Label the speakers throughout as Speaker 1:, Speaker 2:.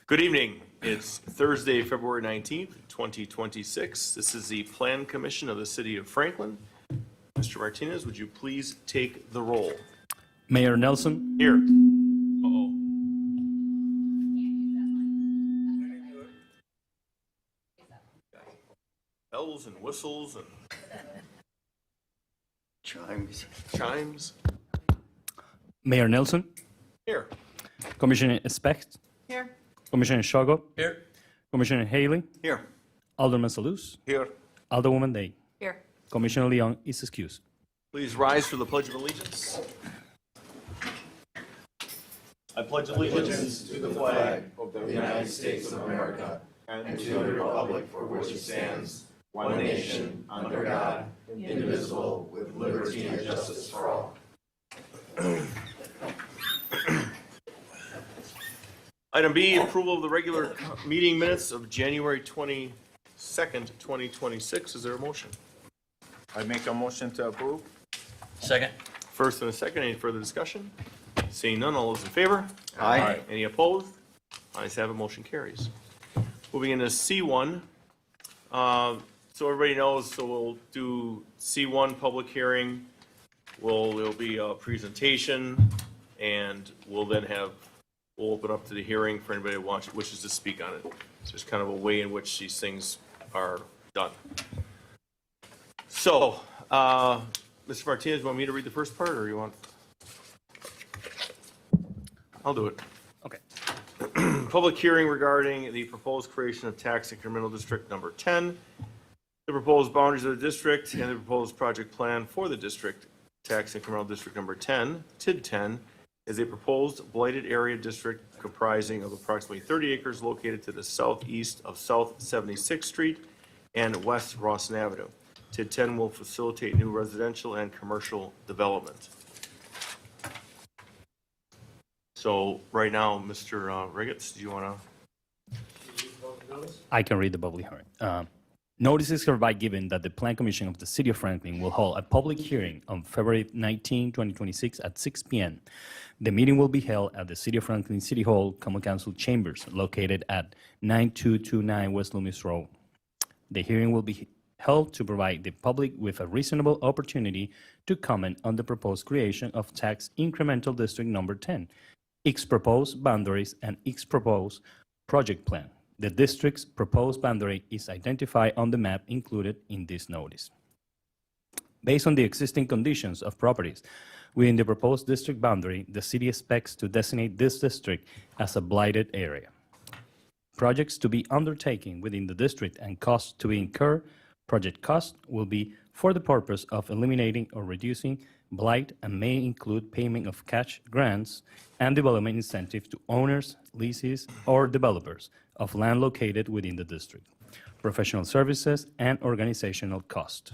Speaker 1: Good evening. It's Thursday, February 19th, 2026. This is the Plan Commission of the City of Franklin. Mr. Martinez, would you please take the roll?
Speaker 2: Mayor Nelson,
Speaker 1: Here. Uh-oh. Bells and whistles and chimes.
Speaker 2: Mayor Nelson,
Speaker 1: Here.
Speaker 2: Commissioner Specht,
Speaker 1: Here.
Speaker 2: Commissioner Shogo,
Speaker 1: Here.
Speaker 2: Commissioner Haley,
Speaker 1: Here.
Speaker 2: Alderman Salus,
Speaker 1: Here.
Speaker 2: Alderwoman Day.
Speaker 3: Here.
Speaker 2: Commissioner Leon is excused.
Speaker 1: Please rise for the Pledge of Allegiance. I pledge allegiance to the flag of the United States of America and to the republic for which it stands, one nation, under God, indivisible, with liberty and justice for all. Item B, approval of the regular meeting minutes of January 22nd, 2026. Is there a motion?
Speaker 4: I make a motion to approve.
Speaker 2: Second.
Speaker 1: First and a second, any further discussion? Seeing none, all those in favor?
Speaker 4: Aye.
Speaker 1: Any opposed? Ayes have it, motion carries. Moving into C1. So everybody knows, so we'll do C1 public hearing. There'll be a presentation, and we'll open up to the hearing for anybody who wishes to speak on it. So there's kind of a way in which these things are done. So, Mr. Martinez, you want me to read the first part, or you want? I'll do it.
Speaker 2: Okay.
Speaker 1: Public hearing regarding the proposed creation of tax incremental district number 10, the proposed boundaries of the district, and the proposed project plan for the district. Tax incremental district number 10, TID 10, is a proposed blighted area district comprising of approximately 30 acres located to the southeast of South 76th Street and West Rawson Avenue. TID 10 will facilitate new residential and commercial development. So right now, Mr. Rigetts, do you want to?
Speaker 2: I can read the public hearing. Notice is hereby given that the Plan Commission of the City of Franklin will hold a public hearing on February 19, 2026 at 6 p.m. The meeting will be held at the City of Franklin City Hall Common Council Chambers located at 9229 West Loomis Road. The hearing will be held to provide the public with a reasonable opportunity to comment on the proposed creation of tax incremental district number 10, its proposed boundaries, and its proposed project plan. The district's proposed boundary is identified on the map included in this notice. Based on the existing conditions of properties within the proposed district boundary, the city expects to designate this district as a blighted area. Projects to be undertaken within the district and costs to be incurred, project costs will be for the purpose of eliminating or reducing blight and may include payment of cash grants and development incentives to owners, leases, or developers of land located within the district, professional services and organizational costs,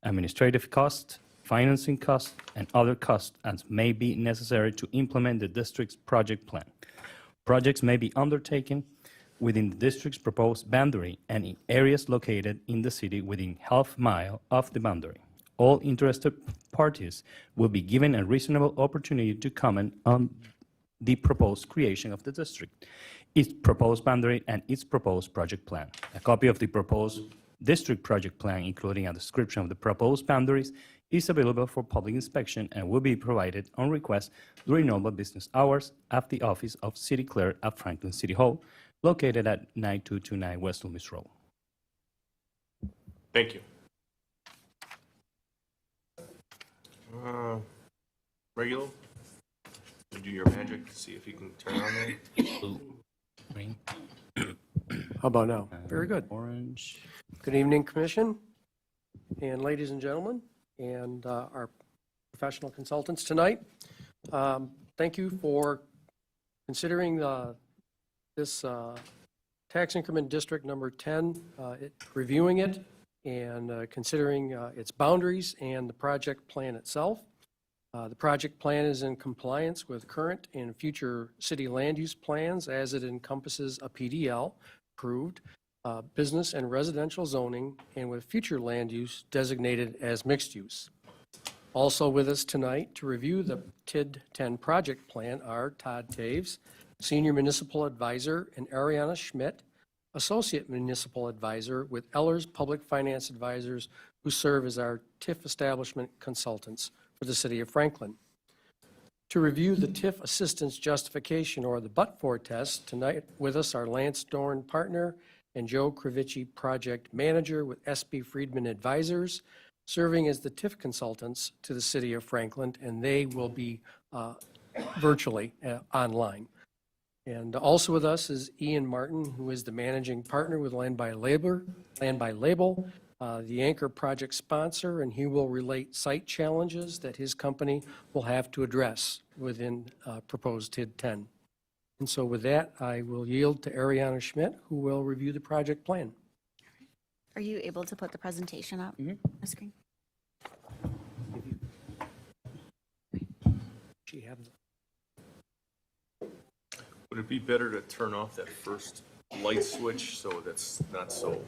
Speaker 2: administrative costs, financing costs, and other costs as may be necessary to implement the district's project plan. Projects may be undertaken within the district's proposed boundary and in areas located in the city within half mile of the boundary. All interested parties will be given a reasonable opportunity to comment on the proposed creation of the district, its proposed boundary, and its proposed project plan. A copy of the proposed district project plan, including a description of the proposed boundaries, is available for public inspection and will be provided on request during normal business hours at the office of City Clerk at Franklin City Hall, located at 9229 West Loomis Road.
Speaker 1: Thank you. Regular, you do your magic to see if you can turn on there.
Speaker 2: Blue, green,
Speaker 5: How about now? Very good.
Speaker 2: orange.
Speaker 5: Good evening, Commission, and ladies and gentlemen, and our professional consultants tonight. Thank you for considering this tax increment district number 10, reviewing it and considering its boundaries and the project plan itself. The project plan is in compliance with current and future city land use plans as it encompasses a PDL approved business and residential zoning and with future land use designated as mixed use. Also with us tonight to review the TID 10 project plan are Todd Taves, Senior Municipal Advisor, and Ariana Schmidt, Associate Municipal Advisor with Ellers Public Finance Advisors, who serve as our TIF establishment consultants for the City of Franklin. To review the TIF assistance justification, or the but-for test, tonight with us are Lance Dorn, partner, and Joe Kravici, project manager with SB Friedman Advisors, serving as the TIF consultants to the City of Franklin, and they will be virtually online. And also with us is Ian Martin, who is the managing partner with Land by Label, the anchor project sponsor, and he will relate site challenges that his company will have to address within proposed TID 10. And so with that, I will yield to Ariana Schmidt, who will review the project plan.
Speaker 3: Are you able to put the presentation up on the screen?
Speaker 5: She have
Speaker 1: Would it be better to turn off that first light switch so that's not so?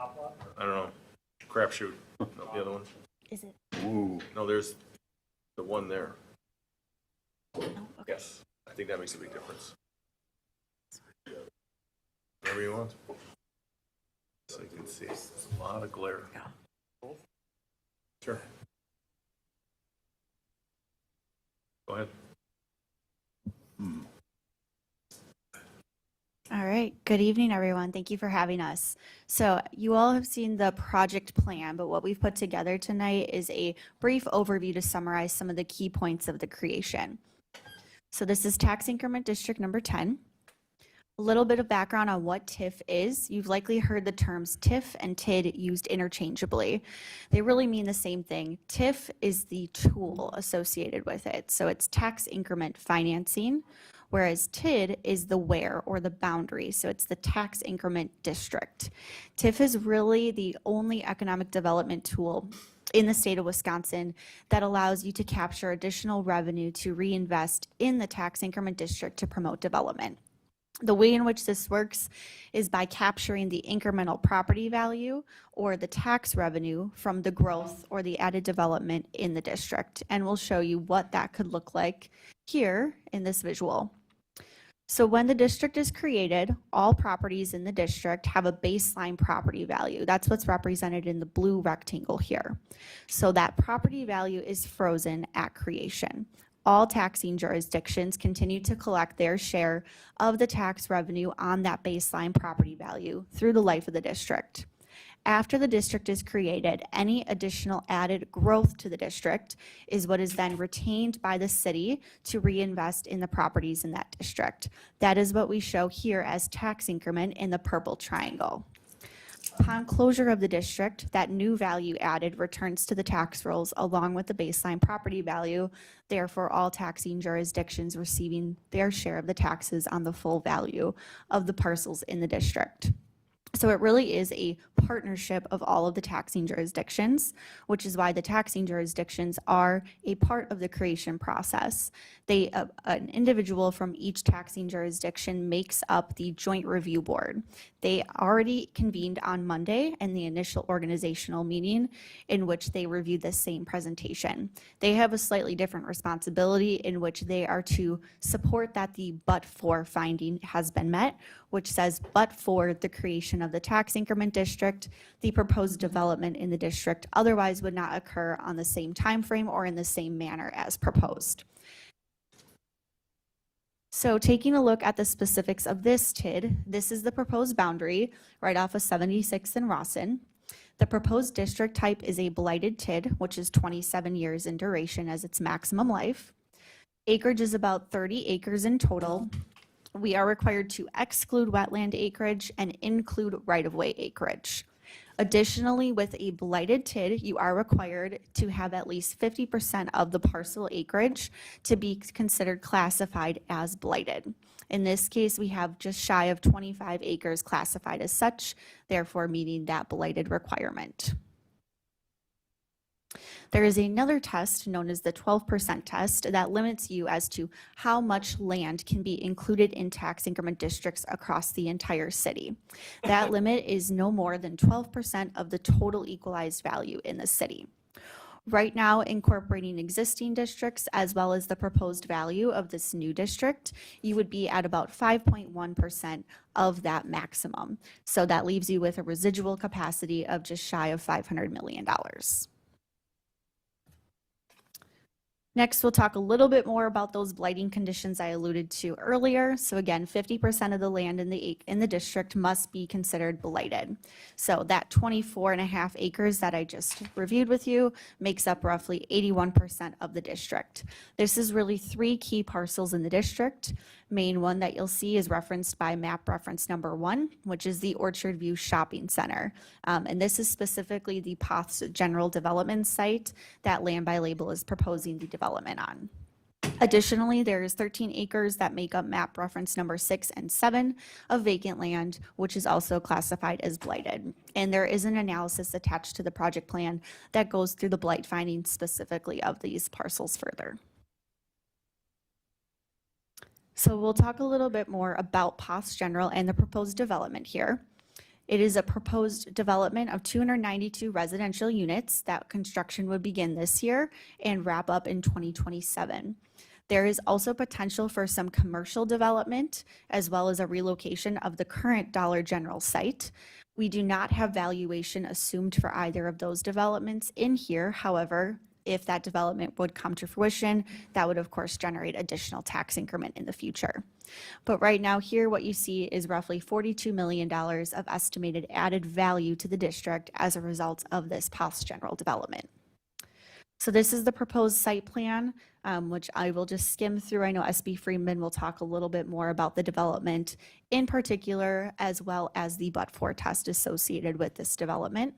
Speaker 1: I don't know. Crapshoot. No, the other one.
Speaker 3: Is it?
Speaker 1: No, there's the one there.
Speaker 3: No? Okay.
Speaker 1: Yes. I think that makes a big difference. Whatever you want. So you can see, there's a lot of glare. Sure. Go ahead.
Speaker 3: All right. Good evening, everyone. Thank you for having us. So you all have seen the project plan, but what we've put together tonight is a brief overview to summarize some of the key points of the creation. So this is tax increment district number 10. A little bit of background on what TIF is. You've likely heard the terms TIF and TID used interchangeably. They really mean the same thing. TIF is the tool associated with it. So it's tax increment financing, whereas TID is the where, or the boundary. So it's the tax increment district. TIF is really the only economic development tool in the state of Wisconsin that allows you to capture additional revenue to reinvest in the tax increment district to promote development. The way in which this works is by capturing the incremental property value or the tax revenue from the growth or the added development in the district. And we'll show you what that could look like here in this visual. So when the district is created, all properties in the district have a baseline property value. That's what's represented in the blue rectangle here. So that property value is frozen at creation. All taxing jurisdictions continue to collect their share of the tax revenue on that baseline property value through the life of the district. After the district is created, any additional added growth to the district is what is then retained by the city to reinvest in the properties in that district. That is what we show here as tax increment in the purple triangle. Upon closure of the district, that new value added returns to the tax rolls along with the baseline property value, therefore all taxing jurisdictions receiving their share of the taxes on the full value of the parcels in the district. So it really is a partnership of all of the taxing jurisdictions, which is why the taxing jurisdictions are a part of the creation process. An individual from each taxing jurisdiction makes up the joint review board. They already convened on Monday in the initial organizational meeting in which they reviewed the same presentation. They have a slightly different responsibility in which they are to support that the but-for finding has been met, which says but for the creation of the tax increment district, the proposed development in the district otherwise would not occur on the same time frame or in the same manner as proposed. So taking a look at the specifics of this TID, this is the proposed boundary right off of 76th and Rawson. The proposed district type is a blighted TID, which is 27 years in duration as its maximum life. Acreage is about 30 acres in total. We are required to exclude wetland acreage and include right-of-way acreage. Additionally, with a blighted TID, you are required to have at least 50% of the parcel acreage to be considered classified as blighted. In this case, we have just shy of 25 acres classified as such, therefore meeting that blighted requirement. There is another test known as the 12% test that limits you as to how much land can be included in tax increment districts across the entire city. That limit is no more than 12% of the total equalized value in the city. Right now, incorporating existing districts as well as the proposed value of this new district, you would be at about 5.1% of that maximum. So that leaves you with a residual capacity of just shy of $500 million. Next, we'll talk a little bit more about those blighting conditions I alluded to earlier. So again, 50% of the land in the district must be considered blighted. So that 24.5 acres that I just reviewed with you makes up roughly 81% of the district. This is really 3 key parcels in the district. Main one that you'll see is referenced by map reference number 1, which is the Orchard View Shopping Center. And this is specifically the Poth's General Development site that Land by Label is proposing the development on. Additionally, there's 13 acres that make up map reference number 6 and 7 of vacant land, which is also classified as blighted. And there is an analysis attached to the project plan that goes through the blight findings specifically of these parcels further. So we'll talk a little bit more about Poth's General and the proposed development here. It is a proposed development of 292 residential units that construction would begin this year and wrap up in 2027. There is also potential for some commercial development as well as a relocation of the current Dollar General site. We do not have valuation assumed for either of those developments in here. However, if that development would come to fruition, that would of course generate additional tax increment in the future. But right now here, what you see is roughly $42 million of estimated added value to the district as a result of this Poth's General development. So this is the proposed site plan, which I will just skim through. I know SB Friedman will talk a little bit more about the development in particular, as well as the but-for test associated with this development.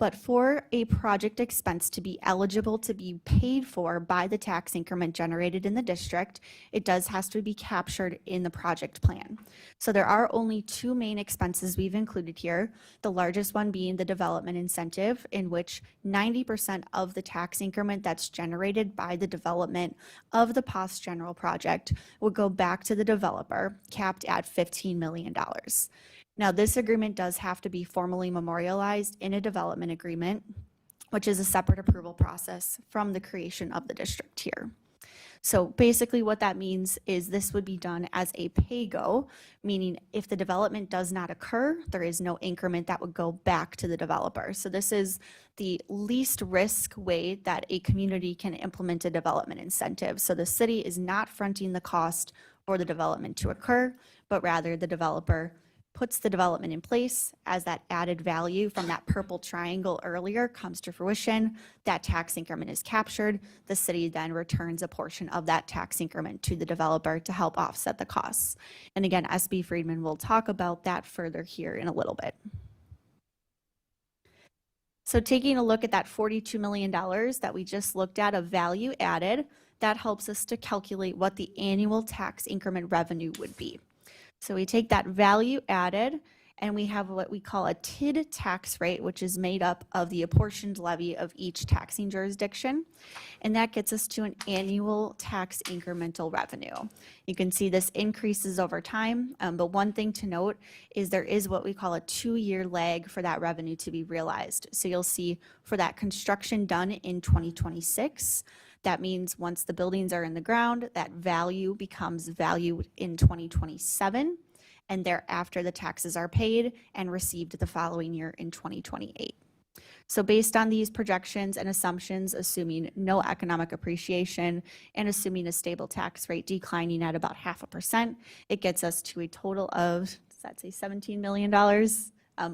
Speaker 3: But for a project expense to be eligible to be paid for by the tax increment generated in the district, it does have to be captured in the project plan. So there are only 2 main expenses we've included here, the largest one being the development incentive, in which 90% of the tax increment that's generated by the development of the Poth's General project would go back to the developer, capped at $15 million. Now, this agreement does have to be formally memorialized in a development agreement, which is a separate approval process from the creation of the district here. So basically what that means is this would be done as a pay-go, meaning if the development does not occur, there is no increment that would go back to the developer. So this is the least risk way that a community can implement a development incentive. So the city is not fronting the cost for the development to occur, but rather the developer puts the development in place. As that added value from that purple triangle earlier comes to fruition, that tax increment is captured. The city then returns a portion of that tax increment to the developer to help offset the costs. And again, SB Friedman will talk about that further here in a little bit. So taking a look at that $42 million that we just looked at of value added, that helps us to calculate what the annual tax increment revenue would be. So we take that value added and we have what we call a TID tax rate, which is made up of the apportioned levy of each taxing jurisdiction. And that gets us to an annual tax incremental revenue. You can see this increases over time, but one thing to note is there is what we call a 2-year lag for that revenue to be realized. So you'll see for that construction done in 2026, that means once the buildings are in the ground, that value becomes value in 2027, and thereafter the taxes are paid and received the following year in 2028. So based on these projections and assumptions, assuming no economic appreciation and assuming a stable tax rate declining at about 0.5%, it gets us to a total of, does that say $17 million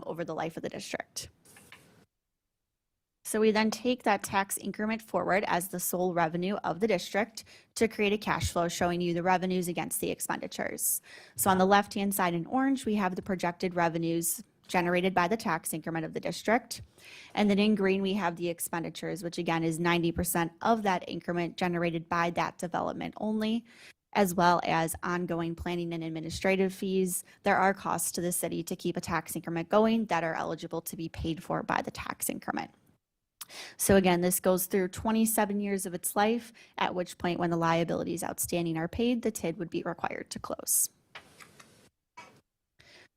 Speaker 3: over the life of the district. So we then take that tax increment forward as the sole revenue of the district to create a cash flow showing you the revenues against the expenditures. So on the left-hand side in orange, we have the projected revenues generated by the tax increment of the district. And then in green, we have the expenditures, which again is 90% of that increment generated by that development only, as well as ongoing planning and administrative fees. There are costs to the city to keep a tax increment going that are eligible to be paid for by the tax increment. So again, this goes through 27 years of its life, at which point when the liabilities outstanding are paid, the TID would be required to close.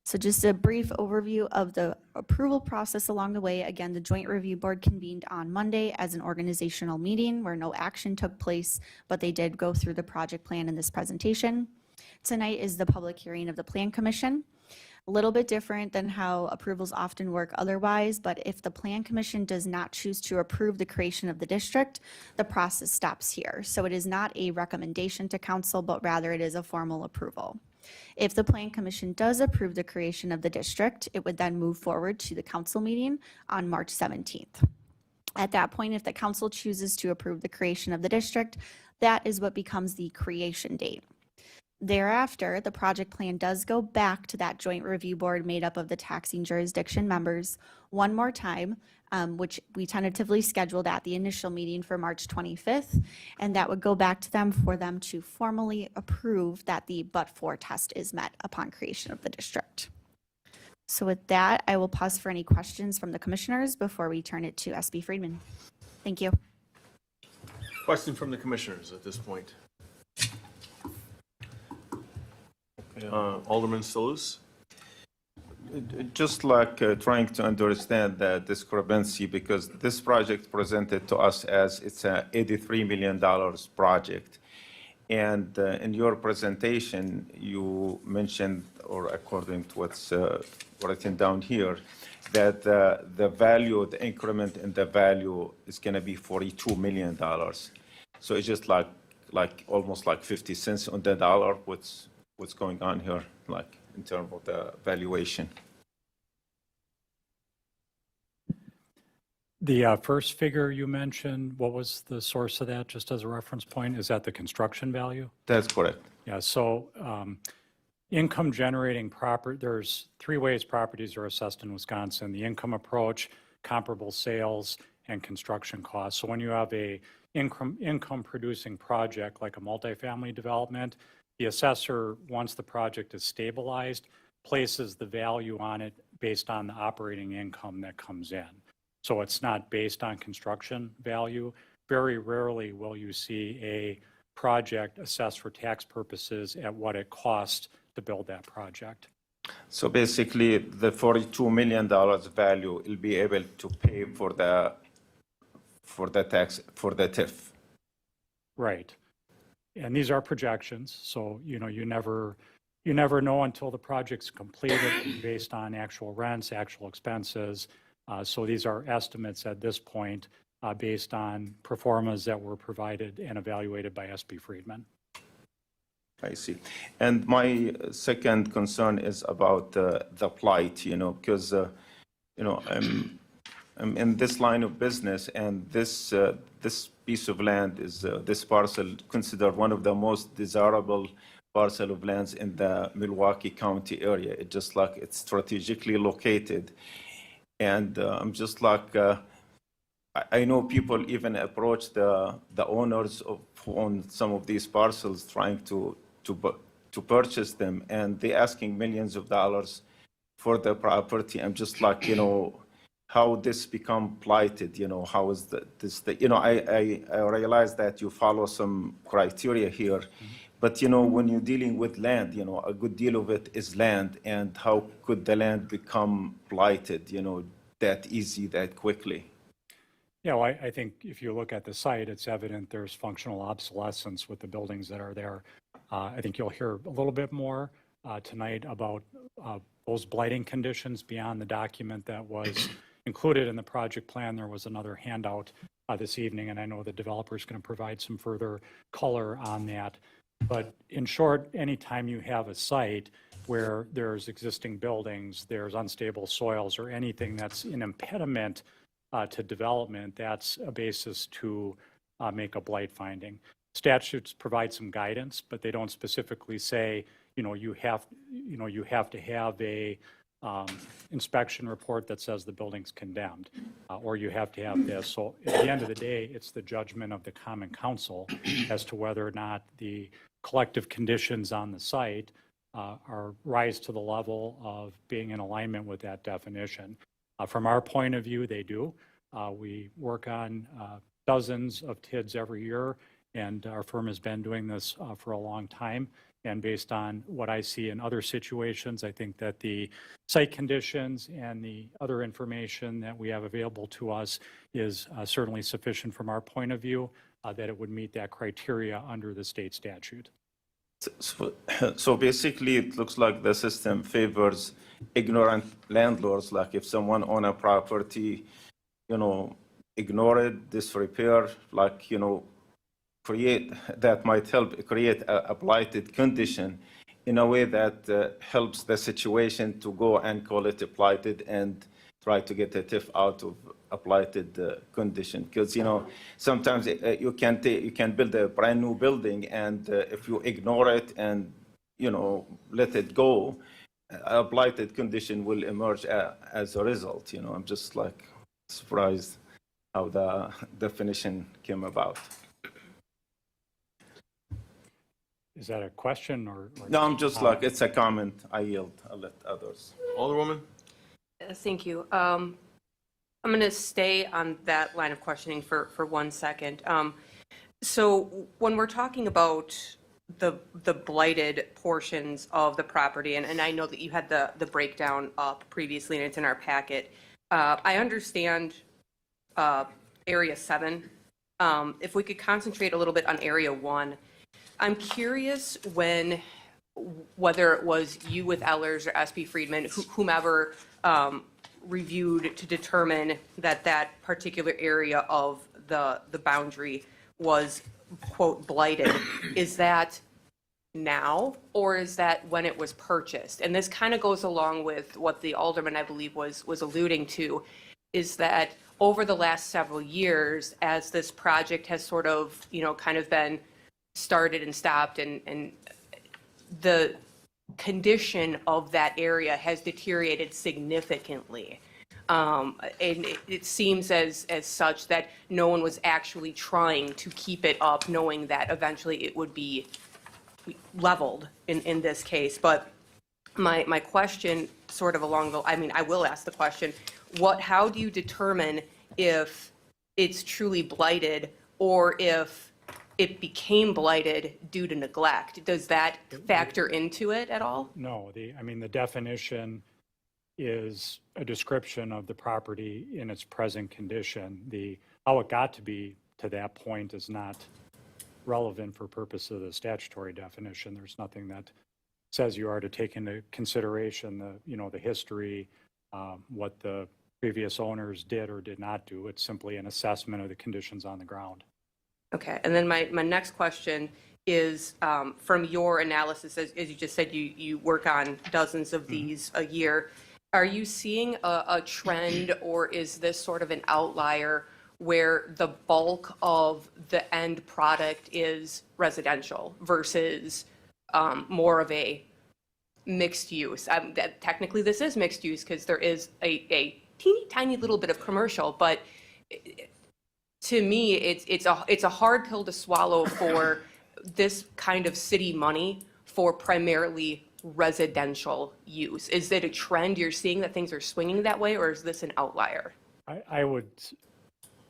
Speaker 3: So just a brief overview of the approval process along the way. Again, the Joint Review Board convened on Monday as an organizational meeting where no action took place, but they did go through the project plan in this presentation. Tonight is the public hearing of the Plan Commission. A little bit different than how approvals often work otherwise, but if the Plan Commission does not choose to approve the creation of the district, the process stops here. So it is not a recommendation to council, but rather it is a formal approval. If the Plan Commission does approve the creation of the district, it would then move forward to the council meeting on March 17th. At that point, if the council chooses to approve the creation of the district, that is what becomes the creation date. Thereafter, the project plan does go back to that joint review board made up of the taxing jurisdiction members one more time, which we tentatively scheduled at the initial meeting for March 25th, and that would go back to them for them to formally approve that the but-for test is met upon creation of the district. So with that, I will pause for any questions from the commissioners before we turn it to SB Friedman. Thank you.
Speaker 1: Question from the commissioners at this point. Alderman Salus?
Speaker 4: Just like trying to understand the discrepancy, because this project presented to us as it's a $83 million project. And in your presentation, you mentioned, or according to what's written down here, that the value, the increment in the value is going to be $42 million. So it's just like almost like 50 cents on the dollar. What's going on here, like in terms of the valuation?
Speaker 6: The first figure you mentioned, what was the source of that, just as a reference point? Is that the construction value?
Speaker 4: That's correct.
Speaker 6: Yeah, so income generating property, there's three ways properties are assessed in Wisconsin: the income approach, comparable sales, and construction costs. So when you have a income producing project like a multifamily development, the assessor, once the project is stabilized, places the value on it based on the operating income that comes in. So it's not based on construction value. Very rarely will you see a project assessed for tax purposes at what it costs to build that project.
Speaker 4: So basically, the $42 million value will be able to pay for the tax, for the TIF.
Speaker 6: Right. And these are projections, so you never know until the project's completed based on actual rents, actual expenses. So these are estimates at this point based on pro formas that were provided and evaluated by SB Friedman.
Speaker 4: I see. And my second concern is about the plight, because, I'm in this line of business, and this piece of land is, this parcel considered one of the most desirable parcel of lands in the Milwaukee County area. It's just like it's strategically located. And I'm just like, I know people even approach the owners who own some of these parcels trying to purchase them, and they're asking millions of dollars for the property. I'm just like, how this become blighted, how is I realize that you follow some criteria here, but when you're dealing with land, a good deal of it is land, and how could the land become blighted, that easy, that quickly?
Speaker 6: Yeah, well, I think if you look at the site, it's evident there's functional obsolescence with the buildings that are there. I think you'll hear a little bit more tonight about those blighting conditions beyond the document that was included in the project plan. There was another handout this evening, and I know the developer is going to provide some further color on that. But in short, anytime you have a site where there's existing buildings, there's unstable soils, or anything that's an impediment to development, that's a basis to make a blight finding. Statutes provide some guidance, but they don't specifically say, you have to have a inspection report that says the building's condemned, or you have to have this. So at the end of the day, it's the judgment of the Common Council as to whether or not the collective conditions on the site rise to the level of being in alignment with that definition. From our point of view, they do. We work on dozens of TIDs every year, and our firm has been doing this for a long time. And based on what I see in other situations, I think that the site conditions and the other information that we have available to us is certainly sufficient from our point of view, that it would meet that criteria under the state statute.
Speaker 4: So basically, it looks like the system favors ignorant landlords. Like if someone own a property, ignore it, disrepair, that might help create a blighted condition in a way that helps the situation to go and call it a blighted and try to get a TIF out of a blighted condition. Because, sometimes you can build a brand new building, and if you ignore it and, let it go, a blighted condition will emerge as a result. I'm just surprised how the definition came about.
Speaker 6: Is that a question or?
Speaker 4: No, I'm just it's a comment. I yield. I'll let others.
Speaker 1: Alderwoman?
Speaker 7: Thank you. I'm going to stay on that line of questioning for 1 second. So when we're talking about the blighted portions of the property, and I know that you had the breakdown up previously, and it's in our packet. I understand Area 7. If we could concentrate a little bit on Area 1. I'm curious whether it was you with Ehlers or SP Friedman, whomever reviewed to determine that particular area of the boundary was, quote, blighted. Is that now, or is that when it was purchased? And this kind of goes along with what the alderman, I believe, was alluding to, is that over the last several years, as this project has sort of, kind of been started and stopped, and the condition of that area has deteriorated significantly. And it seems as such that no one was actually trying to keep it up, knowing that eventually it would be leveled in this case. But my question sort of I will ask the question, how do you determine if it's truly blighted or if it became blighted due to neglect? Does that factor into it at all?
Speaker 6: No, the definition is a description of the property in its present condition. How it got to be to that point is not relevant for purpose of the statutory definition. There's nothing that says you are to take into consideration the history, what the previous owners did or did not do. It's simply an assessment of the conditions on the ground.
Speaker 7: Okay, and then my next question is, from your analysis, as you just said, you work on dozens of these a year. Are you seeing a trend, or is this sort of an outlier where the bulk of the end product is residential versus more of a mixed use? Technically, this is mixed use because there is a teeny tiny little bit of commercial, but to me, it's a hard pill to swallow for this kind of city money for primarily residential use. Is it a trend you're seeing that things are swinging that way, or is this an outlier?
Speaker 6: I would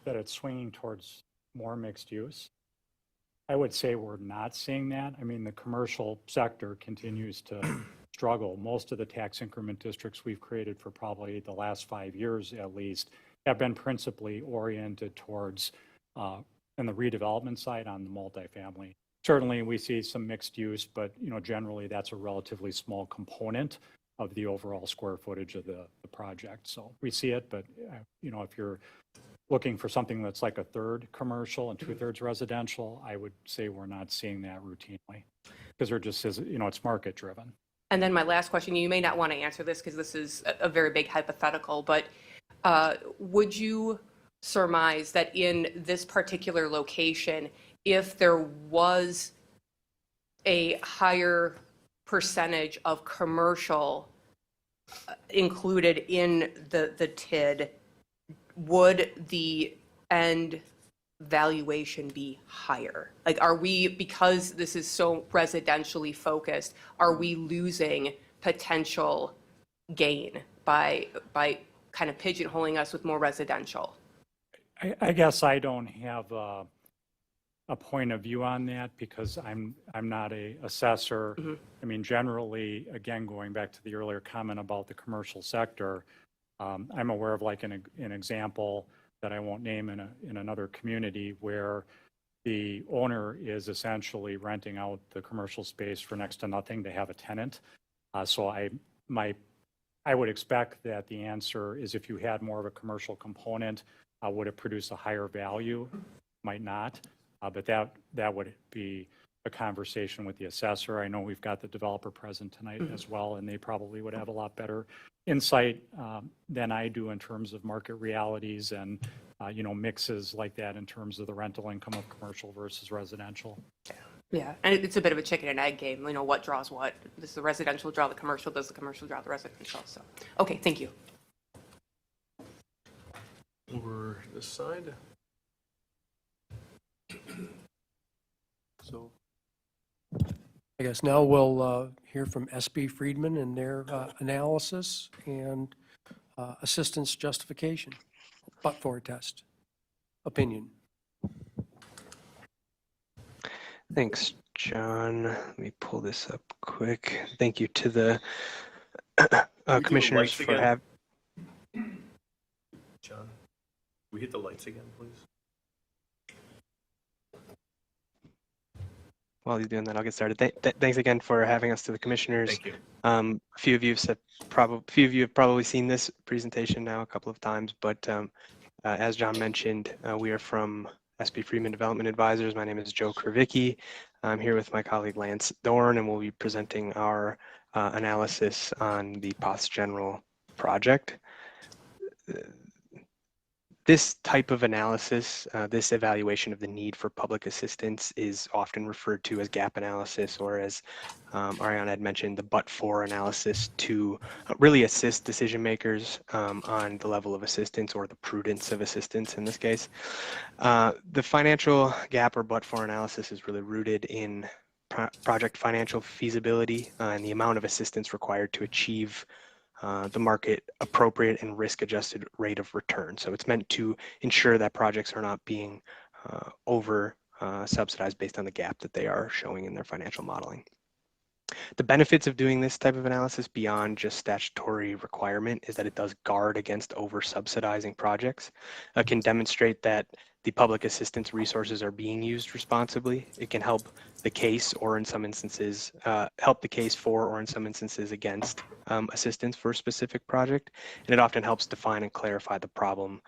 Speaker 6: that it's swinging towards more mixed use. I would say we're not seeing that. The commercial sector continues to struggle. Most of the tax increment districts we've created for probably the last 5 years at least have been principally oriented towards, in the redevelopment side, on the multifamily. Certainly, we see some mixed use, but generally that's a relatively small component of the overall square footage of the project. So we see it, but if you're looking for something that's like a third commercial and 2/3 residential, I would say we're not seeing that routinely because there just is, it's market driven.
Speaker 7: And then my last question, you may not want to answer this because this is a very big hypothetical, but would you surmise that in this particular location, if there was a higher percentage of commercial included in the TID, would the end valuation be higher? Are we, because this is so residentially focused, are we losing potential gain by kind of pigeonholing us with more residential?
Speaker 6: I guess I don't have a point of view on that because I'm not a assessor. I mean, generally, again, going back to the earlier comment about the commercial sector, I'm aware of like an example that I won't name in another community where the owner is essentially renting out the commercial space for next to nothing to have a tenant. So I would expect that the answer is if you had more of a commercial component, would it produce a higher value? Might not, but that would be a conversation with the assessor. I know we've got the developer present tonight as well, and they probably would have a lot better insight than I do in terms of market realities and mixes like that in terms of the rental income of commercial versus residential.
Speaker 7: Yeah, and it's a bit of a chicken and egg game, what draws what. Does the residential draw the commercial? Does the commercial draw the residential? So, okay, thank you.
Speaker 1: Over this side.
Speaker 5: So I guess now we'll hear from SB Friedman and their analysis and assistance justification, but-for test, opinion.
Speaker 8: Thanks, John. Let me pull this up quick. Thank you to the commissioners for having.
Speaker 1: John, we hit the lights again, please.
Speaker 8: While he's doing that, I'll get started. Thanks again for having us to the commissioners.
Speaker 1: Thank you.
Speaker 8: A few of you have probably seen this presentation now a couple of times, but as John mentioned, we are from SB Friedman Development Advisors. My name is Joe Krivicki. I'm here with my colleague Lance Dorn, and we'll be presenting our analysis on the POS General project. This type of analysis, this evaluation of the need for public assistance is often referred to as gap analysis, or as Ariana had mentioned, the but-for analysis to really assist decision makers on the level of assistance or the prudence of assistance in this case. The financial gap or but-for analysis is really rooted in project financial feasibility and the amount of assistance required to achieve the market appropriate and risk adjusted rate of return. So it's meant to ensure that projects are not being over subsidized based on the gap that they are showing in their financial modeling. The benefits of doing this type of analysis beyond just statutory requirement is that it does guard against over subsidizing projects. It can demonstrate that the public assistance resources are being used responsibly. It can help the case, or in some instances, help the case for, or in some instances against assistance for a specific project. And it often helps define and clarify the problem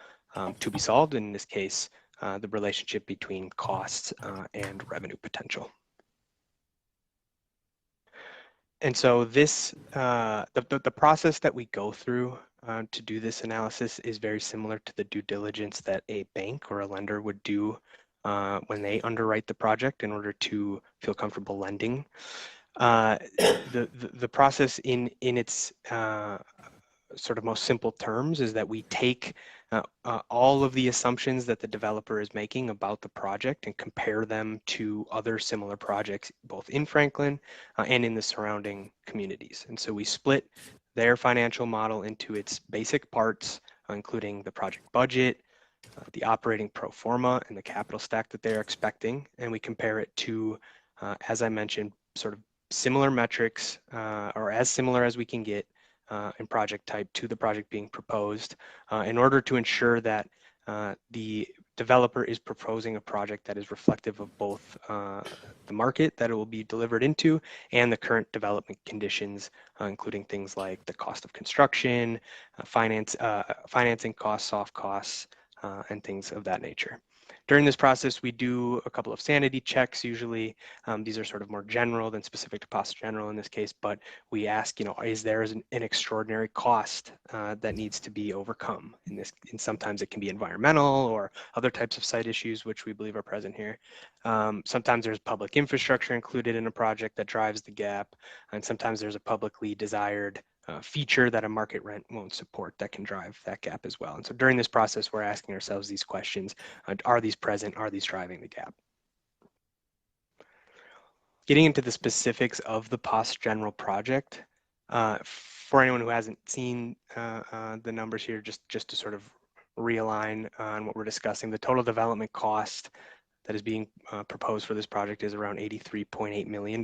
Speaker 8: to be solved. In this case, the relationship between costs and revenue potential. And so this, the process that we go through to do this analysis is very similar to the due diligence that a bank or a lender would do when they underwrite the project in order to feel comfortable lending. The process in its sort of most simple terms is that we take all of the assumptions that the developer is making about the project and compare them to other similar projects, both in Franklin and in the surrounding communities. And so we split their financial model into its basic parts, including the project budget, the operating pro forma, and the capital stack that they're expecting. And we compare it to, as I mentioned, sort of similar metrics, or as similar as we can get in project type to the project being proposed, in order to ensure that the developer is proposing a project that is reflective of both the market that it will be delivered into and the current development conditions, including things like the cost of construction, financing costs, soft costs, and things of that nature. During this process, we do a couple of sanity checks. Usually, these are sort of more general than specific to POS General in this case, but we ask, is there an extraordinary cost that needs to be overcome in this? And sometimes it can be environmental or other types of site issues, which we believe are present here. Sometimes there's public infrastructure included in a project that drives the gap, and sometimes there's a publicly desired feature that a market rent won't support that can drive that gap as well. And so during this process, we're asking ourselves these questions. Are these present? Are these driving the gap? Getting into the specifics of the POS General project, for anyone who hasn't seen the numbers here, just to sort of realign on what we're discussing. The total development cost that is being proposed for this project is around $83.8 million.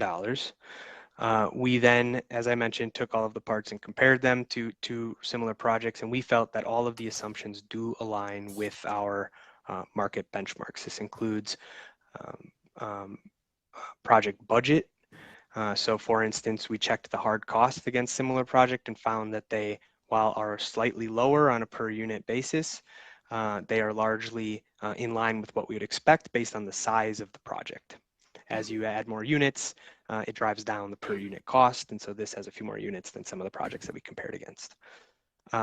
Speaker 8: We then, as I mentioned, took all of the parts and compared them to similar projects, and we felt that all of the assumptions do align with our market benchmarks. This includes project budget. So for instance, we checked the hard costs against similar project and found that they, while are slightly lower on a per unit basis, they are largely in line with what we would expect based on the size of the project. As you add more units, it drives down the per unit cost, and so this has a few more units than some of the projects that we compared against.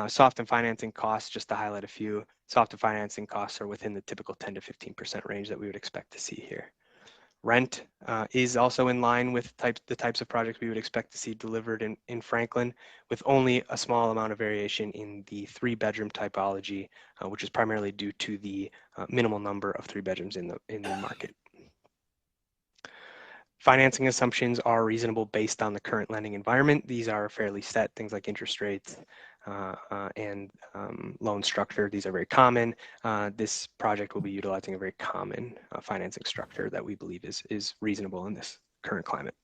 Speaker 8: Soft and financing costs, just to highlight a few, soft and financing costs are within the typical 10 to 15% range that we would expect to see here. Rent is also in line with the types of projects we would expect to see delivered in Franklin, with only a small amount of variation in the 3-bedroom typology, which is primarily due to the minimal number of 3 bedrooms in the market. Financing assumptions are reasonable based on the current lending environment. These are fairly set, things like interest rates and loan structure. These are very common. This project will be utilizing a very common financing structure that we believe is reasonable in this current climate.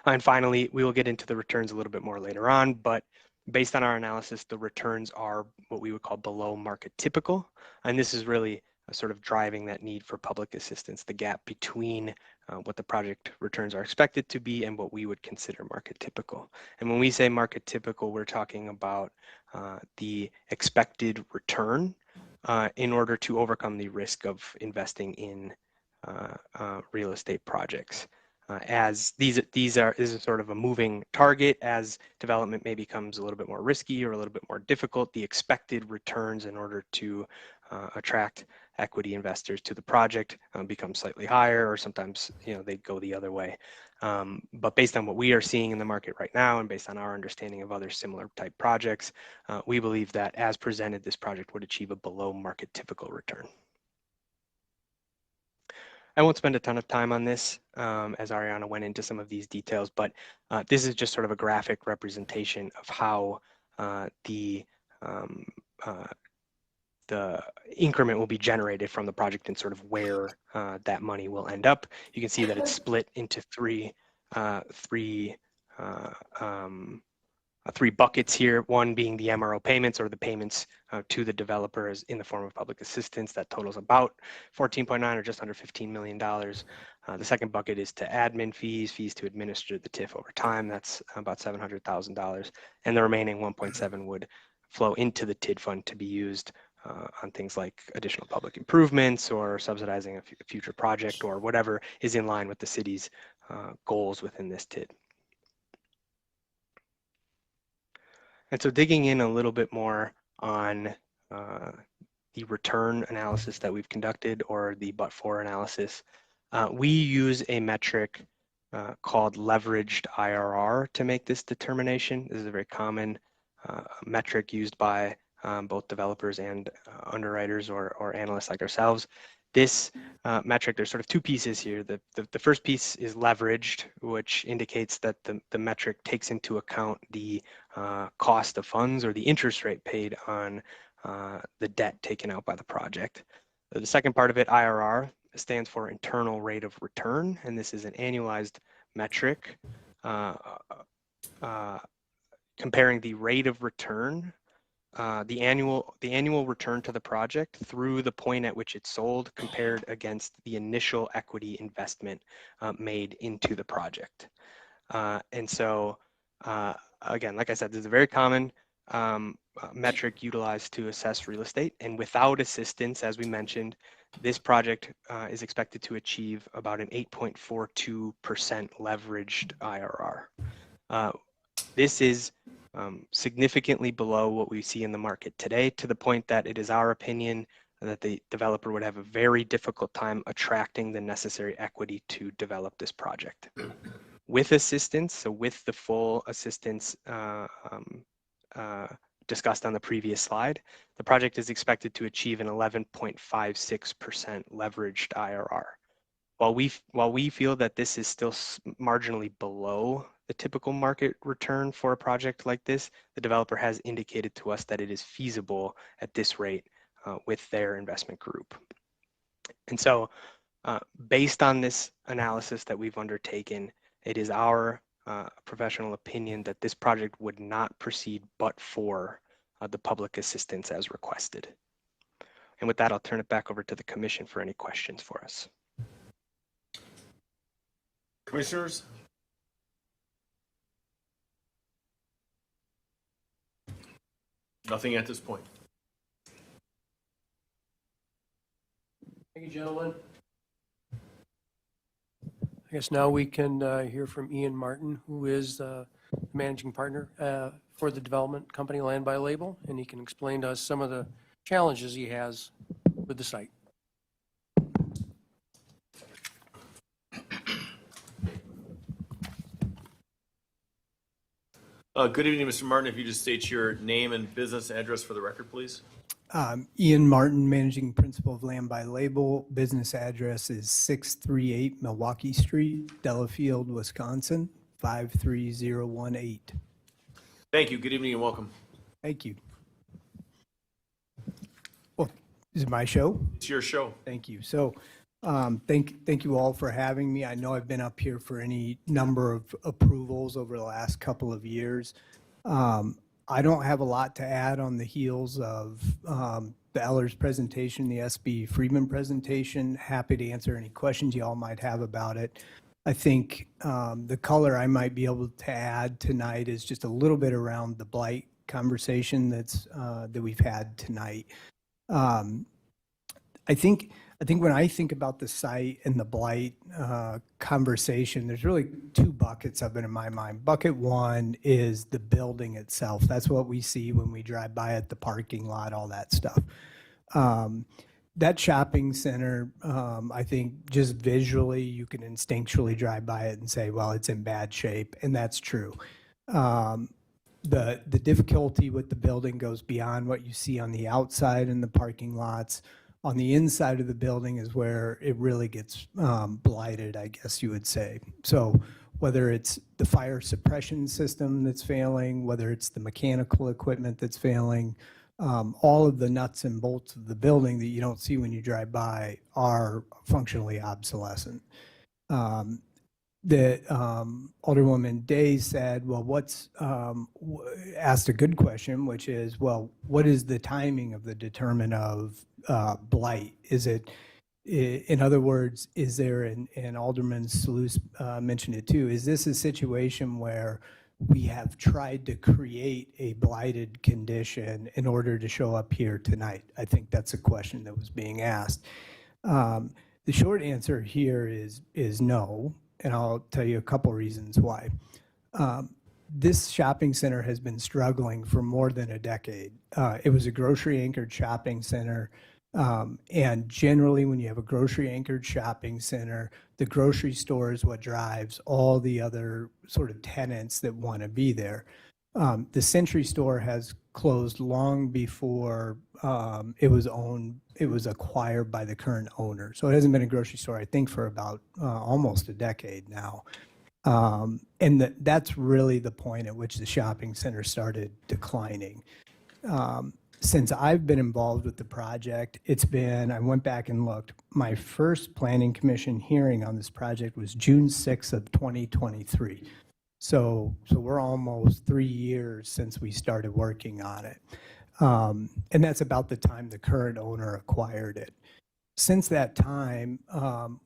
Speaker 8: And finally, we will get into the returns a little bit more later on, but based on our analysis, the returns are what we would call below market typical. And this is really sort of driving that need for public assistance, the gap between what the project returns are expected to be and what we would consider market typical. And when we say market typical, we're talking about the expected return in order to overcome the risk of investing in real estate projects. As this is sort of a moving target. As development maybe becomes a little bit more risky or a little bit more difficult, the expected returns in order to attract equity investors to the project become slightly higher, or sometimes they go the other way. But based on what we are seeing in the market right now, and based on our understanding of other similar type projects, we believe that as presented, this project would achieve a below market typical return. I won't spend a ton of time on this as Ariana went into some of these details, but this is just sort of a graphic representation of how the increment will be generated from the project and sort of where that money will end up. You can see that it's split into three buckets here, one being the MRO payments, or the payments to the developers in the form of public assistance. That totals about 14.9 or just under $15 million. The second bucket is to admin fees to administer the TIF over time. That's about $700,000. And the remaining 1.7 would flow into the TID fund to be used on things like additional public improvements or subsidizing a future project or whatever is in line with the city's goals within this TID. And so digging in a little bit more on the return analysis that we've conducted, or the but-for analysis, we use a metric called leveraged IRR to make this determination. This is a very common metric used by both developers and underwriters or analysts like ourselves. This metric, there's sort of two pieces here. The first piece is leveraged, which indicates that the metric takes into account the cost of funds or the interest rate paid on the debt taken out by the project. The second part of it, IRR, stands for internal rate of return, and this is an annualized metric comparing the rate of return, the annual return to the project through the point at which it's sold, compared against the initial equity investment made into the project. And so, again, like I said, this is a very common metric utilized to assess real estate. And without assistance, as we mentioned, this project is expected to achieve about an 8.42% leveraged IRR. This is significantly below what we see in the market today, to the point that it is our opinion that the developer would have a very difficult time attracting the necessary equity to develop this project. With assistance, so with the full assistance discussed on the previous slide, the project is expected to achieve an 11.56% leveraged IRR. While we feel that this is still marginally below the typical market return for a project like this, the developer has indicated to us that it is feasible at this rate with their investment group. And so based on this analysis that we've undertaken, it is our professional opinion that this project would not proceed but for the public assistance as requested. And with that, I'll turn it back over to the commission for any questions for us.
Speaker 1: Commissioners? Nothing at this point.
Speaker 5: Thank you, gentlemen. I guess now we can hear from Ian Martin, who is the managing partner for the development company Land by Label, and he can explain to us some of the challenges he has with the site.
Speaker 1: Good evening, Mr. Martin. If you just state your name and business address for the record, please.
Speaker 9: Ian Martin, Managing Principal of Land by Label. Business address is 638 Milwaukee Street, Delafield, Wisconsin, 53018.
Speaker 1: Thank you. Good evening and welcome.
Speaker 9: Thank you. Well, is it my show?
Speaker 1: It's your show.
Speaker 9: Thank you. So thank you all for having me. I know I've been up here for any number of approvals over the last couple of years. I don't have a lot to add on the heels of the Ellers presentation, the SB Friedman presentation. Happy to answer any questions you all might have about it. I think the color I might be able to add tonight is just a little bit around the blight conversation that we've had tonight. I think when I think about the site and the blight conversation, there's really two buckets of it in my mind. Bucket one is the building itself. That's what we see when we drive by at the parking lot, all that stuff. That shopping center, I think just visually, you can instinctually drive by it and say, well, it's in bad shape, and that's true. The difficulty with the building goes beyond what you see on the outside in the parking lots. On the inside of the building is where it really gets blighted, I guess you would say. So whether it's the fire suppression system that's failing, whether it's the mechanical equipment that's failing, all of the nuts and bolts of the building that you don't see when you drive by are functionally obsolescent. Alderwoman Day said, well, asked a good question, which is, well, what is the timing of the determinant of blight? Is it, in other words, is there, and Alderman Salus mentioned it too, is this a situation where we have tried to create a blighted condition in order to show up here tonight? I think that's a question that was being asked. The short answer here is no. And I'll tell you a couple reasons why. This shopping center has been struggling for more than a decade. It was a grocery-anchored shopping center. And generally, when you have a grocery-anchored shopping center, the grocery store is what drives all the other sort of tenants that want to be there. The Century store has closed long before it was acquired by the current owner. So it hasn't been a grocery store, I think, for about almost a decade now. And that's really the point at which the shopping center started declining. Since I've been involved with the project, I went back and looked. My first planning commission hearing on this project was June 6th of 2023. So we're almost 3 years since we started working on it. And that's about the time the current owner acquired it. Since that time,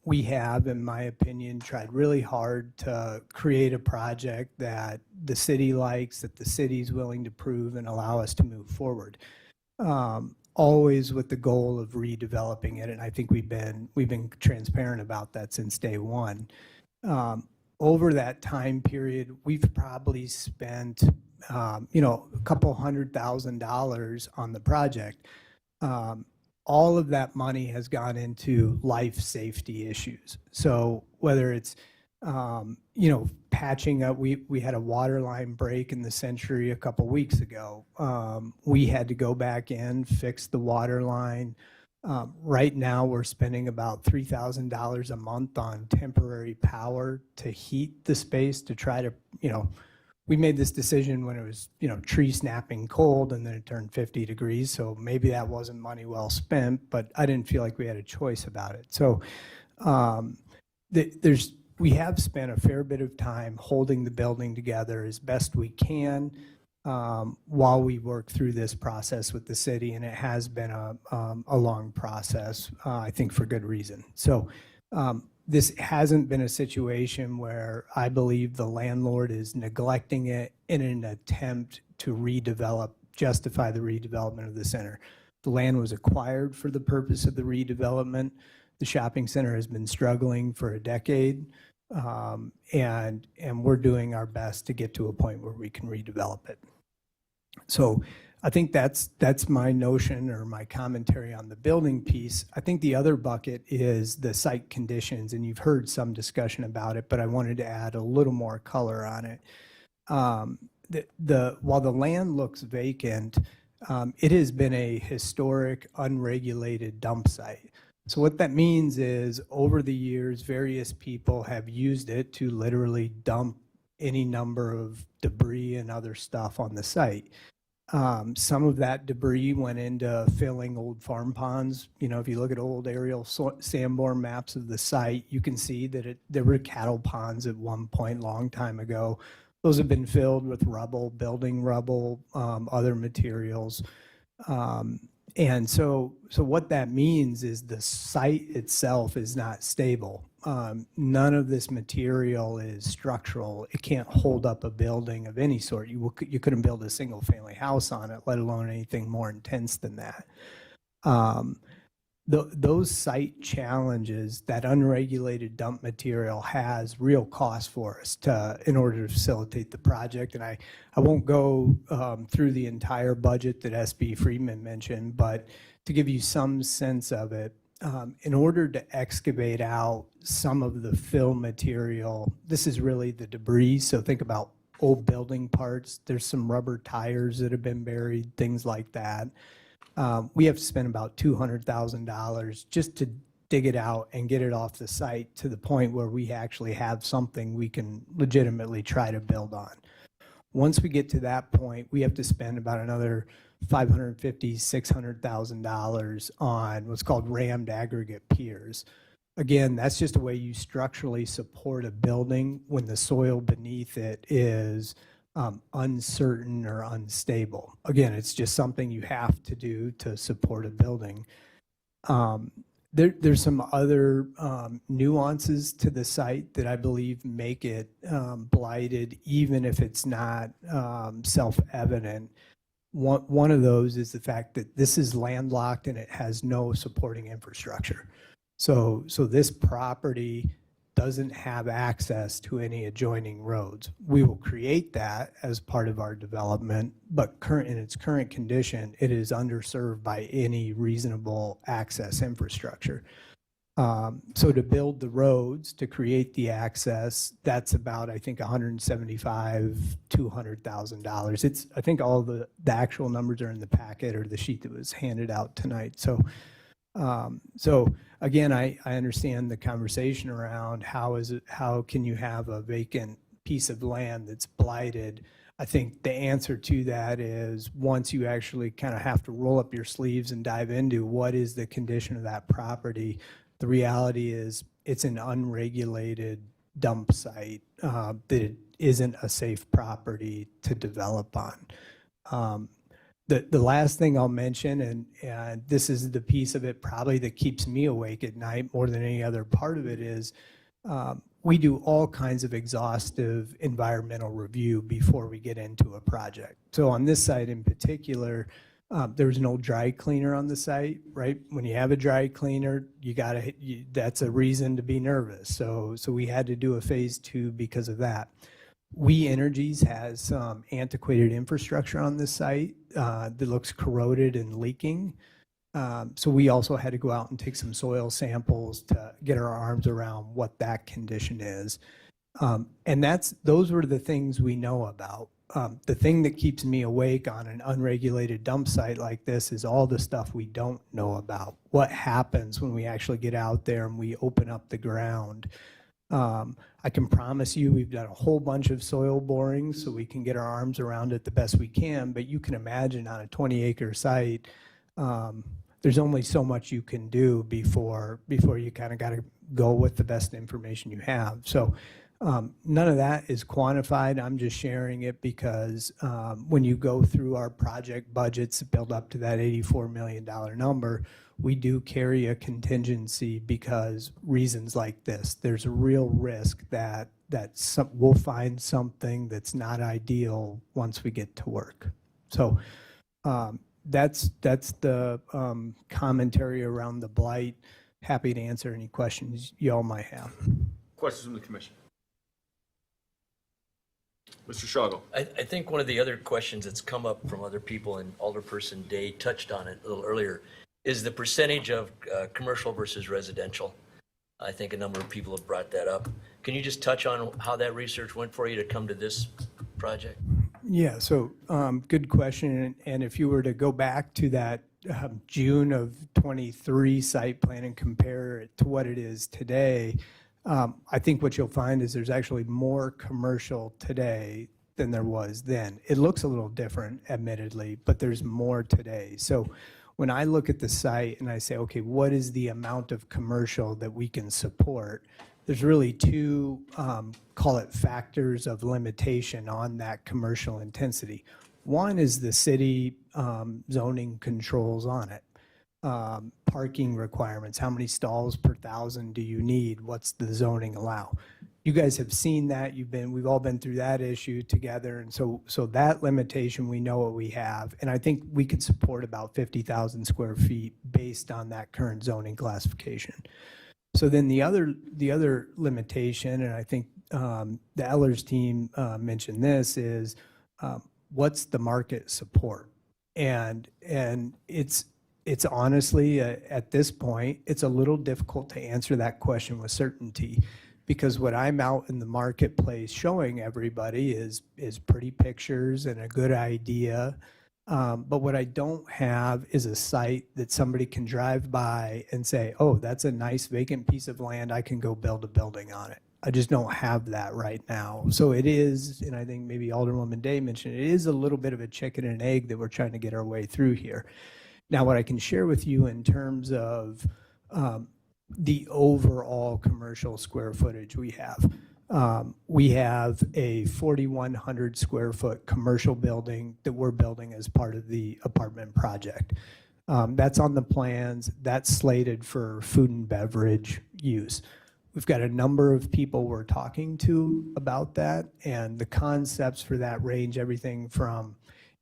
Speaker 9: we have, in my opinion, tried really hard to create a project that the city likes, that the city's willing to prove and allow us to move forward. Always with the goal of redeveloping it, and I think we've been transparent about that since day one. Over that time period, we've probably spent, a couple $100,000 on the project. All of that money has gone into life safety issues. So whether it's, patching up, we had a water line break in the Century a couple weeks ago. We had to go back in, fix the water line. Right now, we're spending about $3,000 a month on temporary power to heat the space to try to, we made this decision when it was, tree snapping cold and then it turned 50 degrees. So maybe that wasn't money well spent, but I didn't feel like we had a choice about it. So we have spent a fair bit of time holding the building together as best we can while we work through this process with the city, and it has been a long process, I think for good reason. So this hasn't been a situation where I believe the landlord is neglecting it in an attempt to justify the redevelopment of the center. The land was acquired for the purpose of the redevelopment. The shopping center has been struggling for a decade, and we're doing our best to get to a point where we can redevelop it. So I think that's my notion or my commentary on the building piece. I think the other bucket is the site conditions, and you've heard some discussion about it, but I wanted to add a little more color on it. While the land looks vacant, it has been a historic, unregulated dump site. So what that means is over the years, various people have used it to literally dump any number of debris and other stuff on the site. Some of that debris went into filling old farm ponds. If you look at old aerial Sanborn maps of the site, you can see that there were cattle ponds at one point, long time ago. Those have been filled with rubble, building rubble, other materials. And so what that means is the site itself is not stable. None of this material is structural. It can't hold up a building of any sort. You couldn't build a single family house on it, let alone anything more intense than that. Those site challenges, that unregulated dump material has real cost for us in order to facilitate the project. And I won't go through the entire budget that SB Friedman mentioned, but to give you some sense of it, in order to excavate out some of the fill material, this is really the debris. So think about old building parts. There's some rubber tires that have been buried, things like that. We have to spend about $200,000 just to dig it out and get it off the site to the point where we actually have something we can legitimately try to build on. Once we get to that point, we have to spend about another $550,000, $600,000 on what's called rammed aggregate piers. Again, that's just a way you structurally support a building when the soil beneath it is uncertain or unstable. Again, it's just something you have to do to support a building. There's some other nuances to the site that I believe make it blighted, even if it's not self-evident. One of those is the fact that this is landlocked and it has no supporting infrastructure. So this property doesn't have access to any adjoining roads. We will create that as part of our development, but in its current condition, it is underserved by any reasonable access infrastructure. So to build the roads, to create the access, that's about, I think, $175,000, $200,000. I think all the actual numbers are in the packet or the sheet that was handed out tonight. So again, I understand the conversation around how can you have a vacant piece of land that's blighted. I think the answer to that is once you actually kind of have to roll up your sleeves and dive into what is the condition of that property, the reality is it's an unregulated dump site that isn't a safe property to develop on. The last thing I'll mention, and this is the piece of it probably that keeps me awake at night more than any other part of it, is we do all kinds of exhaustive environmental review before we get into a project. So on this site in particular, there's an old dry cleaner on the site, right? When you have a dry cleaner, that's a reason to be nervous. So we had to do a phase 2 because of that. We Energies has some antiquated infrastructure on this site that looks corroded and leaking. So we also had to go out and take some soil samples to get our arms around what that condition is. And those were the things we know about. the thing that keeps me awake on an unregulated dump site like this is all the stuff we don't know about. What happens when we actually get out there and we open up the ground? I can promise you we've done a whole bunch of soil borings so we can get our arms around it the best we can, but you can imagine on a 20-acre site, there's only so much you can do before you kind of got to go with the best information you have. So none of that is quantified. I'm just sharing it because when you go through our project budgets build up to that $84 million number, we do carry a contingency because reasons like this. There's a real risk that we'll find something that's not ideal once we get to work. So that's the commentary around the blight. Happy to answer any questions y'all might have.
Speaker 1: Questions from the commission? Mr. Shoggle.
Speaker 10: I think one of the other questions that's come up from other people, and Alderperson Day touched on it a little earlier, is the percentage of commercial versus residential. I think a number of people have brought that up. Can you just touch on how that research went for you to come to this project?
Speaker 9: Yeah, so good question. And if you were to go back to that June of 23 site plan and compare it to what it is today, I think what you'll find is there's actually more commercial today than there was then. It looks a little different, admittedly, but there's more today. So when I look at the site and I say, okay, what is the amount of commercial that we can support? There's really two, call it factors of limitation on that commercial intensity. One is the city zoning controls on it. Parking requirements, how many stalls per 1,000 do you need? What's the zoning allow? You guys have seen that. We've all been through that issue together. And so that limitation, we know what we have. And I think we could support about 50,000 square feet based on that current zoning classification. So then the other limitation, and I think the Ellers team mentioned this, is what's the market support? And it's honestly, at this point, it's a little difficult to answer that question with certainty, because what I'm out in the marketplace showing everybody is pretty pictures and a good idea. But what I don't have is a site that somebody can drive by and say, oh, that's a nice vacant piece of land, I can go build a building on it. I just don't have that right now. So it is, and I think maybe Alderwoman Day mentioned, it is a little bit of a chicken and egg that we're trying to get our way through here. Now, what I can share with you in terms of the overall commercial square footage we have a 4,100 square foot commercial building that we're building as part of the apartment project. That's on the plans. That's slated for food and beverage use. We've got a number of people we're talking to about that, and the concepts for that range everything from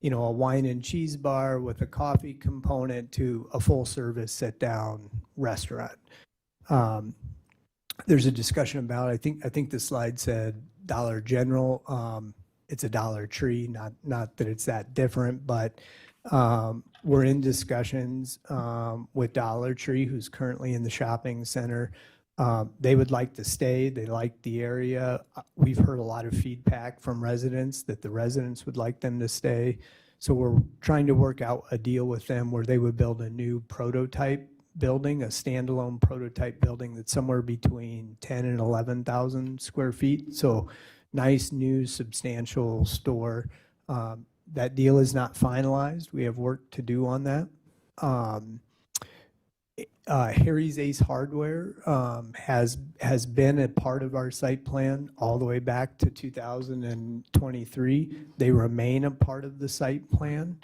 Speaker 9: a wine and cheese bar with a coffee component to a full service sit down restaurant. There's a discussion about, I think the slide said Dollar General. It's a Dollar Tree, not that it's that different, but we're in discussions with Dollar Tree, who's currently in the shopping center. They would like to stay. They like the area. We've heard a lot of feedback from residents that the residents would like them to stay. So we're trying to work out a deal with them where they would build a new prototype building, a standalone prototype building that's somewhere between 10 and 11,000 square feet. So nice, new, substantial store. That deal is not finalized. We have work to do on that. Harry's Ace Hardware has been a part of our site plan all the way back to 2023. They remain a part of the site plan.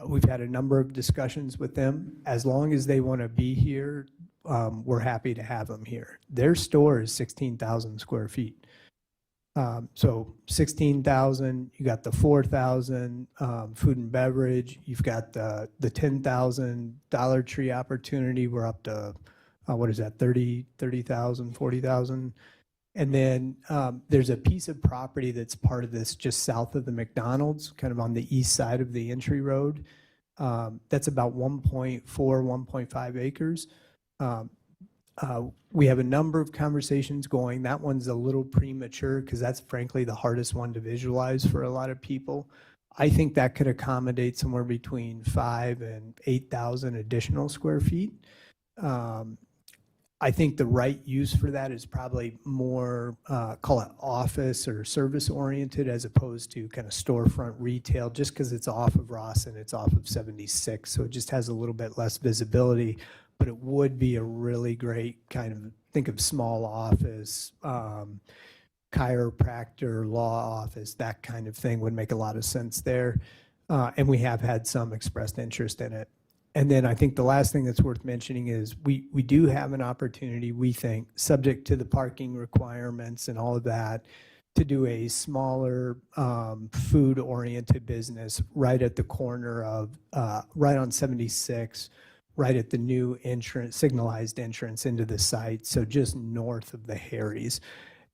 Speaker 9: We've had a number of discussions with them. As long as they want to be here, we're happy to have them here. Their store is 16,000 square feet. So 16,000, you got the 4,000 food and beverage, you've got the 10,000 Dollar Tree opportunity. We're up to, what is that, 30,000, 40,000. And then there's a piece of property that's part of this just south of the McDonald's, kind of on the east side of the entry road. That's about 1.4, 1.5 acres. We have a number of conversations going. That one's a little premature because that's frankly the hardest one to visualize for a lot of people. I think that could accommodate somewhere between 5,000 and 8,000 additional square feet. I think the right use for that is probably more, call it office or service oriented as opposed to kind of storefront retail, just because it's off of Ross and it's off of 76. So it just has a little bit less visibility, but it would be a really great kind of, think of small office, chiropractor, law office, that kind of thing would make a lot of sense there. And we have had some expressed interest in it. And then I think the last thing that's worth mentioning is we do have an opportunity, we think, subject to the parking requirements and all of that, to do a smaller food-oriented business right at the corner of, right on 76, right at the new entrance, signalized entrance into the site, so just north of the Harry's.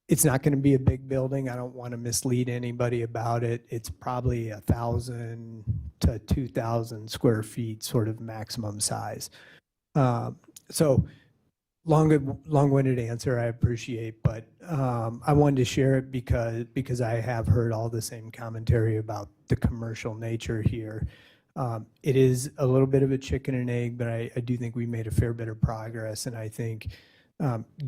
Speaker 9: It's not going to be a big building. I don't want to mislead anybody about it. It's probably 1,000 to 2,000 square feet, sort of maximum size. So long-winded answer, I appreciate, but I wanted to share it because I have heard all the same commentary about the commercial nature here. It is a little bit of a chicken and egg, but I do think we made a fair bit of progress, and I think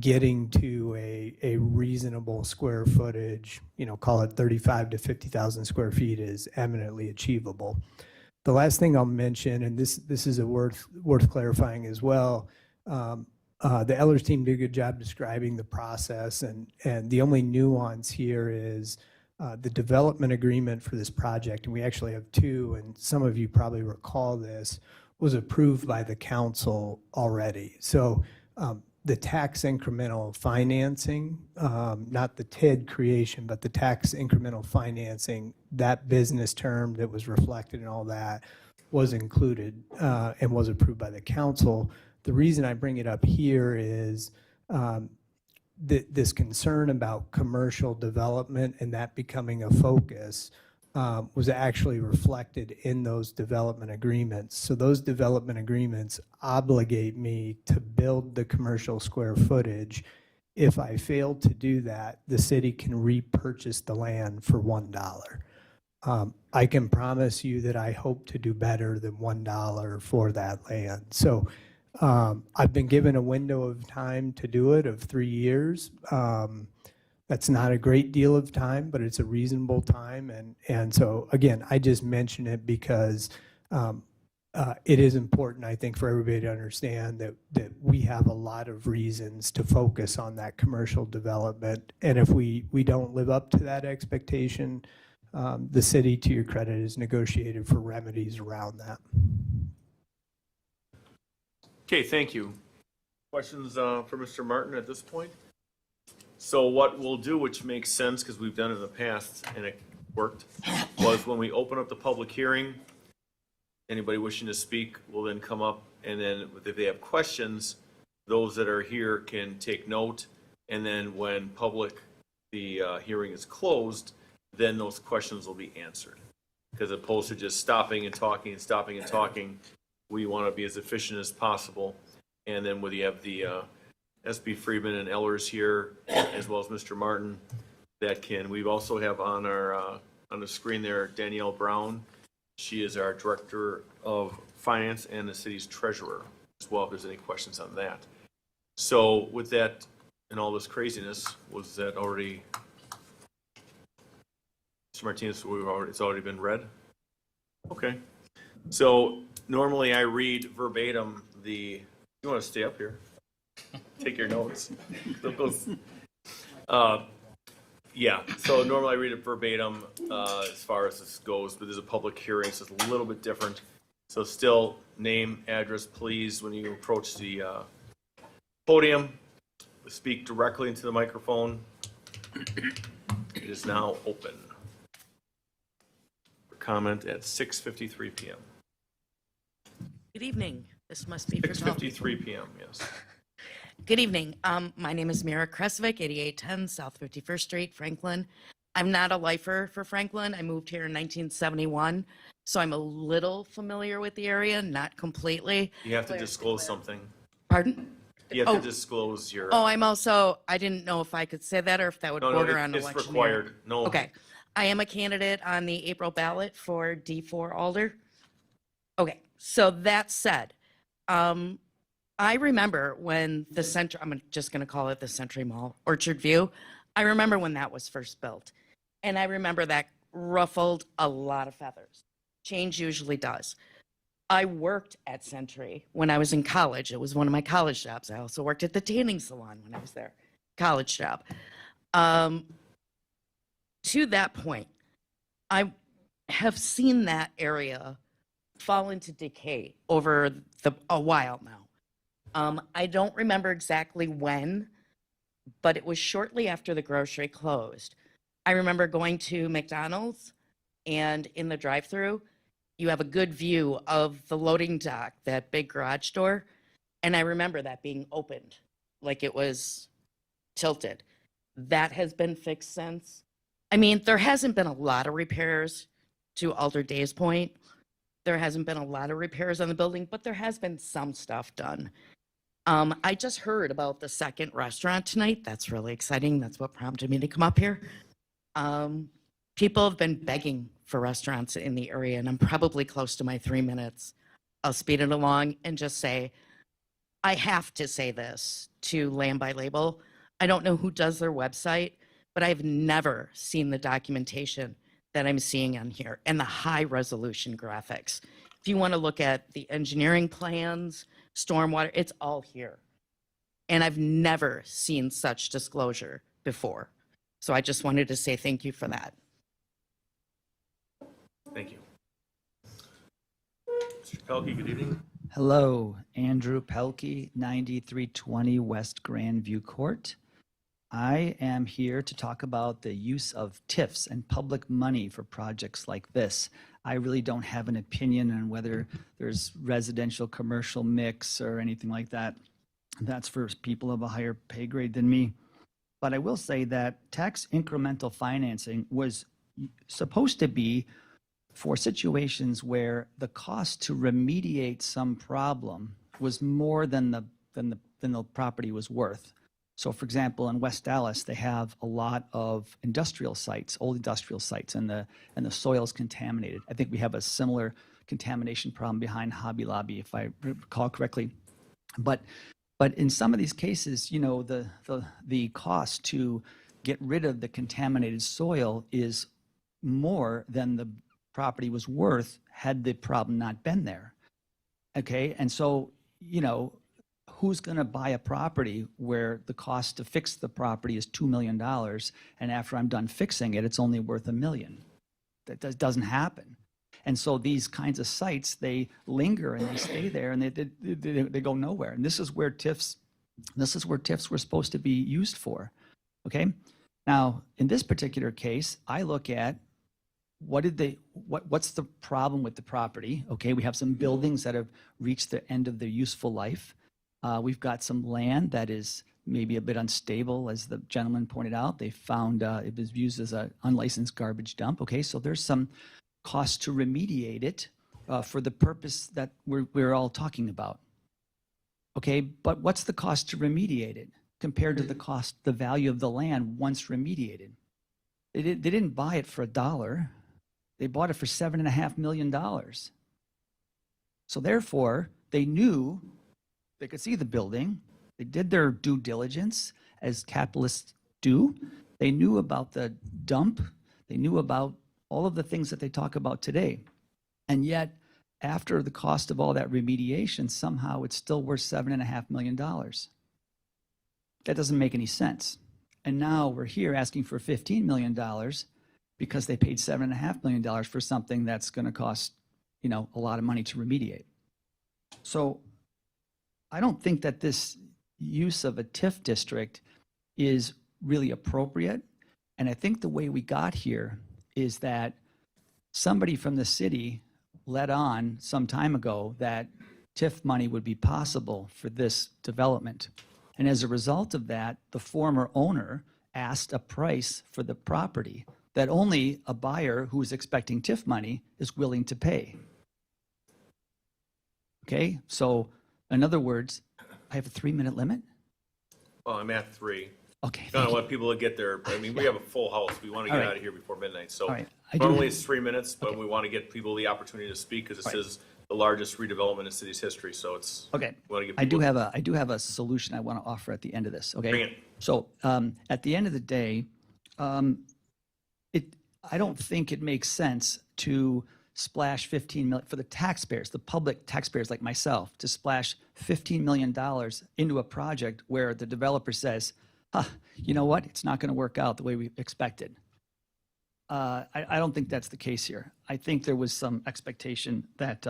Speaker 9: getting to a reasonable square footage, call it 35 to 50,000 square feet, is eminently achievable. The last thing I'll mention, and this is worth clarifying as well, the Ehlers team did a good job describing the process, and the only nuance here is the development agreement for this project, and we actually have two, and some of you probably recall this, was approved by the council already. So the tax incremental financing, not the TID creation, but the tax incremental financing, that business term that was reflected in all that was included and was approved by the council. The reason I bring it up here is this concern about commercial development and that becoming a focus was actually reflected in those development agreements. So those development agreements obligate me to build the commercial square footage. If I fail to do that, the city can repurchase the land for $1. I can promise you that I hope to do better than $1 for that land. So I've been given a window of time to do it of 3 years. That's not a great deal of time, but it's a reasonable time. And so, again, I just mention it because it is important, I think, for everybody to understand that we have a lot of reasons to focus on that commercial development. And if we don't live up to that expectation, the city, to your credit, has negotiated for remedies around that.
Speaker 1: Okay, thank you. Questions for Mr. Martin at this point? So what we'll do, which makes sense because we've done it in the past and it worked, was when we open up the public hearing, anybody wishing to speak will then come up, and then if they have questions, those that are here can take note, and then when the hearing is closed, then those questions will be answered. Because opposed to just stopping and talking and stopping and talking, we want to be as efficient as possible. And then when you have the SB Friedman and Ehlers here, as well as Mr. Martin, we also have on the screen there Danielle Brown. She is our Director of Finance and the city's treasurer as well, if there's any questions on that. So with that and all this craziness, was that already, Mr. Martinez, it's already been read? Okay. So normally I read verbatim you want to stay up here? Take your notes. Yeah, so normally I read it verbatim as far as this goes, but there's a public hearing, so it's a little bit different. So still, name, address, please, when you approach the podium. Speak directly into the microphone. It is now open for comment at 6:53 p.m.
Speaker 11: Good evening. This must be for
Speaker 1: 6:53 p.m., yes.
Speaker 11: Good evening. My name is Mira Kresovic, 8810 South 51st Street, Franklin. I'm not a lifer for Franklin. I moved here in 1971, so I'm a little familiar with the area, not completely.
Speaker 1: You have to disclose something.
Speaker 11: Pardon?
Speaker 1: You have
Speaker 11: Oh.
Speaker 1: to disclose your.
Speaker 11: Oh, I didn't know if I could say that or if that would
Speaker 1: No,
Speaker 11: border on
Speaker 1: it's
Speaker 11: electioneering.
Speaker 1: required. No.
Speaker 11: Okay. I am a candidate on the April ballot for D4 Alder. Okay, so that said, I remember when the center, I'm just going to call it the Century Mall, Orchard View. I remember when that was first built. And I remember that ruffled a lot of feathers. Change usually does. I worked at Century when I was in college. It was one of my college jobs. I also worked at the tanning salon when I was there. College job. To that point, I have seen that area fall into decay over a while now. I don't remember exactly when, but it was shortly after the grocery closed. I remember going to McDonald's, and in the drive-through, you have a good view of the loading dock, that big garage door, and I remember that being opened, like it was tilted. That has been fixed since. I mean, there hasn't been a lot of repairs to Alder Days Point. There hasn't been a lot of repairs on the building, but there has been some stuff done. I just heard about the second restaurant tonight. That's really exciting. That's what prompted me to come up here. People have been begging for restaurants in the area, and I'm probably close to my 3 minutes. I'll speed it along and just say, I have to say this to Land by Label. I don't know who does their website, but I've never seen the documentation that I'm seeing on here and the high resolution graphics. If you want to look at the engineering plans, stormwater, it's all here. And I've never seen such disclosure before. So I just wanted to say thank you for that.
Speaker 1: Thank you. Mr. Pelkey, good evening.
Speaker 12: Hello, Andrew Pelkey, 9320 West Grandview Court. I am here to talk about the use of TIFs and public money for projects like this. I really don't have an opinion on whether there's residential, commercial mix or anything like that. That's for people of a higher pay grade than me. But I will say that tax incremental financing was supposed to be for situations where the cost to remediate some problem was more than the property was worth. So for example, in West Dallas, they have a lot of industrial sites, old industrial sites, and the soil's contaminated. I think we have a similar contamination problem behind Hobby Lobby, if I recall correctly. But in some of these cases, you know, the cost to get rid of the contaminated soil is more than the property was worth had the problem not been there. Okay, and so, you know, who's going to buy a property where the cost to fix the property is $2 million, and after I'm done fixing it, it's only worth $1 million? That doesn't happen. And so these kinds of sites, they linger and they stay there, and they go nowhere. And this is where TIFs were supposed to be used for. Okay, now in this particular case, I look at what's the problem with the property. Okay, we have some buildings that have reached the end of their useful life. We've got some land that is maybe a bit unstable, as the gentleman pointed out. They found it was used as an unlicensed garbage dump. Okay, so there's some cost to remediate it for the purpose that we're all talking about. Okay, but what's the cost to remediate it compared to the value of the land once remediated? They didn't buy it for $1. They bought it for $7.5 million. So therefore, they knew they could see the building. They did their due diligence, as capitalists do. They knew about the dump. They knew about all of the things that they talk about today. And yet, after the cost of all that remediation, somehow it's still worth $7.5 million. That doesn't make any sense. And now we're here asking for $15 million because they paid $7.5 million for something that's going to cost, you know, a lot of money to remediate. So I don't think that this use of a TIF district is really appropriate. And I think the way we got here is that somebody from the city let on some time ago that TIF money would be possible for this development. And as a result of that, the former owner asked a price for the property that only a buyer who is expecting TIF money is willing to pay. Okay, so in other words, I have a 3-minute limit?
Speaker 1: Well, I'm at 3.
Speaker 12: Okay,
Speaker 1: I don't
Speaker 12: thank you.
Speaker 1: want people to get there. I mean, we have a full house. We want to
Speaker 12: All
Speaker 1: get
Speaker 12: right.
Speaker 1: out of here before midnight. So
Speaker 12: All right. I do
Speaker 1: normally
Speaker 12: have-
Speaker 1: it's 3 minutes, but
Speaker 12: Okay.
Speaker 1: we want to get people the opportunity to speak because this
Speaker 12: Right.
Speaker 1: is the largest redevelopment in city's history. So it's,
Speaker 12: Okay.
Speaker 1: we want to give
Speaker 12: I do
Speaker 1: people.
Speaker 12: have a solution I want to offer at the end of this, okay?
Speaker 1: Bring it.
Speaker 12: So at the end of the day, I don't think it makes sense to splash 15 million for the taxpayers, the public taxpayers like myself, to splash $15 million into a project where the developer says, you know what, it's not going to work out the way we expected. I don't think that's the case here. I think there was some expectation that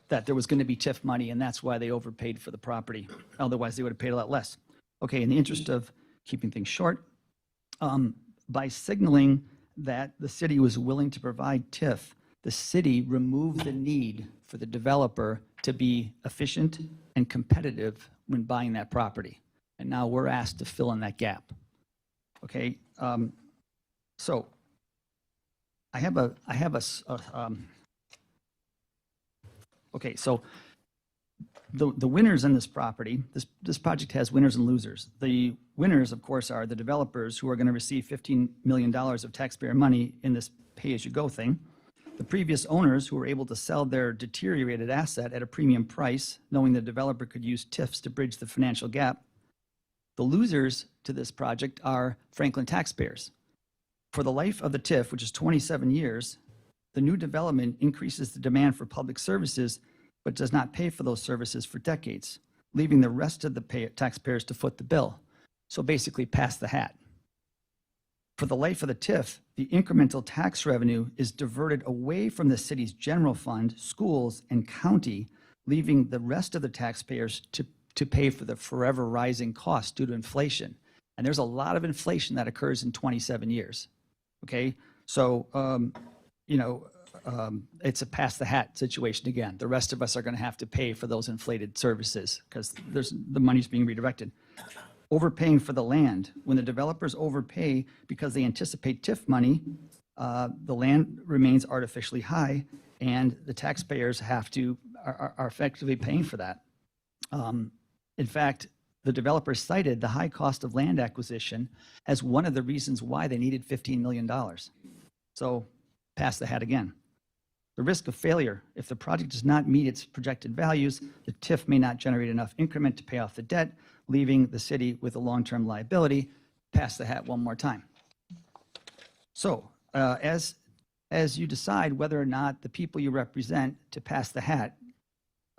Speaker 12: that there was going to be TIF money, and that's why they overpaid for the property. Otherwise, they would have paid a lot less. Okay, in the interest of keeping things short, by signaling that the city was willing to provide TIF, the city removed the need for the developer to be efficient and competitive when buying that property. And now we're asked to fill in that gap. Okay, so okay, so the winners in this property, this project has winners and losers. The winners, of course, are the developers who are going to receive $15 million of taxpayer money in this pay-as-you-go thing. The previous owners who were able to sell their deteriorated asset at a premium price, knowing the developer could use TIFs to bridge the financial gap. The losers to this project are Franklin taxpayers. For the life of the TIF, which is 27 years, the new development increases the demand for public services, but does not pay for those services for decades, leaving the rest of the taxpayers to foot the bill. So basically, pass the hat. For the life of the TIF, the incremental tax revenue is diverted away from the city's general fund, schools, and county, leaving the rest of the taxpayers to pay for the forever rising costs due to inflation. And there's a lot of inflation that occurs in 27 years. Okay, so, it's a pass the hat situation again. The rest of us are going to have to pay for those inflated services because the money's being redirected. Overpaying for the land. When the developers overpay because they anticipate TIF money, the land remains artificially high, and the taxpayers are effectively paying for that. In fact, the developers cited the high cost of land acquisition as one of the reasons why they needed $15 million. So pass the hat again. The risk of failure. If the project does not meet its projected values, the TIF may not generate enough increment to pay off the debt, leaving the city with a long-term liability. Pass the hat one more time. So as you decide whether or not the people you represent to pass the hat,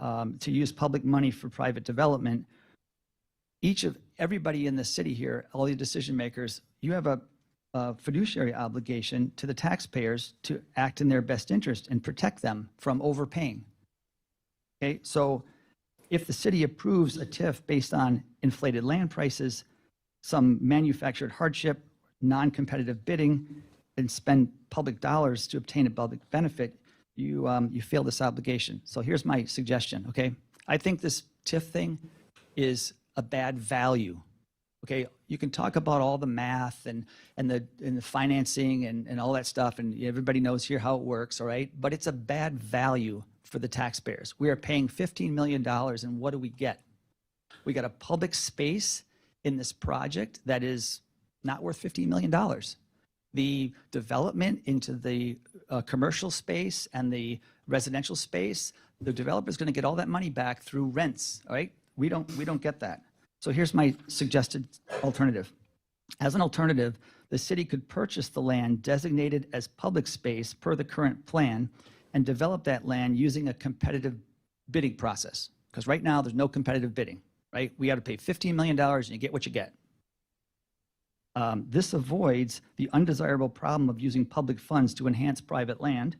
Speaker 12: to use public money for private development, everybody in the city here, all the decision makers, you have a fiduciary obligation to the taxpayers to act in their best interest and protect them from overpaying. Okay, so if the city approves a TIF based on inflated land prices, some manufactured hardship, non-competitive bidding, and spend public dollars to obtain a public benefit, you fail this obligation. So here's my suggestion, okay? I think this TIF thing is a bad value. Okay, you can talk about all the math and the financing and all that stuff, and everybody knows here how it works, all right? But it's a bad value for the taxpayers. We are paying $15 million, and what do we get? We got a public space in this project that is not worth $15 million. The development into the commercial space and the residential space, the developer is going to get all that money back through rents, all right? We don't get that. So here's my suggested alternative. As an alternative, the city could purchase the land designated as public space per the current plan and develop that land using a competitive bidding process. Because right now, there's no competitive bidding, right? We got to pay $15 million and you get what you get. This avoids the undesirable problem of using public funds to enhance private land.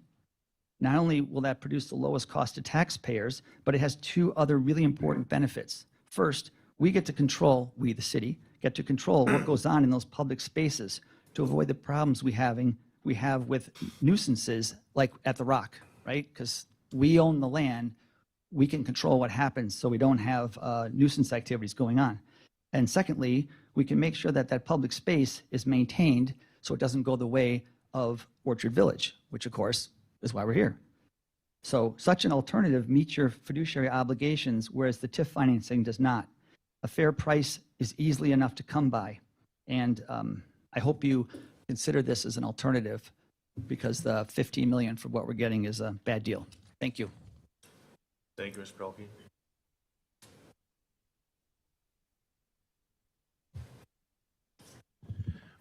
Speaker 12: Not only will that produce the lowest cost to taxpayers, but it has two other really important benefits. First, we get to control, we the city, get to control what goes on in those public spaces to avoid the problems we have with nuisances like at the Rock, right? Because we own the land, we can control what happens so we don't have nuisance activities going on. And secondly, we can make sure that that public space is maintained so it doesn't go the way of Orchard Village, which of course is why we're here. So such an alternative meets your fiduciary obligations, whereas the TIF financing does not. A fair price is easily enough to come by. And I hope you consider this as an alternative, because the 15 million for what we're getting is a bad deal. Thank you.
Speaker 1: Thank you, Mr. Pelkey.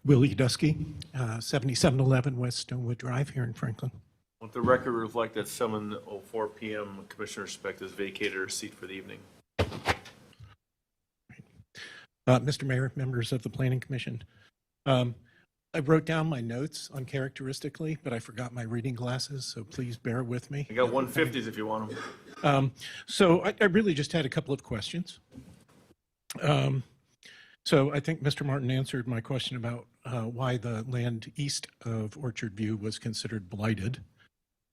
Speaker 13: Willie Dusky, 7711 West Stonewood Drive here in Franklin.
Speaker 1: Let the record reflect that 7:04 PM, Commissioner Specht has vacated her seat for the evening.
Speaker 13: Mr. Mayor, members of the Planning Commission, I wrote down my notes uncharacteristically, but I forgot my reading glasses, so please bear with me.
Speaker 1: I got 150s if you want them.
Speaker 13: So I really just had a couple of questions. So I think Mr. Martin answered my question about why the land east of Orchard View was considered blighted,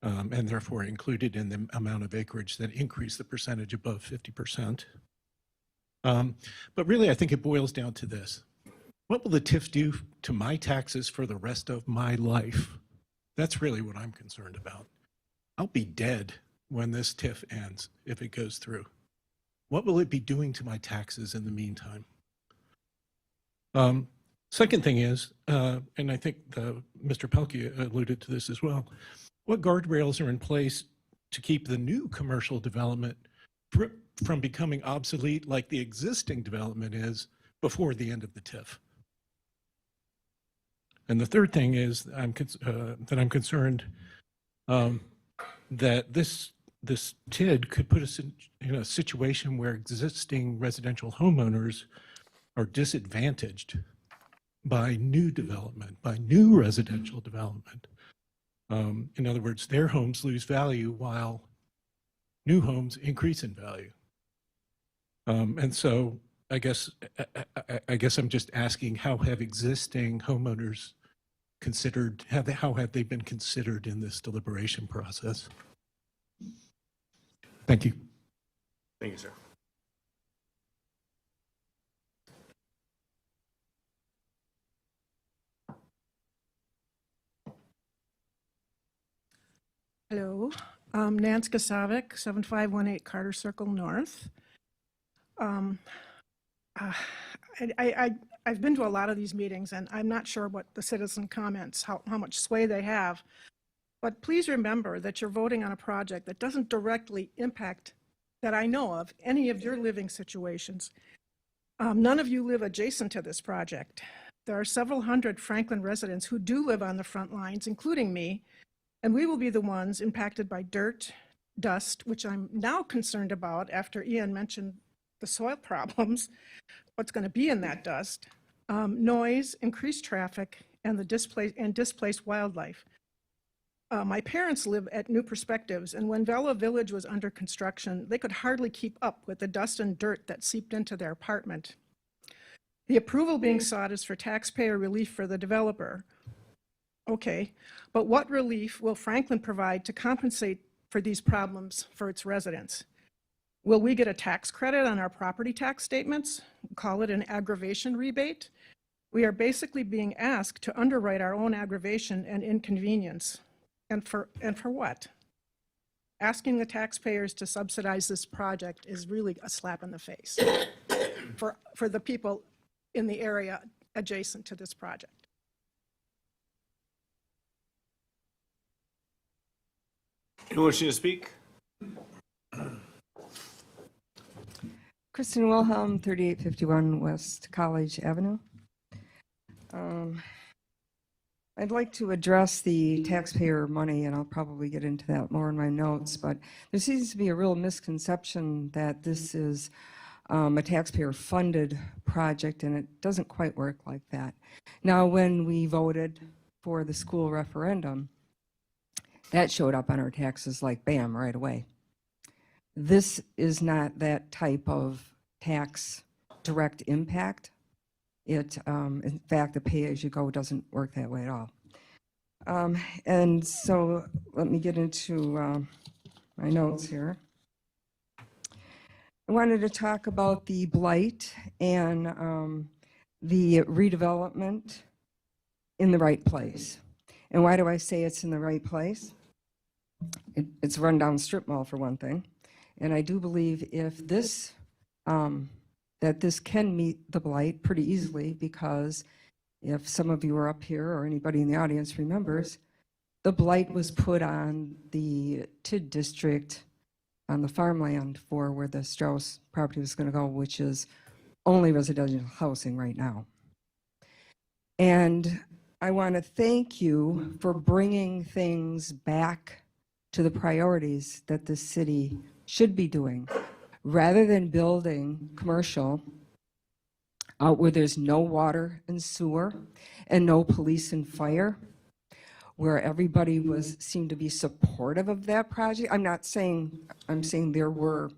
Speaker 13: and therefore included in the amount of acreage that increased the percentage above 50%. But really, I think it boils down to this. What will the TIF do to my taxes for the rest of my life? That's really what I'm concerned about. I'll be dead when this TIF ends, if it goes through. What will it be doing to my taxes in the meantime? Second thing is, and I think Mr. Pelkey alluded to this as well, what guardrails are in place to keep the new commercial development from becoming obsolete like the existing development is before the end of the TIF? And the third thing is that I'm concerned that this TID could put us in a situation where existing residential homeowners are disadvantaged by new development, by new residential development. In other words, their homes lose value while new homes increase in value. And so I guess I'm just asking, how have existing homeowners considered, how have they been considered in this deliberation process? Thank you.
Speaker 1: Thank you, sir.
Speaker 14: Hello, Nance Gasavic, 7518 Carter Circle North. I've been to a lot of these meetings, and I'm not sure what the citizen comments, how much sway they have. But please remember that you're voting on a project that doesn't directly impact, that I know of, any of your living situations. None of you live adjacent to this project. There are several hundred Franklin residents who do live on the front lines, including me, and we will be the ones impacted by dirt, dust, which I'm now concerned about after Ian mentioned the soil problems, what's going to be in that dust, noise, increased traffic, and displaced wildlife. My parents live at New Perspectives, and when Vela Village was under construction, they could hardly keep up with the dust and dirt that seeped into their apartment. The approval being sought is for taxpayer relief for the developer. Okay, but what relief will Franklin provide to compensate for these problems for its residents? Will we get a tax credit on our property tax statements? Call it an aggravation rebate? We are basically being asked to underwrite our own aggravation and inconvenience. And for what? Asking the taxpayers to subsidize this project is really a slap in the face for the people in the area adjacent to this project.
Speaker 1: Anyone wishing to speak?
Speaker 15: Kristen Wilhelm, 3851 West College Avenue. I'd like to address the taxpayer money, and I'll probably get into that more in my notes, but there seems to be a real misconception that this is a taxpayer-funded project, and it doesn't quite work like that. Now, when we voted for the school referendum, that showed up on our taxes like bam, right away. This is not that type of tax direct impact. In fact, the pay-as-you-go doesn't work that way at all. And so let me get into my notes here. I wanted to talk about the blight and the redevelopment in the right place. And why do I say it's in the right place? It's a rundown strip mall for one thing. And I do believe if this, that this can meet the blight pretty easily, because if some of you are up here or anybody in the audience remembers, the blight was put on the TID district on the farmland for where the Strauss property was going to go, which is only residential housing right now. And I want to thank you for bringing things back to the priorities that the city should be doing. Rather than building commercial out where there's no water and sewer and no police and fire, where everybody seemed to be supportive of that project. I'm saying there were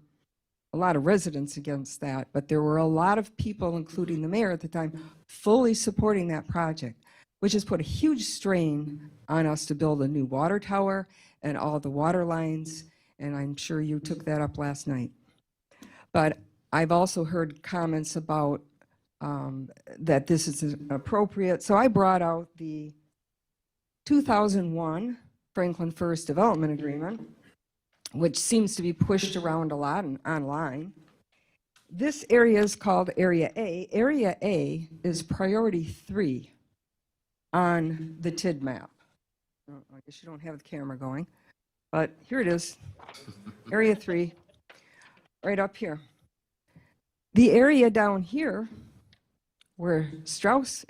Speaker 15: a lot of residents against that, but there were a lot of people, including the mayor at the time, fully supporting that project, which has put a huge strain on us to build a new water tower and all the water lines, and I'm sure you took that up last night. But I've also heard comments about that this is appropriate, so I brought out the 2001 Franklin First Development Agreement, which seems to be pushed around a lot and online. This area is called Area A. Area A is priority 3 on the TID map. Oh, I guess you don't have the camera going, but here it is, Area 3, right up here. The area down here, where Strauss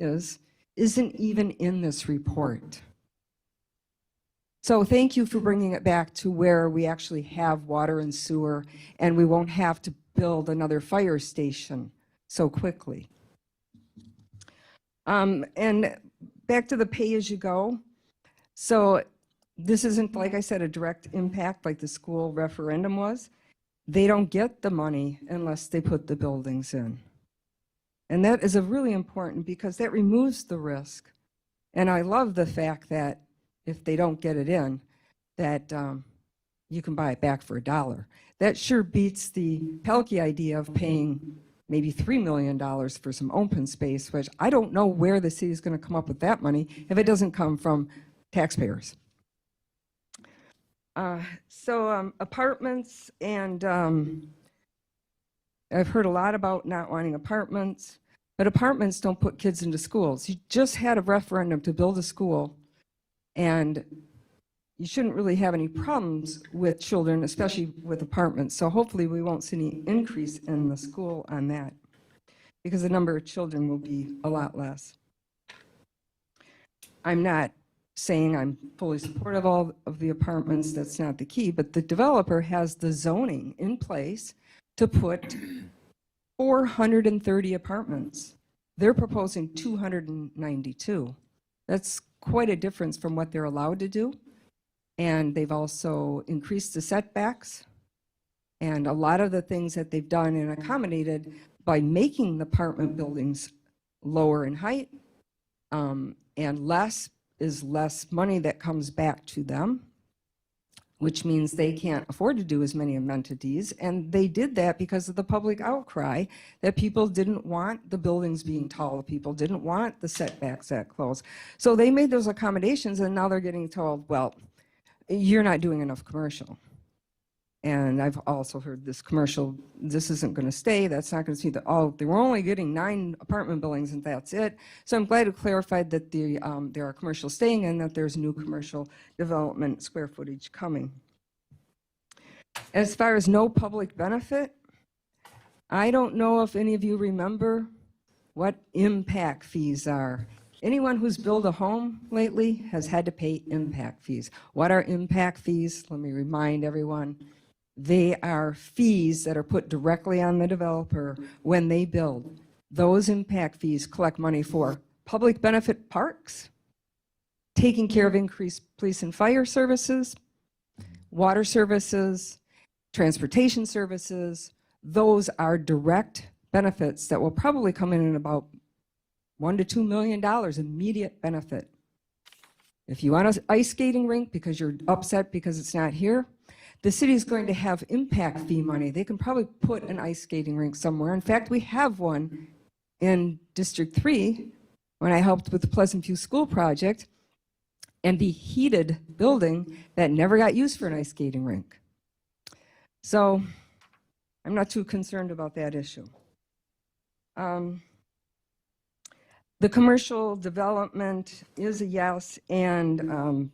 Speaker 15: isn't even in this report. So thank you for bringing it back to where we actually have water and sewer, and we won't have to build another fire station so quickly. And back to the pay-as-you-go. So this isn't, like I said, a direct impact like the school referendum was. They don't get the money unless they put the buildings in. And that is a really important, because that removes the risk. And I love the fact that if they don't get it in, that you can buy it back for $1. That sure beats the Pelkey idea of paying maybe $3 million for some open space, which I don't know where the city is going to come up with that money if it doesn't come from taxpayers. So apartments, and I've heard a lot about not wanting apartments, but apartments don't put kids into schools. You just had a referendum to build a school, and you shouldn't really have any problems with children, especially with apartments. So hopefully we won't see any increase in the school on that, because the number of children will be a lot less. I'm not saying I'm fully supportive of all of the apartments, that's not the key, but the developer has the zoning in place to put 430 apartments. They're proposing 292. That's quite a difference from what they're allowed to do. And they've also increased the setbacks. And a lot of the things that they've done and accommodated by making the apartment buildings lower in height, and less is less money that comes back to them, which means they can't afford to do as many amenities. And they did that because of the public outcry that people didn't want the buildings being tall, people didn't want the setbacks that close. So they made those accommodations, and now they're getting told, well, you're not doing enough commercial. And I've also heard this commercial, this isn't going to stay, that's not going to see the, oh, they were only getting 9 apartment buildings and that's it. So I'm glad it clarified that there are commercial staying and that there's new commercial development square footage coming. As far as no public benefit, I don't know if any of you remember what impact fees are. Anyone who's built a home lately has had to pay impact fees. What are impact fees? Let me remind everyone. They are fees that are put directly on the developer when they build. Those impact fees collect money for public benefit parks, taking care of increased police and fire services, water services, transportation services. Those are direct benefits that will probably come in at about $1 to $2 million immediate benefit. If you want an ice skating rink because you're upset because it's not here, the city is going to have impact fee money. They can probably put an ice skating rink somewhere. In fact, we have one in District 3 when I helped with the Pleasant View School project. and the heated building that never got used for an ice skating rink. So I'm not too concerned about that issue. The commercial development is a yes, and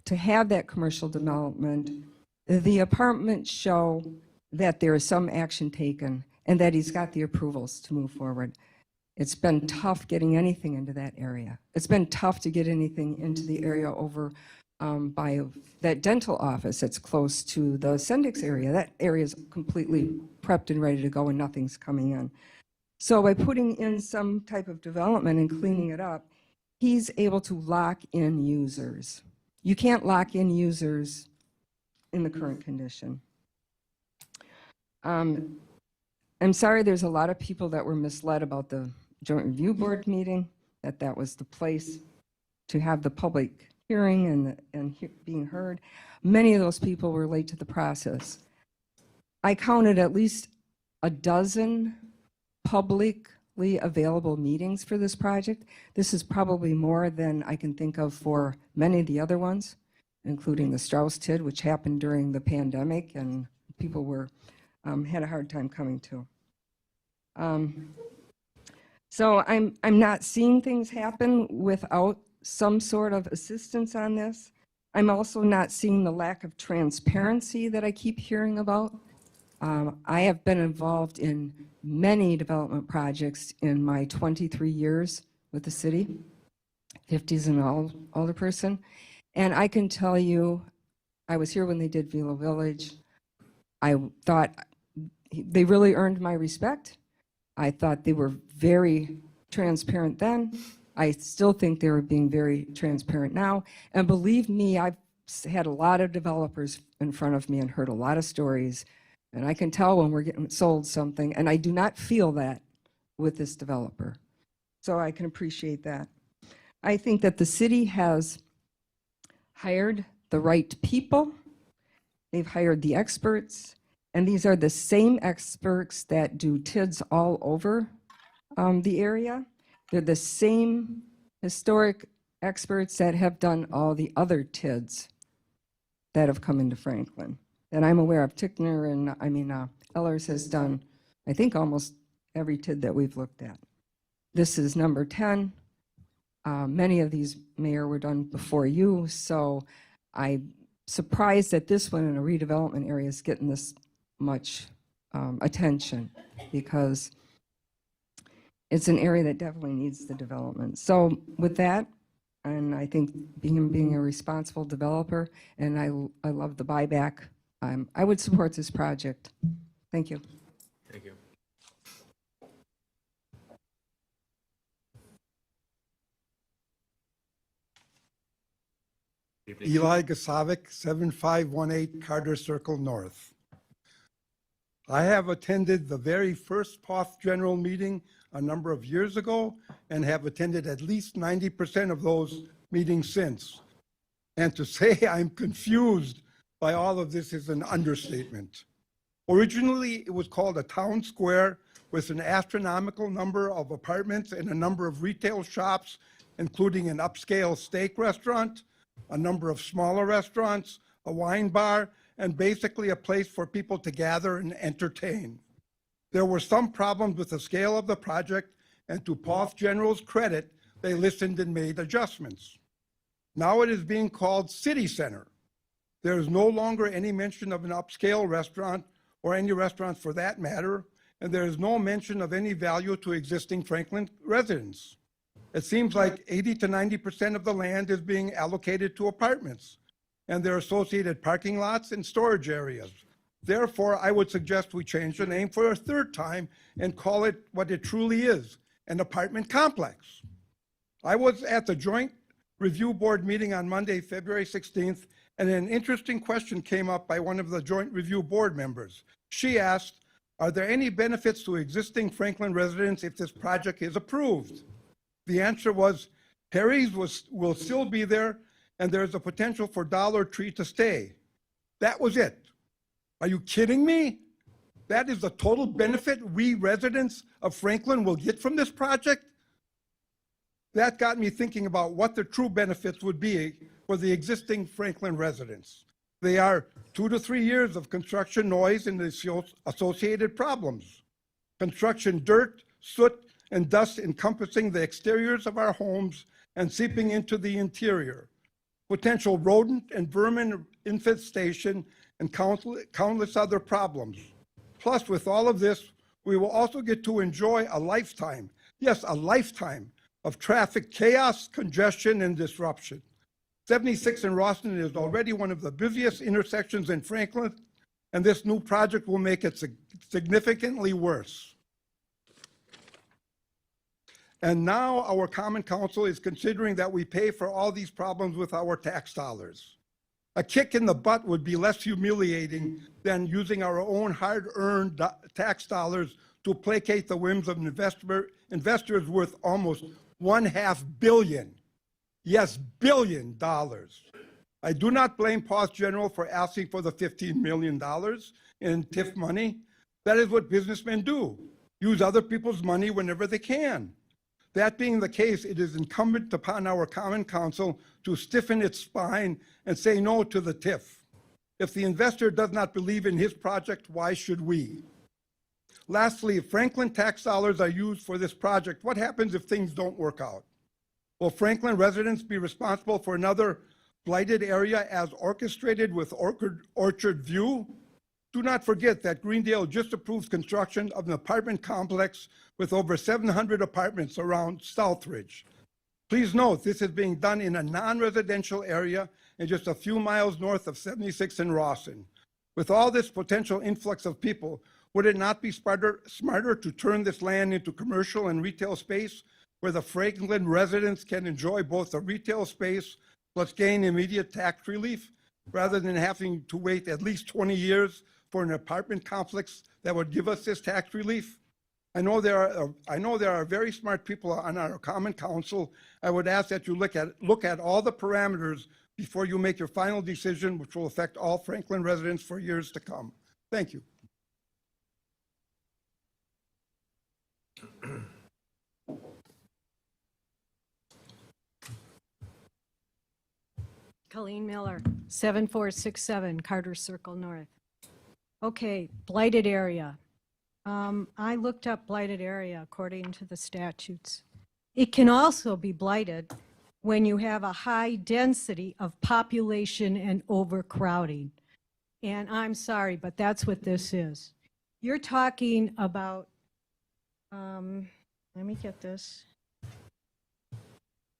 Speaker 15: to have that commercial development, the apartments show that there is some action taken and that he's got the approvals to move forward. It's been tough getting anything into that area. It's been tough to get anything into the area over by that dental office that's close to the Sendix area. That area is completely prepped and ready to go and nothing's coming in. So by putting in some type of development and cleaning it up, he's able to lock in users. You can't lock in users in the current condition. I'm sorry, there's a lot of people that were misled about the Joint Review Board meeting, that was the place to have the public hearing and being heard. Many of those people were late to the process. I counted at least a dozen publicly available meetings for this project. This is probably more than I can think of for many of the other ones, including the Strauss TID, which happened during the pandemic and people were had a hard time coming to. So I'm not seeing things happen without some sort of assistance on this. I'm also not seeing the lack of transparency that I keep hearing about. I have been involved in many development projects in my 23 years with the city, 50 as an older person, and I can tell you, I was here when they did Velo Village. I thought they really earned my respect. I thought they were very transparent then. I still think they were being very transparent now. And believe me, I've had a lot of developers in front of me and heard a lot of stories. And I can tell when we're getting sold something. And I do not feel that with this developer. So I can appreciate that. I think that the city has hired the right people. They've hired the experts. And these are the same experts that do TIDs all over the area. They're the same historic experts that have done all the other TIDs that have come into Franklin. That I'm aware of. Tickner and, Ellers has done, I think, almost every TID that we've looked at. This is number 10. Many of these, Mayor, were done before you, so I'm surprised that this one in a redevelopment area is getting this much attention, because it's an area that definitely needs the development. So with that, and I think being a responsible developer, and I love the buyback, I would support this project. Thank you.
Speaker 1: Thank you.
Speaker 16: Eli Gasavic, 7518 Carter Circle North. I have attended the very first POF general meeting a number of years ago and have attended at least 90% of those meetings since. And to say I'm confused by all of this is an understatement. Originally, it was called a town square with an astronomical number of apartments and a number of retail shops, including an upscale steak restaurant, a number of smaller restaurants, a wine bar, and basically a place for people to gather and entertain. There were some problems with the scale of the project, and to POF General's credit, they listened and made adjustments. Now it is being called City Center. There is no longer any mention of an upscale restaurant, or any restaurant for that matter, and there is no mention of any value to existing Franklin residents. It seems like 80 to 90% of the land is being allocated to apartments and their associated parking lots and storage areas. Therefore, I would suggest we change the name for a third time and call it what it truly is, an apartment complex. I was at the Joint Review Board meeting on Monday, February 16th, and an interesting question came up by one of the Joint Review Board members. She asked, are there any benefits to existing Franklin residents if this project is approved? The answer was, Perry's will still be there, and there's a potential for Dollar Tree to stay. That was it. Are you kidding me? That is the total benefit we residents of Franklin will get from this project? That got me thinking about what the true benefits would be for the existing Franklin residents. They are 2 to 3 years of construction noise and the associated problems. Construction dirt, soot, and dust encompassing the exteriors of our homes and seeping into the interior. Potential rodent and vermin infestation and countless other problems. Plus, with all of this, we will also get to enjoy a lifetime, yes, a lifetime of traffic chaos, congestion, and disruption. 76 in Rawson is already one of the busiest intersections in Franklin, and this new project will make it significantly worse. And now our Common Council is considering that we pay for all these problems with our tax dollars. A kick in the butt would be less humiliating than using our own hard-earned tax dollars to placate the whims of investors worth almost $1.5 billion. Yes, $billion. I do not blame Pause General for asking for the $15 million in TIF money. That is what businessmen do, use other people's money whenever they can. That being the case, it is incumbent upon our Common Council to stiffen its spine and say no to the TIF. If the investor does not believe in his project, why should we? Lastly, if Franklin tax dollars are used for this project, what happens if things don't work out? Will Franklin residents be responsible for another blighted area as orchestrated with Orchard View? Do not forget that Greendale just approved construction of an apartment complex with over 700 apartments around Southridge. Please note, this is being done in a non-residential area and just a few miles north of 76 in Rawson. With all this potential influx of people, would it not be smarter to turn this land into commercial and retail space where the Franklin residents can enjoy both the retail space plus gain immediate tax relief rather than having to wait at least 20 years for an apartment complex that would give us this tax relief? I know there are very smart people on our Common Council. I would ask that you look at all the parameters before you make your final decision, which will affect all Franklin residents for years to come. Thank you.
Speaker 17: Colleen Miller, 7467 Carter Circle North. Okay, blighted area. I looked up blighted area according to the statutes. It can also be blighted when you have a high density of population and overcrowding. And I'm sorry, but that's what this is. You're talking about, let me get this,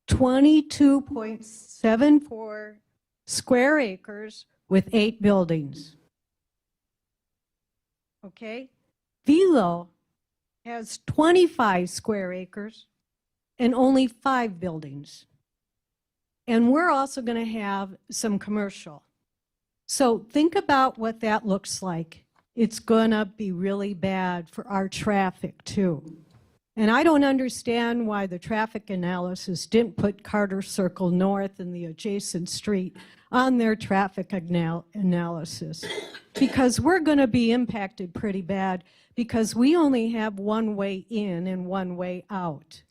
Speaker 17: 22.74 square acres with 8 buildings. Okay? Velo has 25 square acres and only 5 buildings. And we're also going to have some commercial. So think about what that looks like. It's going to be really bad for our traffic too. And I don't understand why the traffic analysis didn't put Carter Circle North and the adjacent street on their traffic analysis. Because we're going to be impacted pretty bad because we only have one way in and one way out.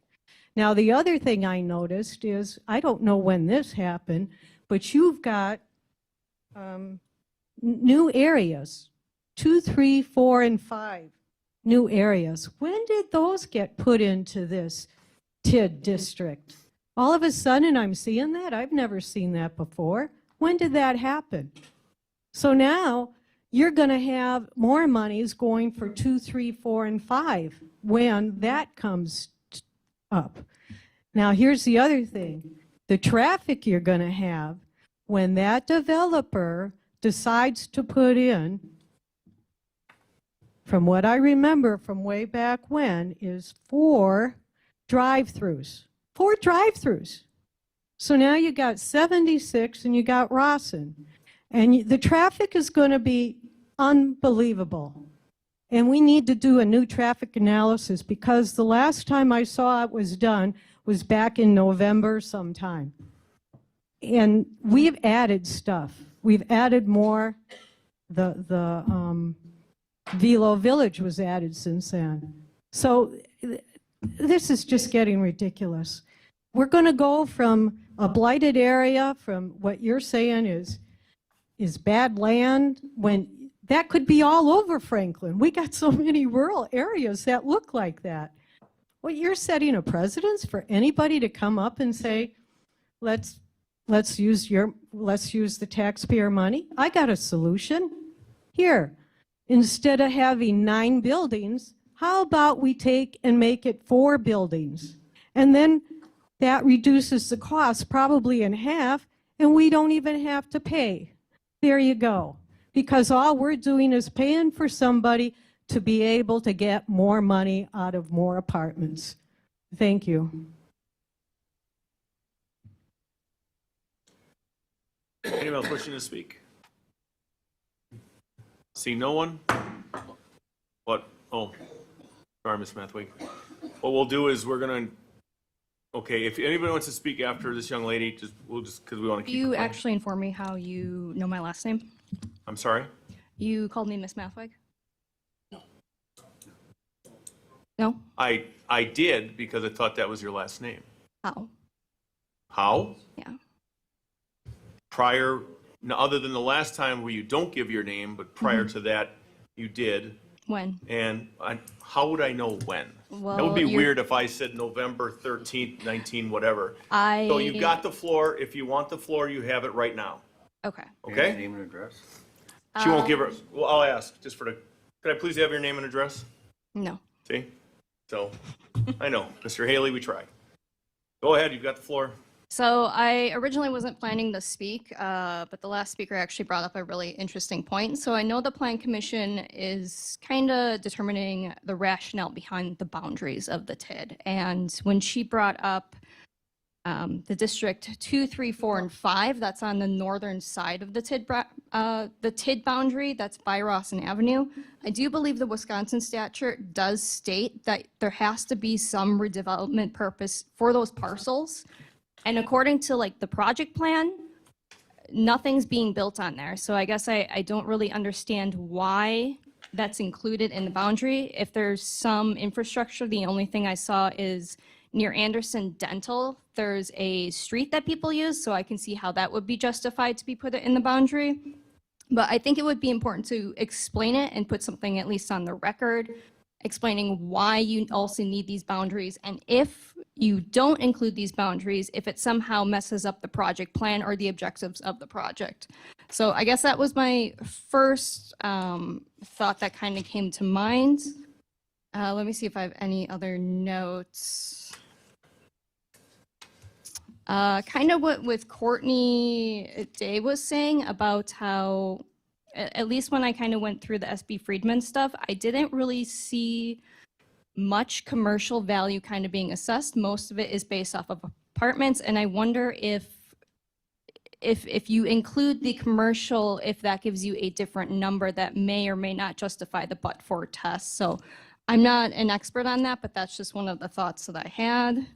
Speaker 17: Now, the other thing I noticed is, I don't know when this happened, but you've got new areas, 2, 3, 4, and 5 new areas. When did those get put into this TID district? All of a sudden, I'm seeing that? I've never seen that before. When did that happen? So now, you're going to have more monies going for 2, 3, 4, and 5 when that comes up. Now, here's the other thing. The traffic you're going to have when that developer decides to put in, from what I remember from way back when, is 4 drive-throughs. 4 drive-throughs. So now you got 76 and you got Rawson. And the traffic is going to be unbelievable. And we need to do a new traffic analysis because the last time I saw it was done was back in November sometime. And we've added stuff. We've added more. The Velo Village was added since then. So this is just getting ridiculous. We're going to go from a blighted area, from what you're saying is bad land, when that could be all over Franklin. We got so many rural areas that look like that. What you're setting a precedence for anybody to come up and say, let's use the taxpayer money. I got a solution. Here, instead of having 9 buildings, how about we take and make it 4 buildings? And then that reduces the cost probably in half, and we don't even have to pay. There you go. Because all we're doing is paying for somebody to be able to get more money out of more apartments. Thank you.
Speaker 1: Anyone else wishing to speak? See no one? What? Oh, sorry, Ms. Mathwig. What we'll do is we're gonna, okay, if anybody wants to speak after this young lady, we'll just, because we want to keep.
Speaker 18: You
Speaker 1: going.
Speaker 18: actually inform me how you know my last name?
Speaker 1: I'm sorry?
Speaker 18: You called me Miss Mathwig? No?
Speaker 1: I did because I thought that was your last name.
Speaker 18: How?
Speaker 1: How?
Speaker 18: Yeah.
Speaker 1: Prior, no, other than the last time where you don't give your name, but prior to that, you did.
Speaker 18: When?
Speaker 1: And how would I know when? That
Speaker 18: Well,
Speaker 1: would be
Speaker 18: you're-
Speaker 1: weird if I said November 13th, 19, whatever.
Speaker 18: I.
Speaker 1: So you got the floor. If you want the floor, you have it right now.
Speaker 18: Okay.
Speaker 1: Okay?
Speaker 19: Name and address?
Speaker 1: She won't give her, well, I'll ask, just for the, could I please have your name and address?
Speaker 18: No.
Speaker 1: See? So, I know, Mr. Haley, we tried. Go ahead, you've got the floor.
Speaker 18: So I originally wasn't planning to speak, but the last speaker actually brought up a really interesting point. So I know the Plan Commission is kind of determining the rationale behind the boundaries of the TID. And when she brought up the District 2, 3, 4, and 5, that's on the northern side of the TID boundary, that's by Rawson Avenue. I do believe the Wisconsin statute does state that there has to be some redevelopment purpose for those parcels. And according to like the project plan, nothing's being built on there. So I guess I don't really understand why that's included in the boundary. If there's some infrastructure, the only thing I saw is near Anderson Dental, there's a street that people use, so I can see how that would be justified to be put in the boundary. But I think it would be important to explain it and put something at least on the record, explaining why you also need these boundaries, and if you don't include these boundaries, if it somehow messes up the project plan or the objectives of the project. So I guess that was my first thought that kind of came to mind. Let me see if I have any other notes. Kind of what with Courtney Day was saying about how, at least when I kind of went through the SB Friedman stuff, I didn't really see much commercial value kind of being assessed. Most of it is based off of apartments, and I wonder if you include the commercial, if that gives you a different number that may or may not justify the but-for test. So I'm not an expert on that, but that's just one of the thoughts that I had.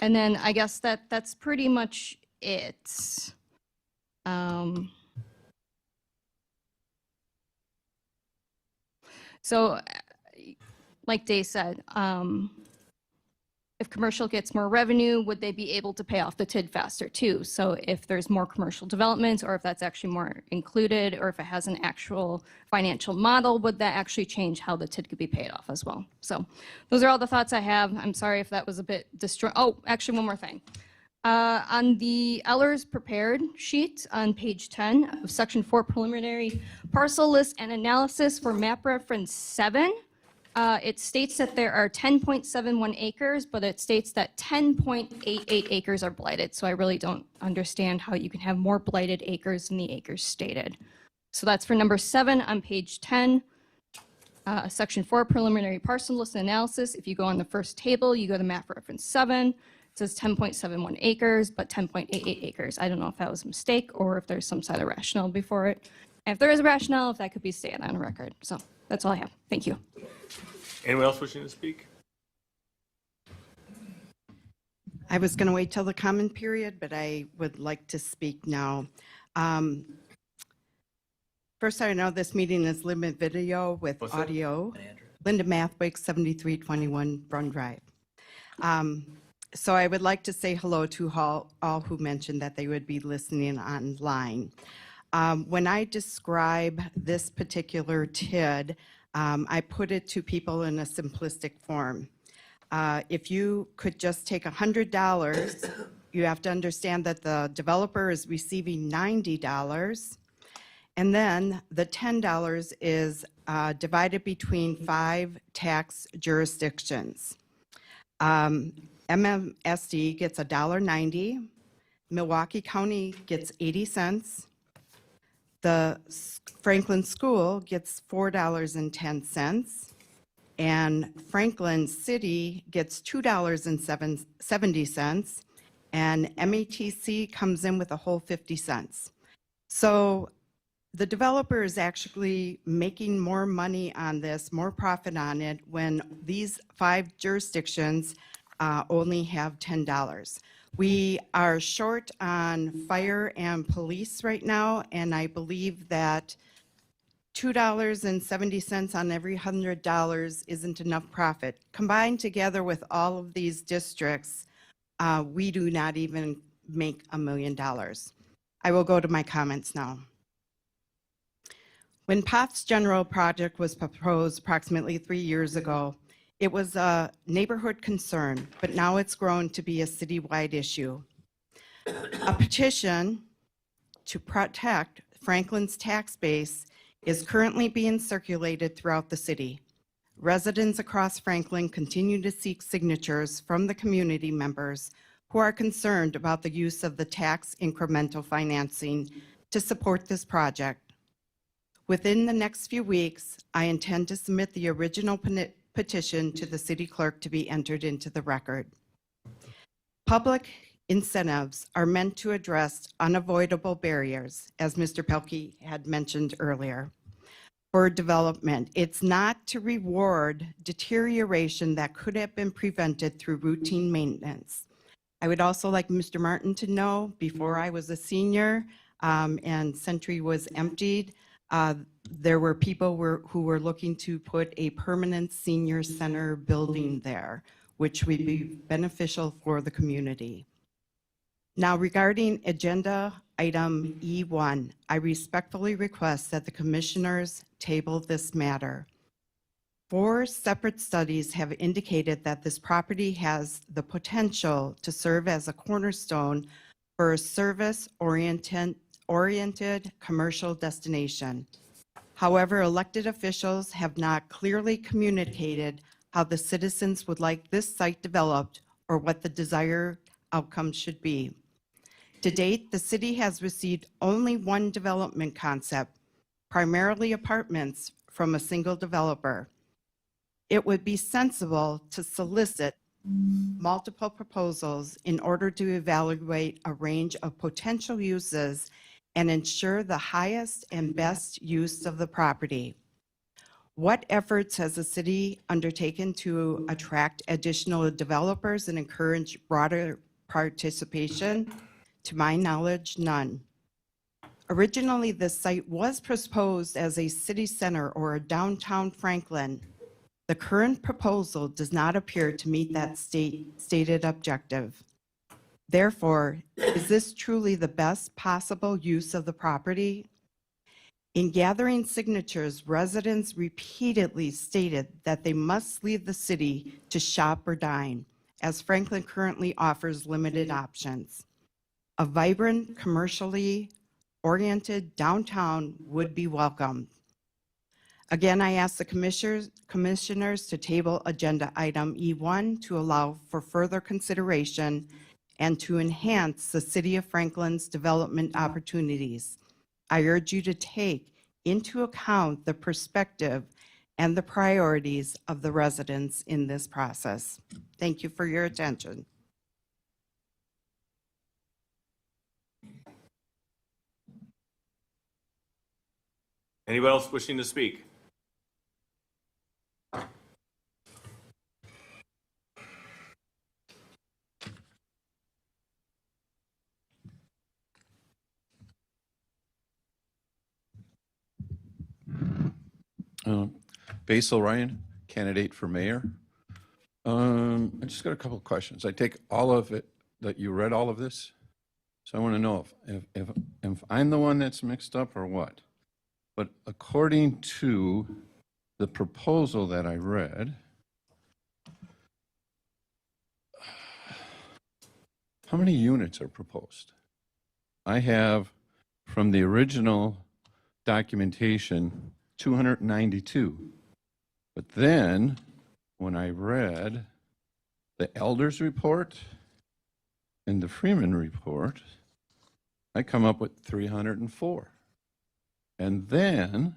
Speaker 18: And then I guess that's pretty much it. So, like Day said, if commercial gets more revenue, would they be able to pay off the TID faster too? So if there's more commercial developments, or if that's actually more included, or if it has an actual financial model, would that actually change how the TID could be paid off as well? So those are all the thoughts I have. I'm sorry if that was a bit oh, actually one more thing. On the Eller's prepared sheet on page 10 of section 4 preliminary parcel list and analysis for map reference 7, it states that there are 10.71 acres, but it states that 10.88 acres are blighted. So I really don't understand how you can have more blighted acres than the acres stated. So that's for number 7 on page 10. Section 4 preliminary parcel list and analysis. If you go on the first table, you go to map reference 7. It says 10.71 acres, but 10.88 acres. I don't know if that was a mistake or if there's some sort of rationale before it. And if there is a rationale, if that could be stated on record. So that's all I have. Thank you.
Speaker 1: Anyone else wishing to speak?
Speaker 20: I was going to wait till the comment period, but I would like to speak now. First, I know this meeting is limited video with
Speaker 1: What's that?
Speaker 20: audio. Linda Mathwick, 7321 Brun Drive. So I would like to say hello to all who mentioned that they would be listening online. When I describe this particular TID, I put it to people in a simplistic form. If you could just take $100, you have to understand that the developer is receiving $90, and then the $10 is divided between 5 tax jurisdictions. MMSD gets $1.90, Milwaukee County gets 80 cents, the Franklin School gets $4.10, and Franklin City gets $2.70, and METC comes in with a whole 50 cents. So the developer is actually making more money on this, more profit on it, when these 5 jurisdictions only have $10. We are short on fire and police right now, and I believe that $2.70 on every $100 isn't enough profit. Combined together with all of these districts, we do not even make $1 million. I will go to my comments now. When Poth's General Project was proposed approximately 3 years ago, it was a neighborhood concern, but now it's grown to be a citywide issue. A petition to protect Franklin's tax base is currently being circulated throughout the city. Residents across Franklin continue to seek signatures from the community members who are concerned about the use of the tax incremental financing to support this project. Within the next few weeks, I intend to submit the original petition to the city clerk to be entered into the record. Public incentives are meant to address unavoidable barriers, as Mr. Pelkey had mentioned earlier, for development. It's not to reward deterioration that could have been prevented through routine maintenance. I would also like Mr. Martin to know, before I was a senior and Century was emptied, there were people who were looking to put a permanent senior center building there, which would be beneficial for the community. Now, regarding agenda item E1, I respectfully request that the commissioners table this matter. 4 separate studies have indicated that this property has the potential to serve as a cornerstone for a service-oriented commercial destination. However, elected officials have not clearly communicated how the citizens would like this site developed or what the desired outcome should be. To date, the city has received only 1 development concept, primarily apartments, from a single developer. It would be sensible to solicit multiple proposals in order to evaluate a range of potential uses and ensure the highest and best use of the property. What efforts has the city undertaken to attract additional developers and encourage broader participation? To my knowledge, none. Originally, this site was proposed as a city center or a downtown Franklin. The current proposal does not appear to meet that stated objective. Therefore, is this truly the best possible use of the property? In gathering signatures, residents repeatedly stated that they must leave the city to shop or dine, as Franklin currently offers limited options. A vibrant, commercially oriented downtown would be welcomed. Again, I ask the commissioners to table agenda item E1 to allow for further consideration and to enhance the City of Franklin's development opportunities. I urge you to take into account the perspective and the priorities of the residents in this process. Thank you for your attention.
Speaker 1: Anyone else wishing to speak?
Speaker 19: Basil Ryan, candidate for mayor. I just got a couple of questions. I take all of it that you read all of this. So I want to know if I'm the one that's mixed up or what. But according to the proposal that I read, how many units are proposed? I have from the original documentation 292. But then when I read the Elders report and the Freeman report, I come up with 304. And then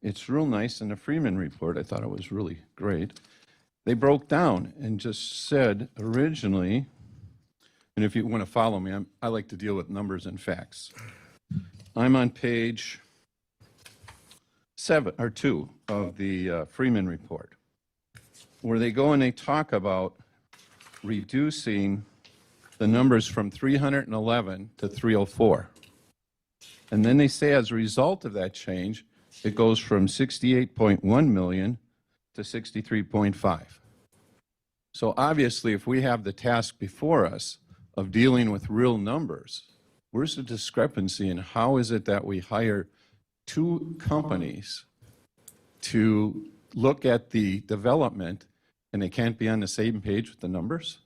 Speaker 19: it's real nice in the Freeman report. I thought it was really great. They broke down and just said originally, and if you want to follow me, I like to deal with numbers and facts. I'm on page 2 of the Freeman report, where they go and they talk about reducing the numbers from 311 to 304. And then they say as a result of that change, it goes from 68.1 million to 63.5. So obviously, if we have the task before us of dealing with real numbers, where's the discrepancy and how is it that we hire two companies to look at the development and they can't be on the same page with the numbers?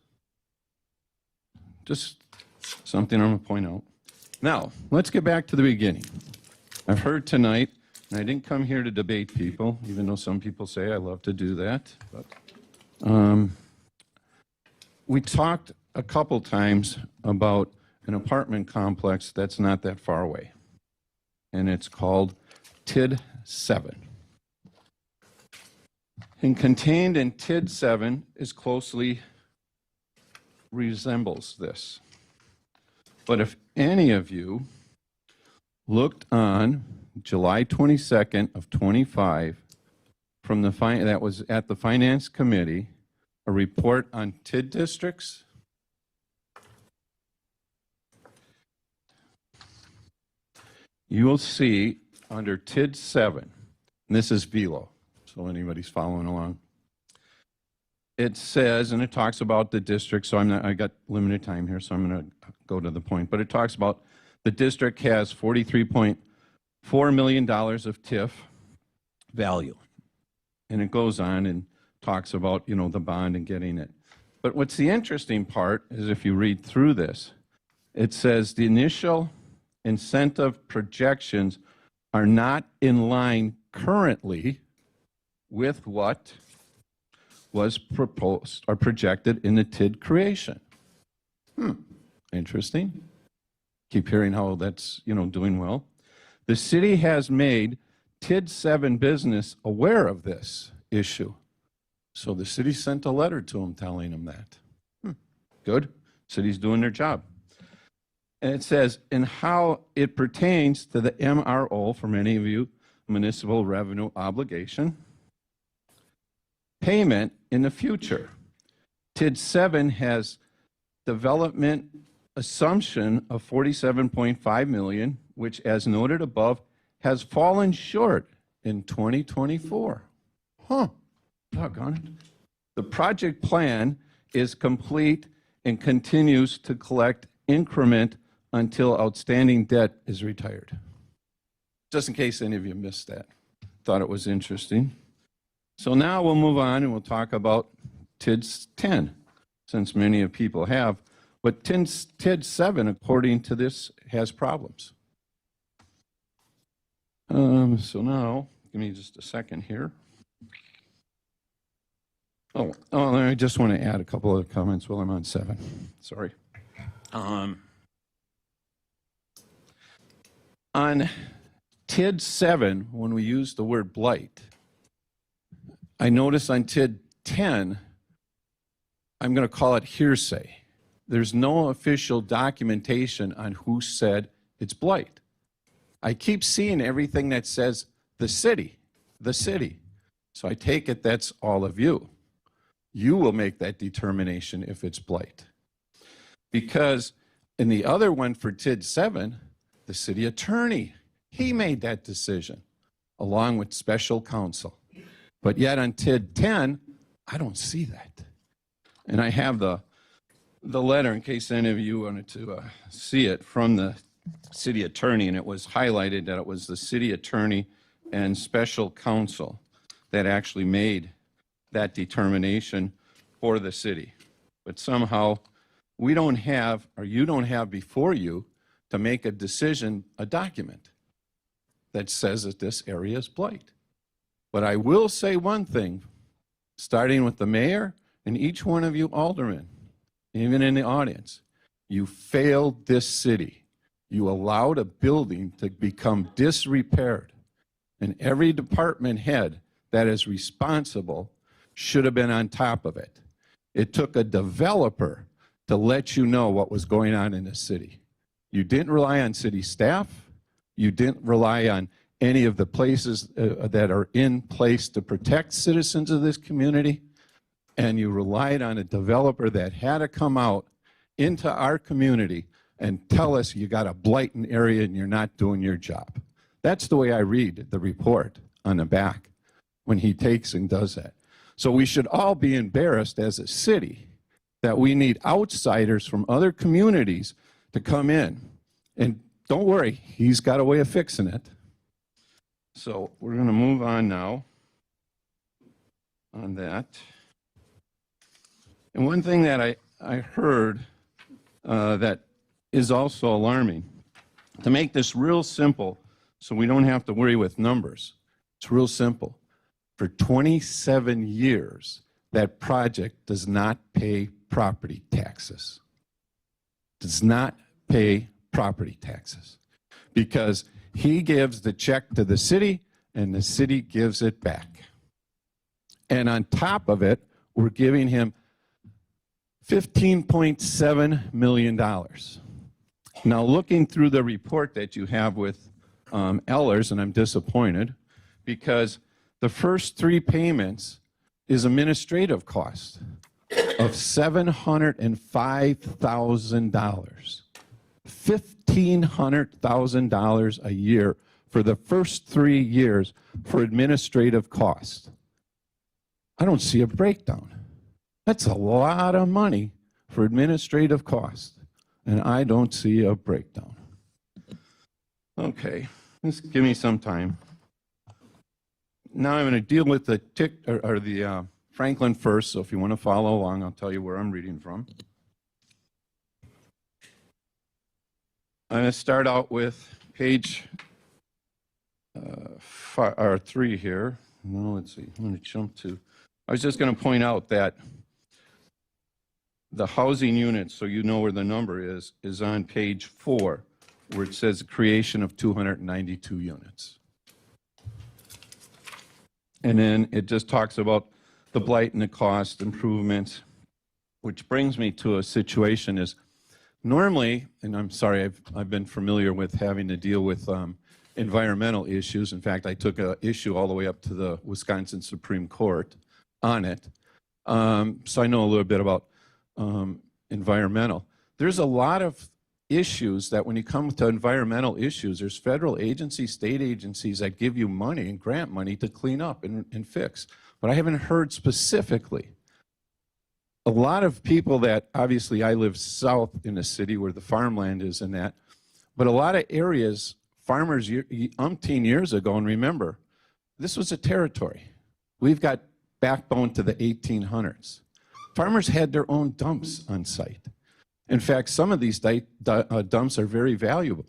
Speaker 19: Just something I'm going to point out. Now, let's get back to the beginning. I've heard tonight, and I didn't come here to debate people, even though some people say I love to do that. But we talked a couple times about an apartment complex that's not that far away, and it's called TID 7. And contained in TID 7 is closely resembles this. But if any of you looked on July 22nd of 25 from the that was at the Finance Committee, a report on TID districts, you will see under TID 7, and this is Velo, so anybody's following along. It says, and it talks about the district, so I got limited time here, so I'm going to go to the point, but it talks about the district has $43.4 million of TIF value. And it goes on and talks about, you know, the bond and getting it. But what's the interesting part is if you read through this, it says the initial incentive projections are not in line currently with what was proposed or projected in the TID creation. Interesting. Keep hearing how that's, you know, doing well. The city has made TID 7 business aware of this issue. So the city sent a letter to them telling them that. Good. City's doing their job. And it says, and how it pertains to the MRO, for many of you, municipal revenue obligation, payment in the future. TID 7 has development assumption of 47.5 million, which as noted above, has fallen short in 2024. Doggone it. The project plan is complete and continues to collect increment until outstanding debt is retired. Just in case any of you missed that. Thought it was interesting. So now we'll move on and we'll talk about TID 10, since many of people have. But TID 7, according to this, has problems. So now, give me just a second here. Oh, I just want to add a couple of comments while I'm on 7. Sorry. On TID 7, when we use the word blight, I notice on TID 10, I'm going to call it hearsay. There's no official documentation on who said it's blight. I keep seeing everything that says the city. So I take it that's all of you. You will make that determination if it's blight. Because in the other one for TID 7, the city attorney, he made that decision along with special counsel. But yet on TID 10, I don't see that. And I have the letter in case any of you wanted to see it from the city attorney, and it was highlighted that it was the city attorney and special counsel that actually made that determination for the city. But somehow we don't have, or you don't have before you to make a decision, a document that says that this area is blight. But I will say one thing, starting with the mayor and each one of you aldermen, even in the audience, you failed this city. You allowed a building to become disrepaired, and every department head that is responsible should have been on top of it. It took a developer to let you know what was going on in the city. You didn't rely on city staff. You didn't rely on any of the places that are in place to protect citizens of this community. And you relied on a developer that had to come out into our community and tell us you got a blighted area and you're not doing your job. That's the way I read the report on the back when he takes and does that. So we should all be embarrassed as a city that we need outsiders from other communities to come in. And don't worry, he's got a way of fixing it. So we're going to move on now on that. And one thing that I heard that is also alarming, to make this real simple so we don't have to worry with numbers, it's real simple. For 27 years, that project does not pay property taxes. Does not pay property taxes because he gives the check to the city and the city gives it back. And on top of it, we're giving him $15.7 million. Now, looking through the report that you have with Ellers, and I'm disappointed because the first 3 payments is administrative cost of $705,000. $1,500,000 a year for the first 3 years for administrative costs. I don't see a breakdown. That's a lot of money for administrative costs, and I don't see a breakdown. Okay, just give me some time. Now I'm going to deal with the Franklin first, so if you want to follow along, I'll tell you where I'm reading from. I'm going to start out with page 3 here. No, let's see. I'm going to jump to. I was just going to point out that the housing units, so you know where the number is on page 4, where it says creation of 292 units. And then it just talks about the blight and the cost improvements, which brings me to a situation is normally, and I'm sorry, I've been familiar with having to deal with environmental issues. In fact, I took an issue all the way up to the Wisconsin Supreme Court on it. So I know a little bit about environmental. There's a lot of issues that when you come to environmental issues, there's federal agencies, state agencies that give you money and grant money to clean up and fix. But I haven't heard specifically. A lot of people that, obviously I live south in the city where the farmland is and that, but a lot of areas, farmers umpteen years ago, and remember, this was a territory. We've got backbone to the 1800s. Farmers had their own dumps on site. In fact, some of these dumps are very valuable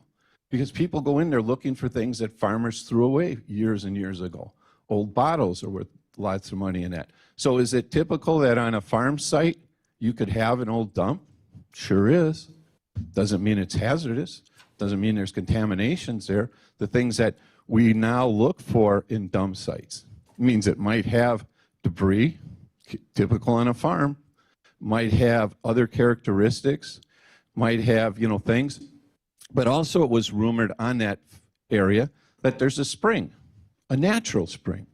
Speaker 19: because people go in there looking for things that farmers threw away years and years ago. Old bottles are worth lots of money in that. So is it typical that on a farm site you could have an old dump? Sure is. Doesn't mean it's hazardous. Doesn't mean there's contaminations there. The things that we now look for in dump sites means it might have debris, typical on a farm, might have other characteristics, might have, things. But also it was rumored on that area that there's a spring, a natural spring.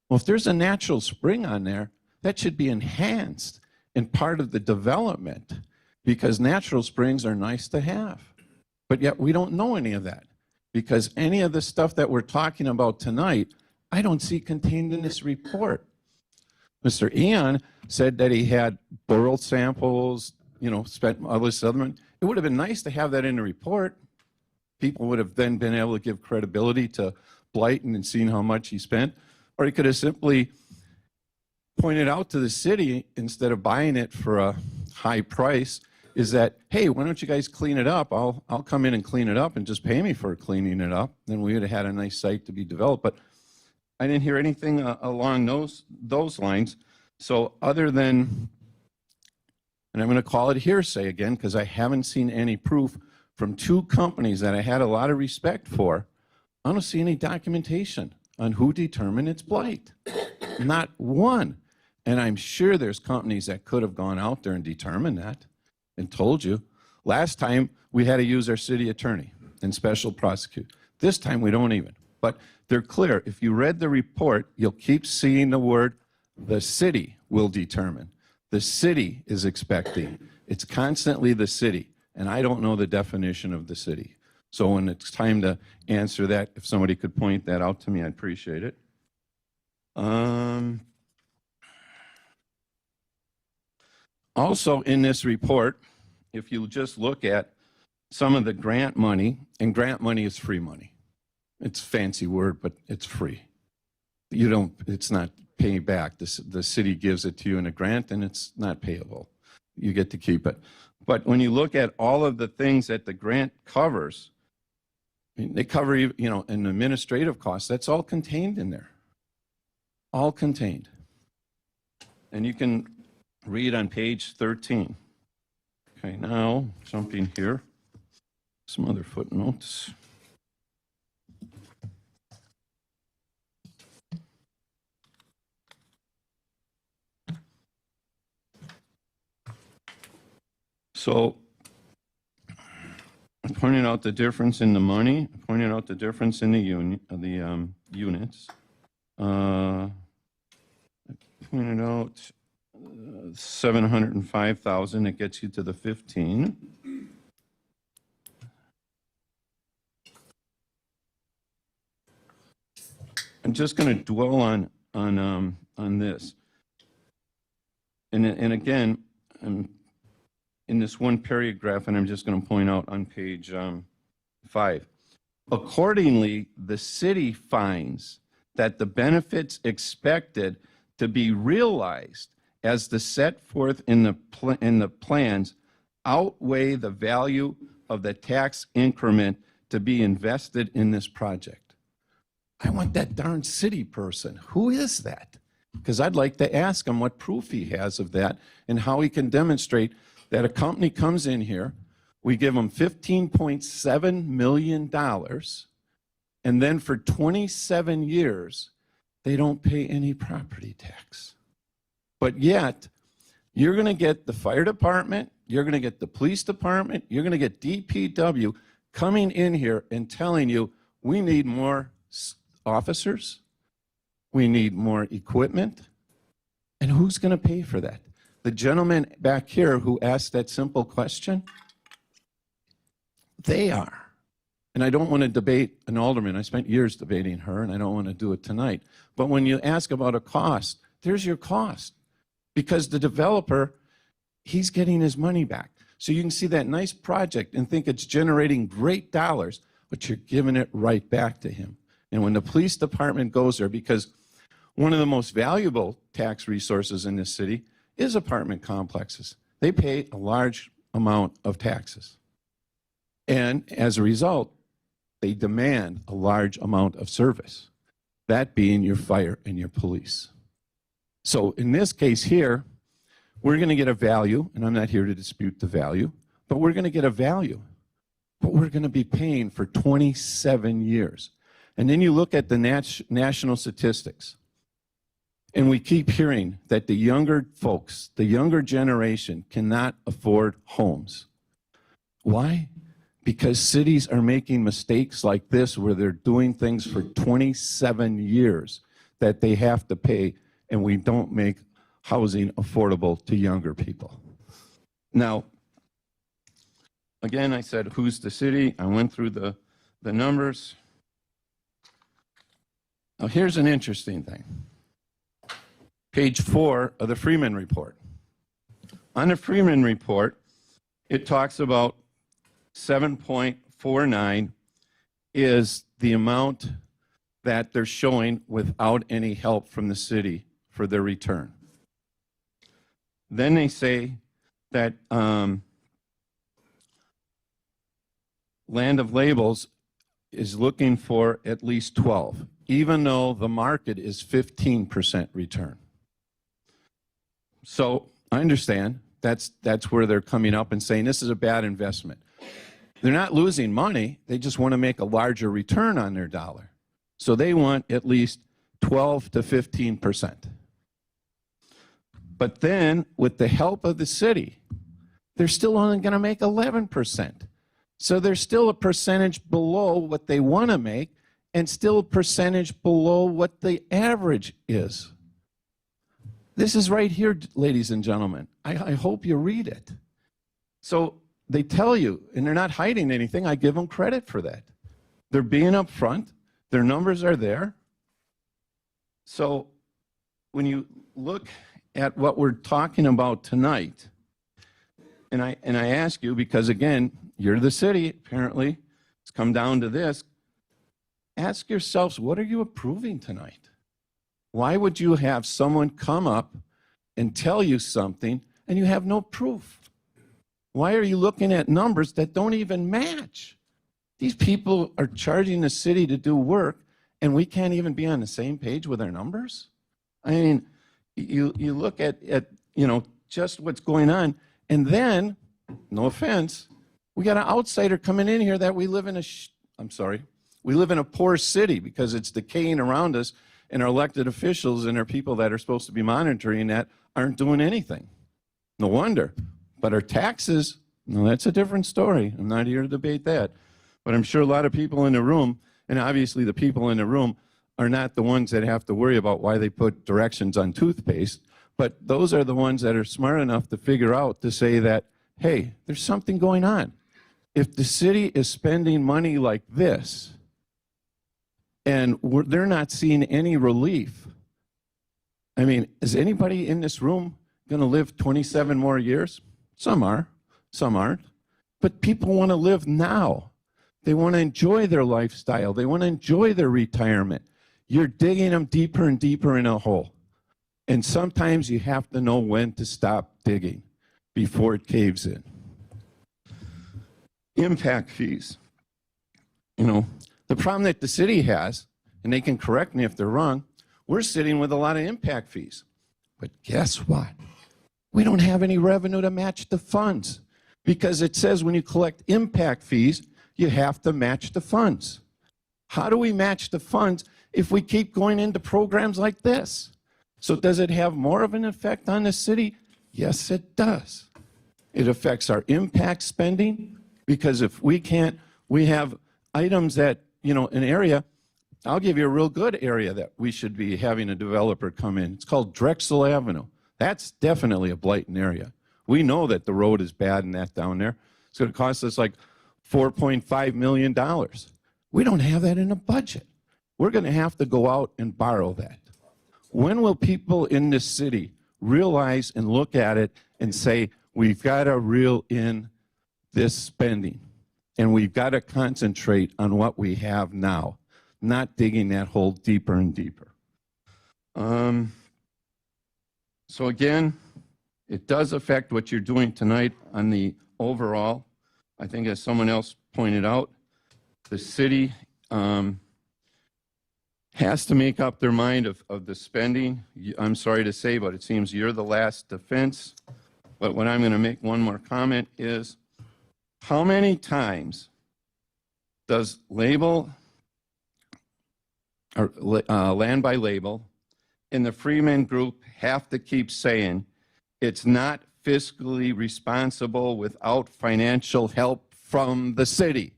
Speaker 19: Well, if there's a natural spring on there, that should be enhanced in part of the development because natural springs are nice to have. But yet we don't know any of that because any of the stuff that we're talking about tonight, I don't see contained in this report. Mr. Eon said that he had boral samples, you know, spent all this other money. It would have been nice to have that in the report. People would have then been able to give credibility to Blyton and seen how much he spent. Or he could have simply pointed out to the city, instead of buying it for a high price, is that, hey, why don't you guys clean it up? I'll come in and clean it up and just pay me for cleaning it up. Then we would have had a nice site to be developed. But I didn't hear anything along those lines. So other than, and I'm going to call it hearsay again, because I haven't seen any proof from two companies that I had a lot of respect for, I don't see any documentation on who determined its blight. Not one. And I'm sure there's companies that could have gone out there and determined that and told you. Last time, we had to use our city attorney and special prosecute. This time, we don't even. But they're clear. If you read the report, you'll keep seeing the word, the city will determine. The city is expecting. It's constantly the city. And I don't know the definition of the city. So when it's time to answer that, if somebody could point that out to me, I'd appreciate it. Also in this report, if you just look at some of the grant money, and grant money is free money. It's a fancy word, but it's free. It's not paying back. The city gives it to you in a grant and it's not payable. You get to keep it. But when you look at all of the things that the grant covers, I mean, they cover, you know, an administrative costs, that's all contained in there. All contained. And you can read on page 13. Okay, now jumping here, some other footnotes. So I pointed out the difference in the money. I pointed out the difference in the units. I pointed out 705,000. It gets you to the 15. I'm just going to dwell on this. And again, I'm in this one paragraph, and I'm just going to point out on page 5. Accordingly, the city finds that the benefits expected to be realized as the set forth in the plans outweigh the value of the tax increment to be invested in this project. I want that darn city person. Who is that? Because I'd like to ask him what proof he has of that and how he can demonstrate that a company comes in here, we give them $15.7 million, and then for 27 years, they don't pay any property tax. But yet, you're going to get the fire department, you're going to get the police department, you're going to get DPW coming in here and telling you, we need more officers, we need more equipment, and who's going to pay for that? The gentleman back here who asked that simple question, they are. And I don't want to debate an alderman. I spent years debating her, and I don't want to do it tonight. But when you ask about a cost, there's your cost. Because the developer, he's getting his money back. So you can see that nice project and think it's generating great dollars, but you're giving it right back to him. And when the police department goes there, because one of the most valuable tax resources in this city is apartment complexes. They pay a large amount of taxes. And as a result, they demand a large amount of service, that being your fire and your police. So in this case here, we're going to get a value, and I'm not here to dispute the value, but we're going to get a value. But we're going to be paying for 27 years. And then you look at the national statistics. And we keep hearing that the younger folks, the younger generation, cannot afford homes. Why? Because cities are making mistakes like this where they're doing things for 27 years that they have to pay, and we don't make housing affordable to younger people. Now, again, I said, who's the city? I went through the numbers. Now, here's an interesting thing. page 4 of the Freeman Report. On the Freeman Report, it talks about 7.49 is the amount that they're showing without any help from the city for their return. Then they say that Land of Labels is looking for at least 12, even though the market is 15% return. So I understand that's where they're coming up and saying this is a bad investment. They're not losing money, they just want to make a larger return on their dollar. So they want at least 12 to 15%. But then, with the help of the city, they're still only going to make 11%. So they're still a percentage below what they want to make and still a percentage below what the average is. This is right here, ladies and gentlemen. I hope you read it. So they tell you, and they're not hiding anything. I give them credit for that. They're being upfront. Their numbers are there. So when you look at what we're talking about tonight, and I ask you, because again, you're the city, apparently, it's come down to this, ask yourselves, what are you approving tonight? Why would you have someone come up and tell you something and you have no proof? Why are you looking at numbers that don't even match? These people are charging the city to do work and we can't even be on the same page with our numbers? I mean, you look at just what's going on, and then, no offense, we got an outsider coming in here that we live in we live in a poor city because it's decaying around us, and our elected officials and our people that are supposed to be monitoring that aren't doing anything. No wonder. But our taxes, no, that's a different story. I'm not here to debate that. But I'm sure a lot of people in the room, and obviously the people in the room, are not the ones that have to worry about why they put directions on toothpaste, but those are the ones that are smart enough to figure out to say that, hey, there's something going on. If the city is spending money like this, and they're not seeing any relief, I mean, is anybody in this room going to live 27 more years? Some are, some aren't. But people want to live now. They want to enjoy their lifestyle. They want to enjoy their retirement. You're digging them deeper and deeper in a hole. And sometimes you have to know when to stop digging before it caves in. Impact fees. You know, the problem that the city has, and they can correct me if they're wrong, we're sitting with a lot of impact fees. But guess what? We don't have any revenue to match the funds, because it says when you collect impact fees, you have to match the funds. How do we match the funds if we keep going into programs like this? So does it have more of an effect on the city? Yes, it does. It affects our impact spending, because if we can't, we have items that, an area, I'll give you a real good area that we should be having a developer come in. It's called Drexel Avenue. That's definitely a blighted area. We know that the road is bad and that down there. It's going to cost us like $4.5 million. We don't have that in a budget. We're going to have to go out and borrow that. When will people in this city realize and look at it and say, we've got to reel in this spending and we've got to concentrate on what we have now, not digging that hole deeper and deeper? So again, it does affect what you're doing tonight on the overall. I think, as someone else pointed out, the city has to make up their mind of the spending. I'm sorry to say, but it seems you're the last defense. But what I'm going to make one more comment is, how many times does Label, or Land by Label, in the Freeman Group have to keep saying it's not fiscally responsible without financial help from the city?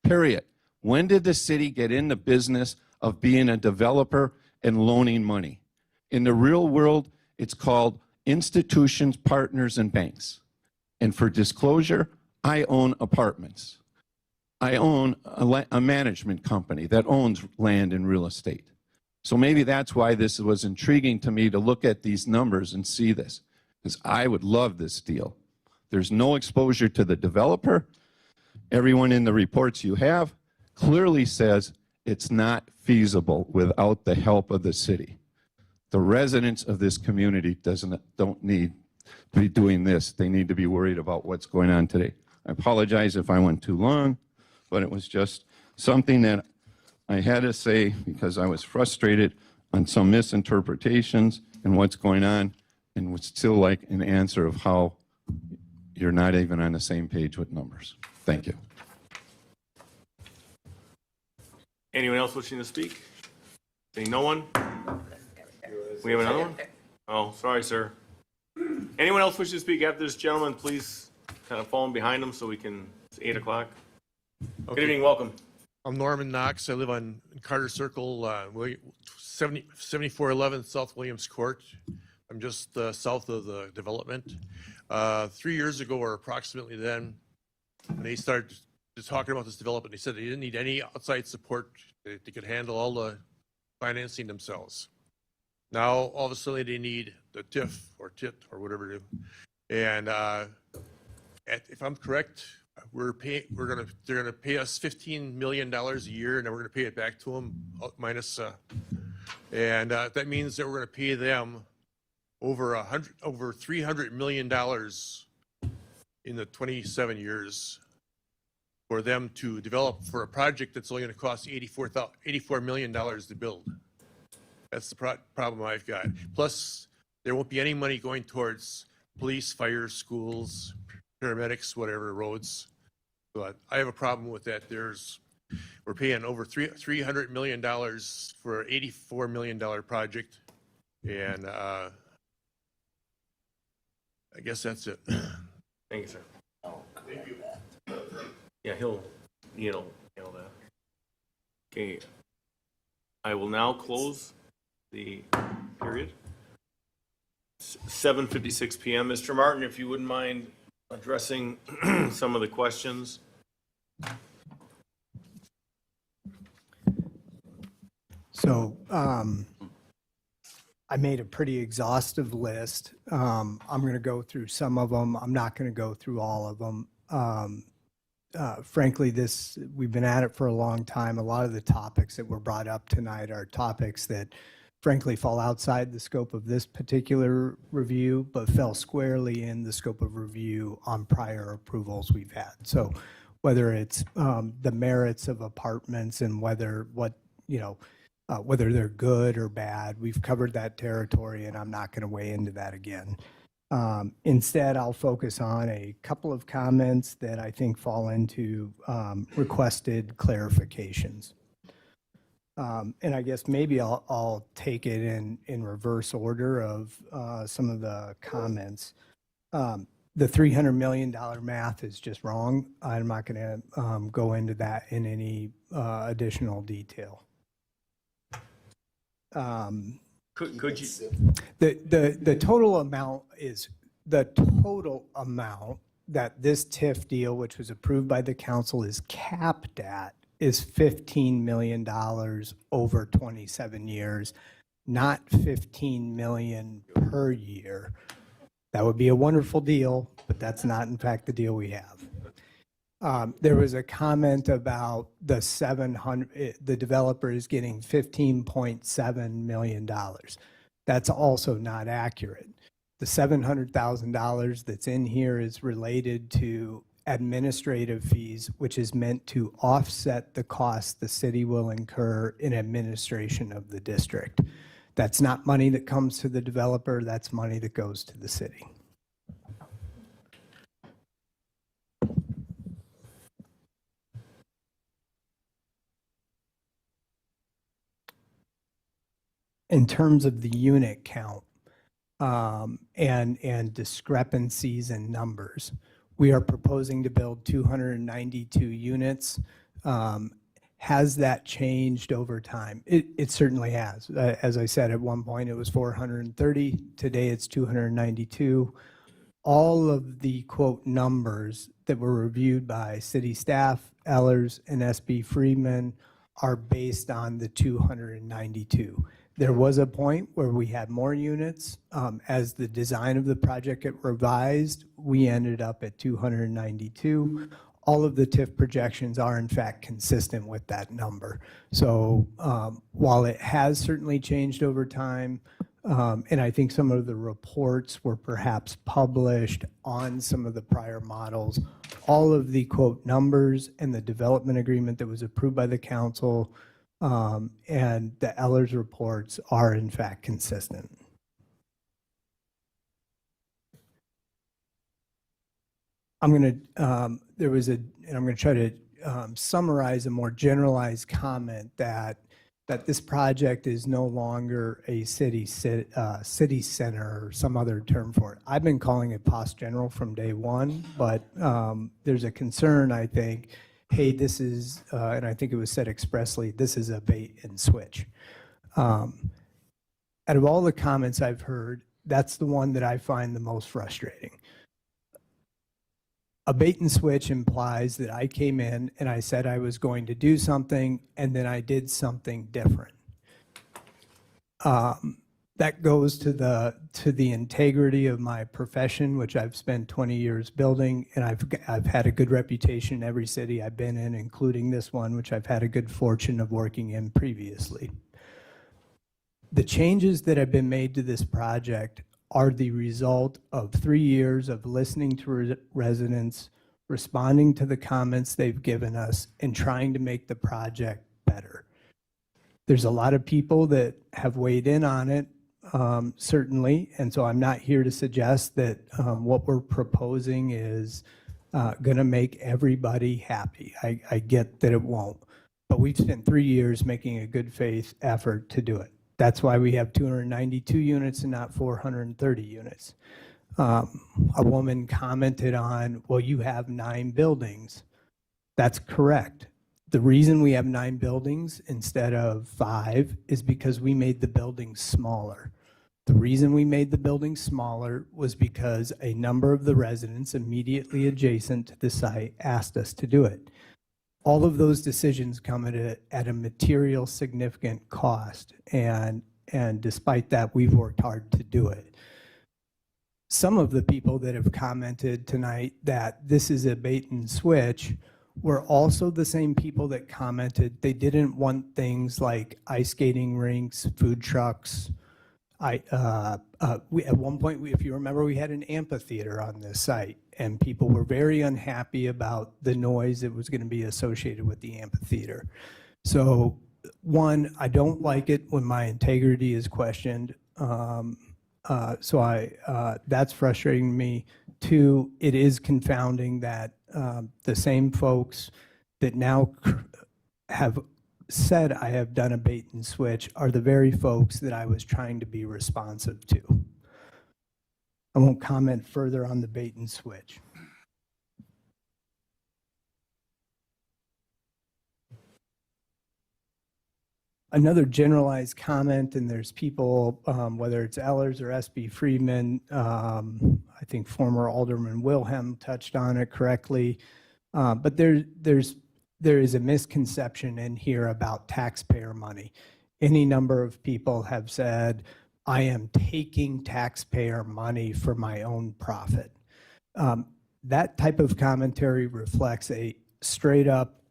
Speaker 19: Period. When did the city get in the business of being a developer and loaning money? In the real world, it's called institutions, partners, and banks. And for disclosure, I own apartments. I own a management company that owns land and real estate. So maybe that's why this was intriguing to me to look at these numbers and see this, because I would love this deal. There's no exposure to the developer. Everyone in the reports you have clearly says it's not feasible without the help of the city. The residents of this community don't need to be doing this. They need to be worried about what's going on today. I apologize if I went too long, but it was just something that I had to say because I was frustrated on some misinterpretations and what's going on, and would still like an answer of how you're not even on the same page with numbers. Thank you.
Speaker 1: Anyone else wishing to speak? Seeing no one? We have another one? Oh, sorry, sir. Anyone else wishing to speak after this gentleman, please kind of fall in behind him so we can, it's 8 o'clock. Good evening, welcome.
Speaker 21: I'm Norman Knox. I live on Carter Circle, 7411 South Williams Court. I'm just south of the development. 3 years ago, or approximately then, when they started just talking about this development, they said they didn't need any outside support. They could handle all the financing themselves. Now, all of a sudden, they need the TIF or TIT or whatever it is. And if I'm correct, they're gonna pay us $15 million a year, and then we're gonna pay it back to them minus, and that means that we're gonna pay them over $300 million in the 27 years for them to develop for a project that's only gonna cost $84 million to build. That's the problem I've got. Plus, there won't be any money going towards police, fire, schools, paramedics, whatever, roads. But I have a problem with that. We're paying over $300 million for an $84 million project. And I guess that's it.
Speaker 1: Thank you, sir. Thank you. Yeah, he'll nail that. Okay. I will now close the period. 7:56 p.m. Mr. Martin, if you wouldn't mind addressing some of the questions.
Speaker 9: So I made a pretty exhaustive list. I'm going to go through some of them. I'm not going to go through all of them. Frankly, we've been at it for a long time. A lot of the topics that were brought up tonight are topics that frankly fall outside the scope of this particular review, but fell squarely in the scope of review on prior approvals we've had. So whether it's the merits of apartments and whether they're good or bad, we've covered that territory, and I'm not going to weigh into that again. Instead, I'll focus on a couple of comments that I think fall into requested clarifications. And I guess maybe I'll take it in reverse order of some of the comments. The $300 million math is just wrong. I'm not going to go into that in any additional detail.
Speaker 1: Could you?
Speaker 9: The total amount is the total amount that this TIF deal, which was approved by the council, is capped at is $15 million over 27 years, not $15 million per year. That would be a wonderful deal, but that's not in fact the deal we have. There was a comment about the developer is getting $15.7 million. That's also not accurate. The $700,000 that's in here is related to administrative fees, which is meant to offset the costs the city will incur in administration of the district. That's not money that comes to the developer, that's money that goes to the city. In terms of the unit count and discrepancies in numbers, we are proposing to build 292 units. Has that changed over time? It certainly has. As I said, at one point it was 430. Today it's 292. All of the quote numbers that were reviewed by city staff, Ellers and SB Freeman are based on the 292. There was a point where we had more units. As the design of the project got revised, we ended up at 292. All of the TIF projections are in fact consistent with that number. So while it has certainly changed over time, and I think some of the reports were perhaps published on some of the prior models, all of the quote numbers and the development agreement that was approved by the council and the Ellers reports are in fact consistent. I'm going to, and I'm going to try to summarize a more generalized comment that this project is no longer a city center or some other term for it. I've been calling it POS General from day one, but there's a concern, I think, hey, this is, and I think it was said expressly, this is a bait and switch. Out of all the comments I've heard, that's the one that I find the most frustrating. A bait and switch implies that I came in and I said I was going to do something and then I did something different. That goes to the integrity of my profession, which I've spent 20 years building, and I've had a good reputation in every city I've been in, including this one, which I've had a good fortune of working in previously. The changes that have been made to this project are the result of 3 years of listening to residents, responding to the comments they've given us, and trying to make the project better. There's a lot of people that have weighed in on it, certainly, and so I'm not here to suggest that what we're proposing is going to make everybody happy. I get that it won't, but we've spent 3 years making a good faith effort to do it. That's why we have 292 units and not 430 units. A woman commented on, well, you have 9 buildings. That's correct. The reason we have 9 buildings instead of 5 is because we made the buildings smaller. The reason we made the buildings smaller was because a number of the residents immediately adjacent to the site asked us to do it. All of those decisions come at a material significant cost, and despite that, we've worked hard to do it. Some of the people that have commented tonight that this is a bait and switch were also the same people that commented they didn't want things like ice skating rinks, food trucks. At one point, if you remember, we had an amphitheater on this site, and people were very unhappy about the noise that was going to be associated with the amphitheater. So, one, I don't like it when my integrity is questioned. That's frustrating to me. 2, it is confounding that the same folks that now have said I have done a bait and switch are the very folks that I was trying to be responsive to. I won't comment further on the bait and switch. Another generalized comment, and there's people, whether it's Ellers or SB Friedman, I think former Alderman Wilhelm touched on it correctly, but there is a misconception in here about taxpayer money. Any number of people have said, I am taking taxpayer money for my own profit. That type of commentary reflects a straight up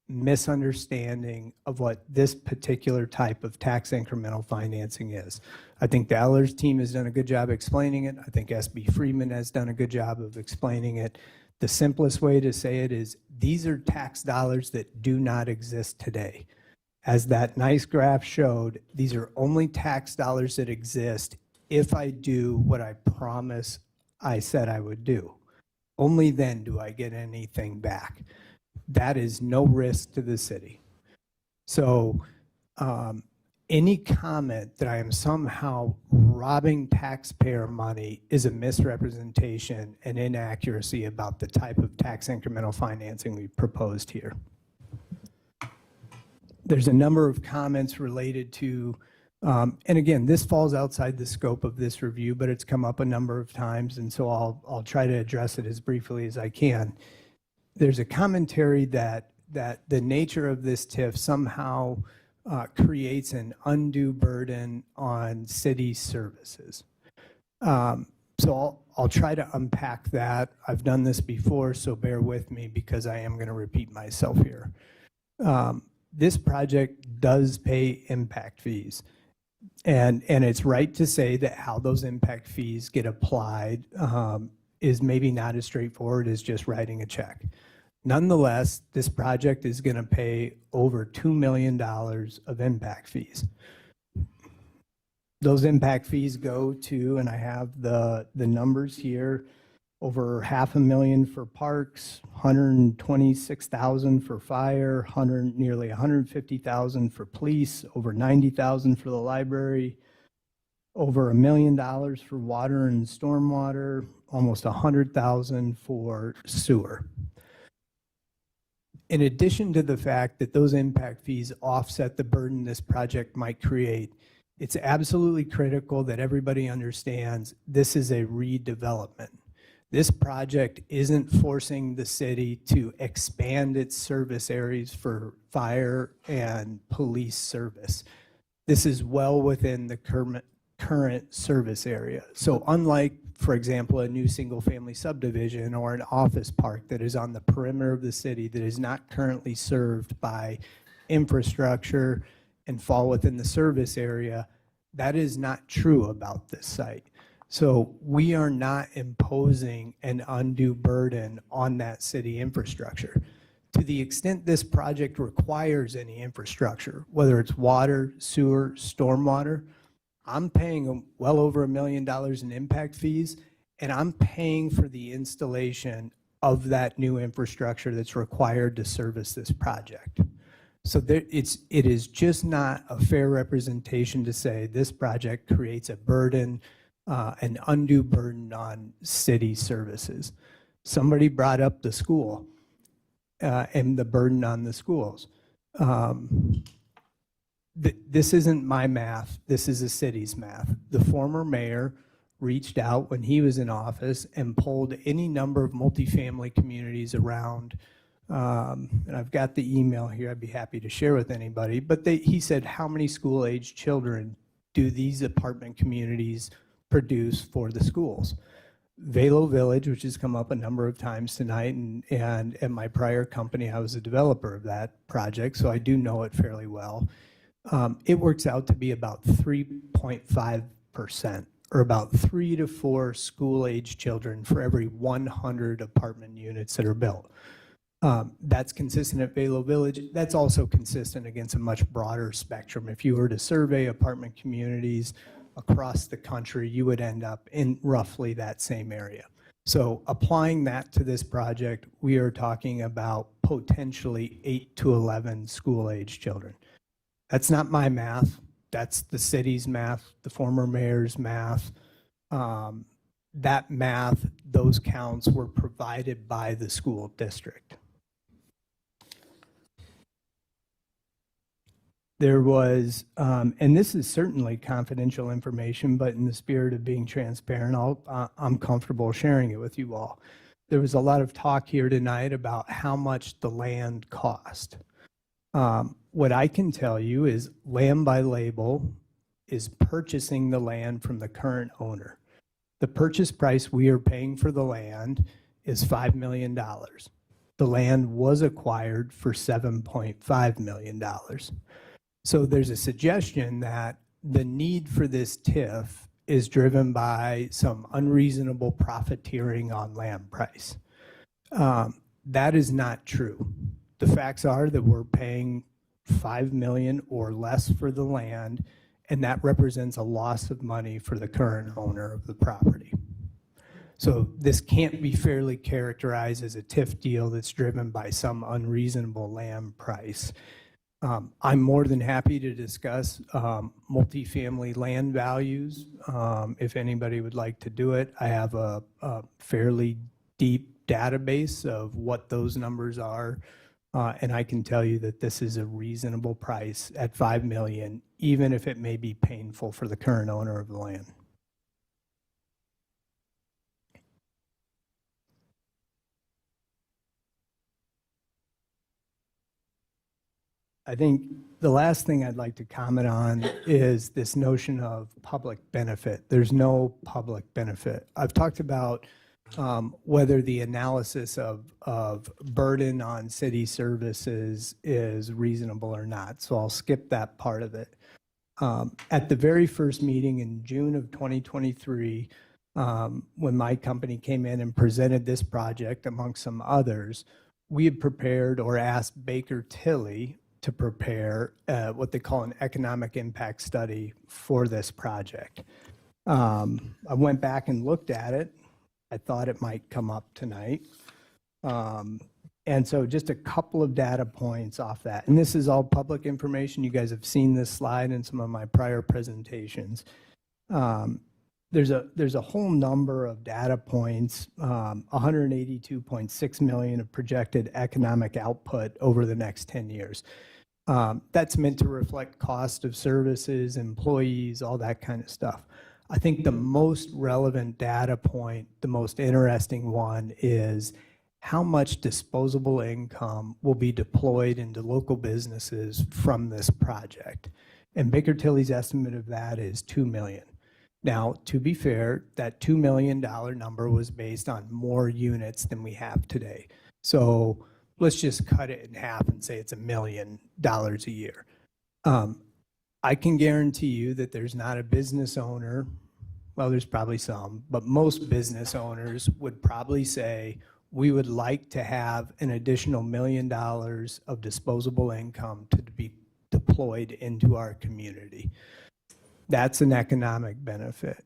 Speaker 9: misunderstanding of what this particular type of tax incremental financing is. I think the Ellers team has done a good job explaining it. I think SB Friedman has done a good job of explaining it. The simplest way to say it is these are tax dollars that do not exist today. As that nice graph showed, these are only tax dollars that exist if I do what I promise I said I would do. Only then do I get anything back. That is no risk to the city. So any comment that I am somehow robbing taxpayer money is a misrepresentation and inaccuracy about the type of tax incremental financing we proposed here. There's a number of comments related to, and again, this falls outside the scope of this review, but it's come up a number of times, and so I'll try to address it as briefly as I can. There's a commentary that that the nature of this TIF somehow creates an undue burden on city services. So I'll try to unpack that. I've done this before, so bear with me because I am going to repeat myself here. This project does pay impact fees. And it's right to say that how those impact fees get applied is maybe not as straightforward as just writing a check. Nonetheless, this project is going to pay over $2 million of impact fees. Those impact fees go to, and I have the numbers here, over $500,000 for parks, $126,000 for fire, nearly $150,000 for police, over $90,000 for the library, over $1 million for water and stormwater, almost $100,000 for sewer. In addition to the fact that those impact fees offset the burden this project might create, it's absolutely critical that everybody understands this is a redevelopment. This project isn't forcing the city to expand its service areas for fire and police service. This is well within the current service area. So unlike, for example, a new single-family subdivision or an office park that is on the perimeter of the city that is not currently served by infrastructure and fall within the service area, that is not true about this site. So we are not imposing an undue burden on that city infrastructure. To the extent this project requires any infrastructure, whether it's water, sewer, stormwater, I'm paying well over $1 million in impact fees, and I'm paying for the installation of that new infrastructure that's required to service this project. So it is just not a fair representation to say this project creates a burden, an undue burden on city services. Somebody brought up the school and the burden on the schools. This isn't my math. This is the city's math. The former mayor reached out when he was in office and polled any number of multifamily communities around. And I've got the email here. I'd be happy to share with anybody. But he said, how many school-age children do these apartment communities produce for the schools? Velo Village, which has come up a number of times tonight, and at my prior company, I was a developer of that project, so I do know it fairly well. It works out to be about 3.5%, or about 3 to 4 school-age children for every 100 apartment units that are built. That's consistent at Velo Village. That's also consistent against a much broader spectrum. If you were to survey apartment communities across the country, you would end up in roughly that same area. So applying that to this project, we are talking about potentially 8 to 11 school-age children. That's not my math. That's the city's math, the former mayor's math. That math, those counts were provided by the school district. There was, and this is certainly confidential information, but in the spirit of being transparent, I'm comfortable sharing it with you all. There was a lot of talk here tonight about how much the land cost. What I can tell you is Land by Label is purchasing the land from the current owner. The purchase price we are paying for the land is $5 million. The land was acquired for $7.5 million. So there's a suggestion that the need for this TIF is driven by some unreasonable profiteering on land price. That is not true. The facts are that we're paying $5 million or less for the land, and that represents a loss of money for the current owner of the property. So this can't be fairly characterized as a TIF deal that's driven by some unreasonable land price. I'm more than happy to discuss multifamily land values if anybody would like to do it. I have a fairly deep database of what those numbers are. And I can tell you that this is a reasonable price at $5 million, even if it may be painful for the current owner of the land. I think the last thing I'd like to comment on is this notion of public benefit. There's no public benefit. I've talked about whether the analysis of burden on city services is reasonable or not. So I'll skip that part of it. At the very first meeting in June of 2023, when my company came in and presented this project amongst some others, we had prepared or asked Baker Tilly to prepare what they call an economic impact study for this project. I went back and looked at it. I thought it might come up tonight. And so just a couple of data points off that. And this is all public information. You guys have seen this slide in some of my prior presentations. There's a whole number of data points, 182.6 million of projected economic output over the next 10 years. That's meant to reflect cost of services, employees, all that kind of stuff. I think the most relevant data point, the most interesting one, is how much disposable income will be deployed into local businesses from this project. And Baker Tilly's estimate of that is 2 million. Now, to be fair, that $2 million number was based on more units than we have today. So let's just cut it in half and say it's $1 million a year. I can guarantee you that there's not a business owner, well, there's probably some, but most business owners would probably say, we would like to have an additional $1 million of disposable income to be deployed into our community. That's an economic benefit.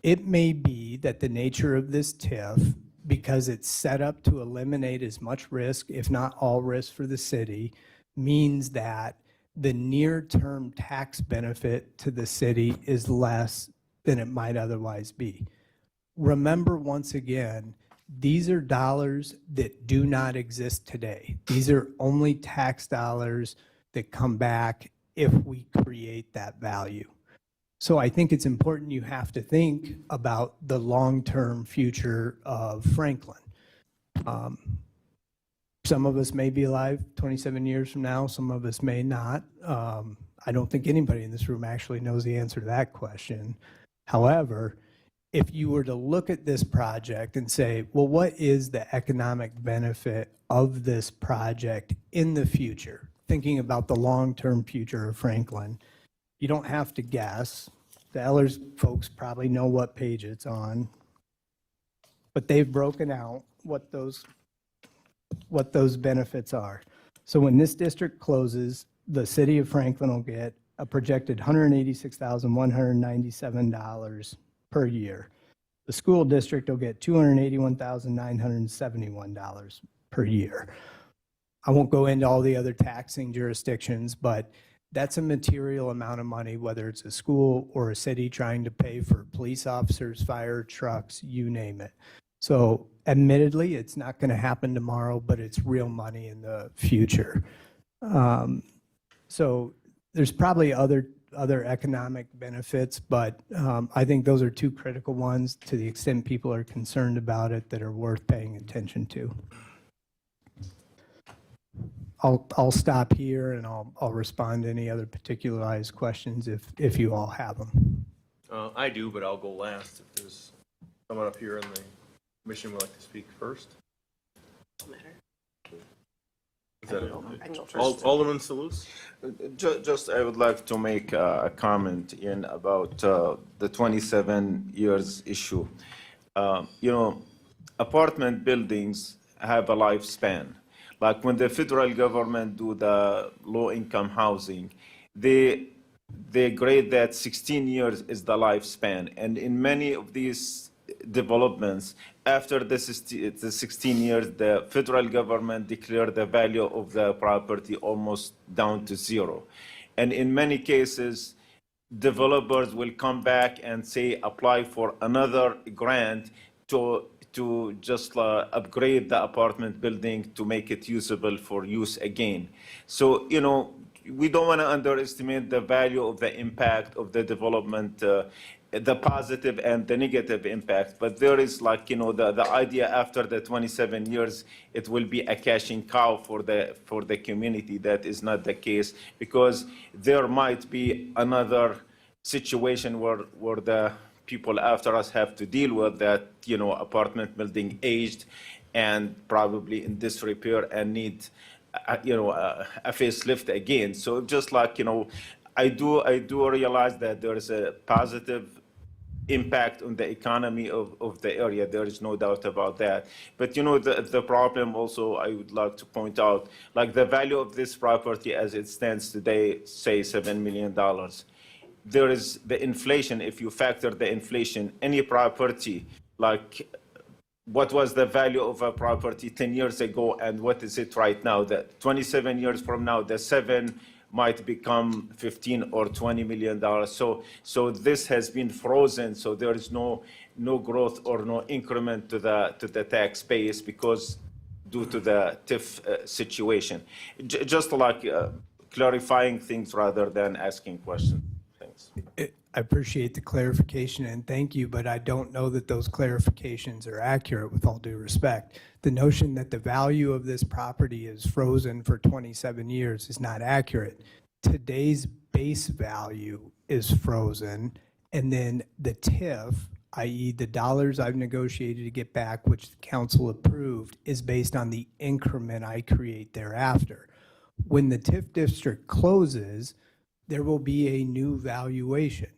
Speaker 9: It may be that the nature of this TIF, because it's set up to eliminate as much risk, if not all risk for the city, means that the near-term tax benefit to the city is less than it might otherwise be. Remember, once again, these are dollars that do not exist today. These are only tax dollars that come back if we create that value. So I think it's important you have to think about the long-term future of Franklin. Some of us may be alive 27 years from now, some of us may not. I don't think anybody in this room actually knows the answer to that question. However, if you were to look at this project and say, well, what is the economic benefit of this project in the future, thinking about the long-term future of Franklin, you don't have to guess. The Ellers folks probably know what page it's on, but they've broken out what those benefits are. So when this district closes, the city of Franklin will get a projected $186,197 per year. The school district will get $281,971 per year. I won't go into all the other taxing jurisdictions, but that's a material amount of money, whether it's a school or a city trying to pay for police officers, fire trucks, you name it. So admittedly, it's not going to happen tomorrow, but it's real money in the future. So there's probably other economic benefits, but I think those are two critical ones to the extent people are concerned about it that are worth paying attention to. I'll stop here and I'll respond to any other particularized questions if you all have them.
Speaker 1: I do, but I'll go last if there's someone up here in the commission would like to speak first. Is that Alderman Salus?
Speaker 4: Just, I would like to make a comment about the 27 years issue. Apartment buildings have a lifespan. Like when the federal government do the low-income housing, they grade that 16 years is the lifespan. And in many of these developments, after the 16 years, the federal government declared the value of the property almost down to zero. And in many cases, developers will come back and say, apply for another grant to just upgrade the apartment building to make it usable for use again. So, we don't want to underestimate the value of the impact of the development the positive and the negative impact. But there is like, the idea after the 27 years, it will be a cashing cow for the community. That is not the case, because there might be another situation where the people after us have to deal with that, apartment building aged and probably in disrepair and need, a facelift again. So just like, I do realize that there is a positive impact on the economy of the area. There is no doubt about that. But the problem also, I would like to point out, like the value of this property as it stands today, say $7 million. There is the inflation. If you factor the inflation, any property, like what was the value of a property 10 years ago and what is it right now? That 27 years from now, the 7 might become 15 or 20 million dollars. So this has been frozen. So there is no growth or no increment to the tax base because due to the TIF situation. Just like clarifying things rather than asking questions. Thanks.
Speaker 9: I appreciate the clarification and thank you, but I don't know that those clarifications are accurate with all due respect. The notion that the value of this property is frozen for 27 years is not accurate. Today's base value is frozen, and then the TIF, i.e. the dollars I've negotiated to get back, which the council approved, is based on the increment I create thereafter. When the TIF district closes, there will be a new valuation.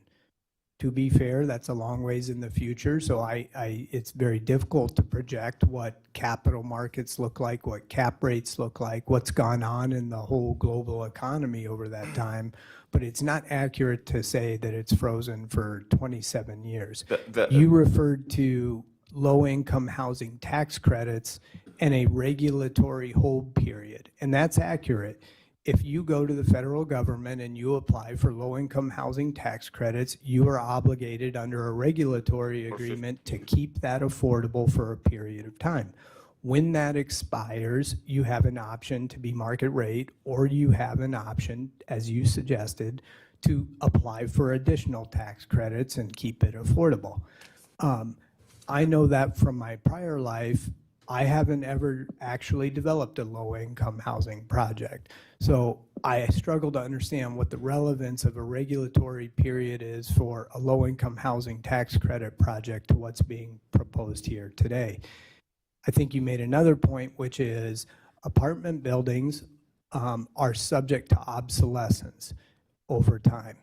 Speaker 9: To be fair, that's a long ways in the future, so it's very difficult to project what capital markets look like, what cap rates look like, what's gone on in the whole global economy over that time, but it's not accurate to say that it's frozen for 27 years. You referred to low-income housing tax credits and a regulatory hold period, and that's accurate. If you go to the federal government and you apply for low-income housing tax credits, you are obligated under a regulatory agreement to keep that affordable for a period of time. When that expires, you have an option to be market rate, or you have an option, as you suggested, to apply for additional tax credits and keep it affordable. I know that from my prior life. I haven't ever actually developed a low-income housing project. So I struggle to understand what the relevance of a regulatory period is for a low-income housing tax credit project to what's being proposed here today. I think you made another point, which is apartment buildings are subject to obsolescence over time.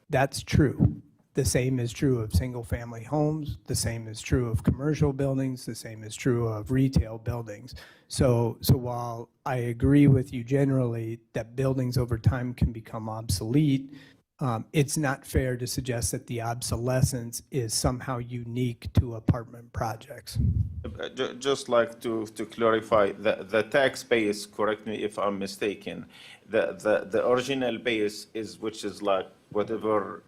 Speaker 9: That's true. The same is true of single-family homes. The same is true of commercial buildings. The same is true of retail buildings. So while I agree with you generally that buildings over time can become obsolete, it's not fair to suggest that the obsolescence is somehow unique to apartment projects.
Speaker 4: Just like to clarify, the tax base, correct me if I'm mistaken, the original base is, which is like whatever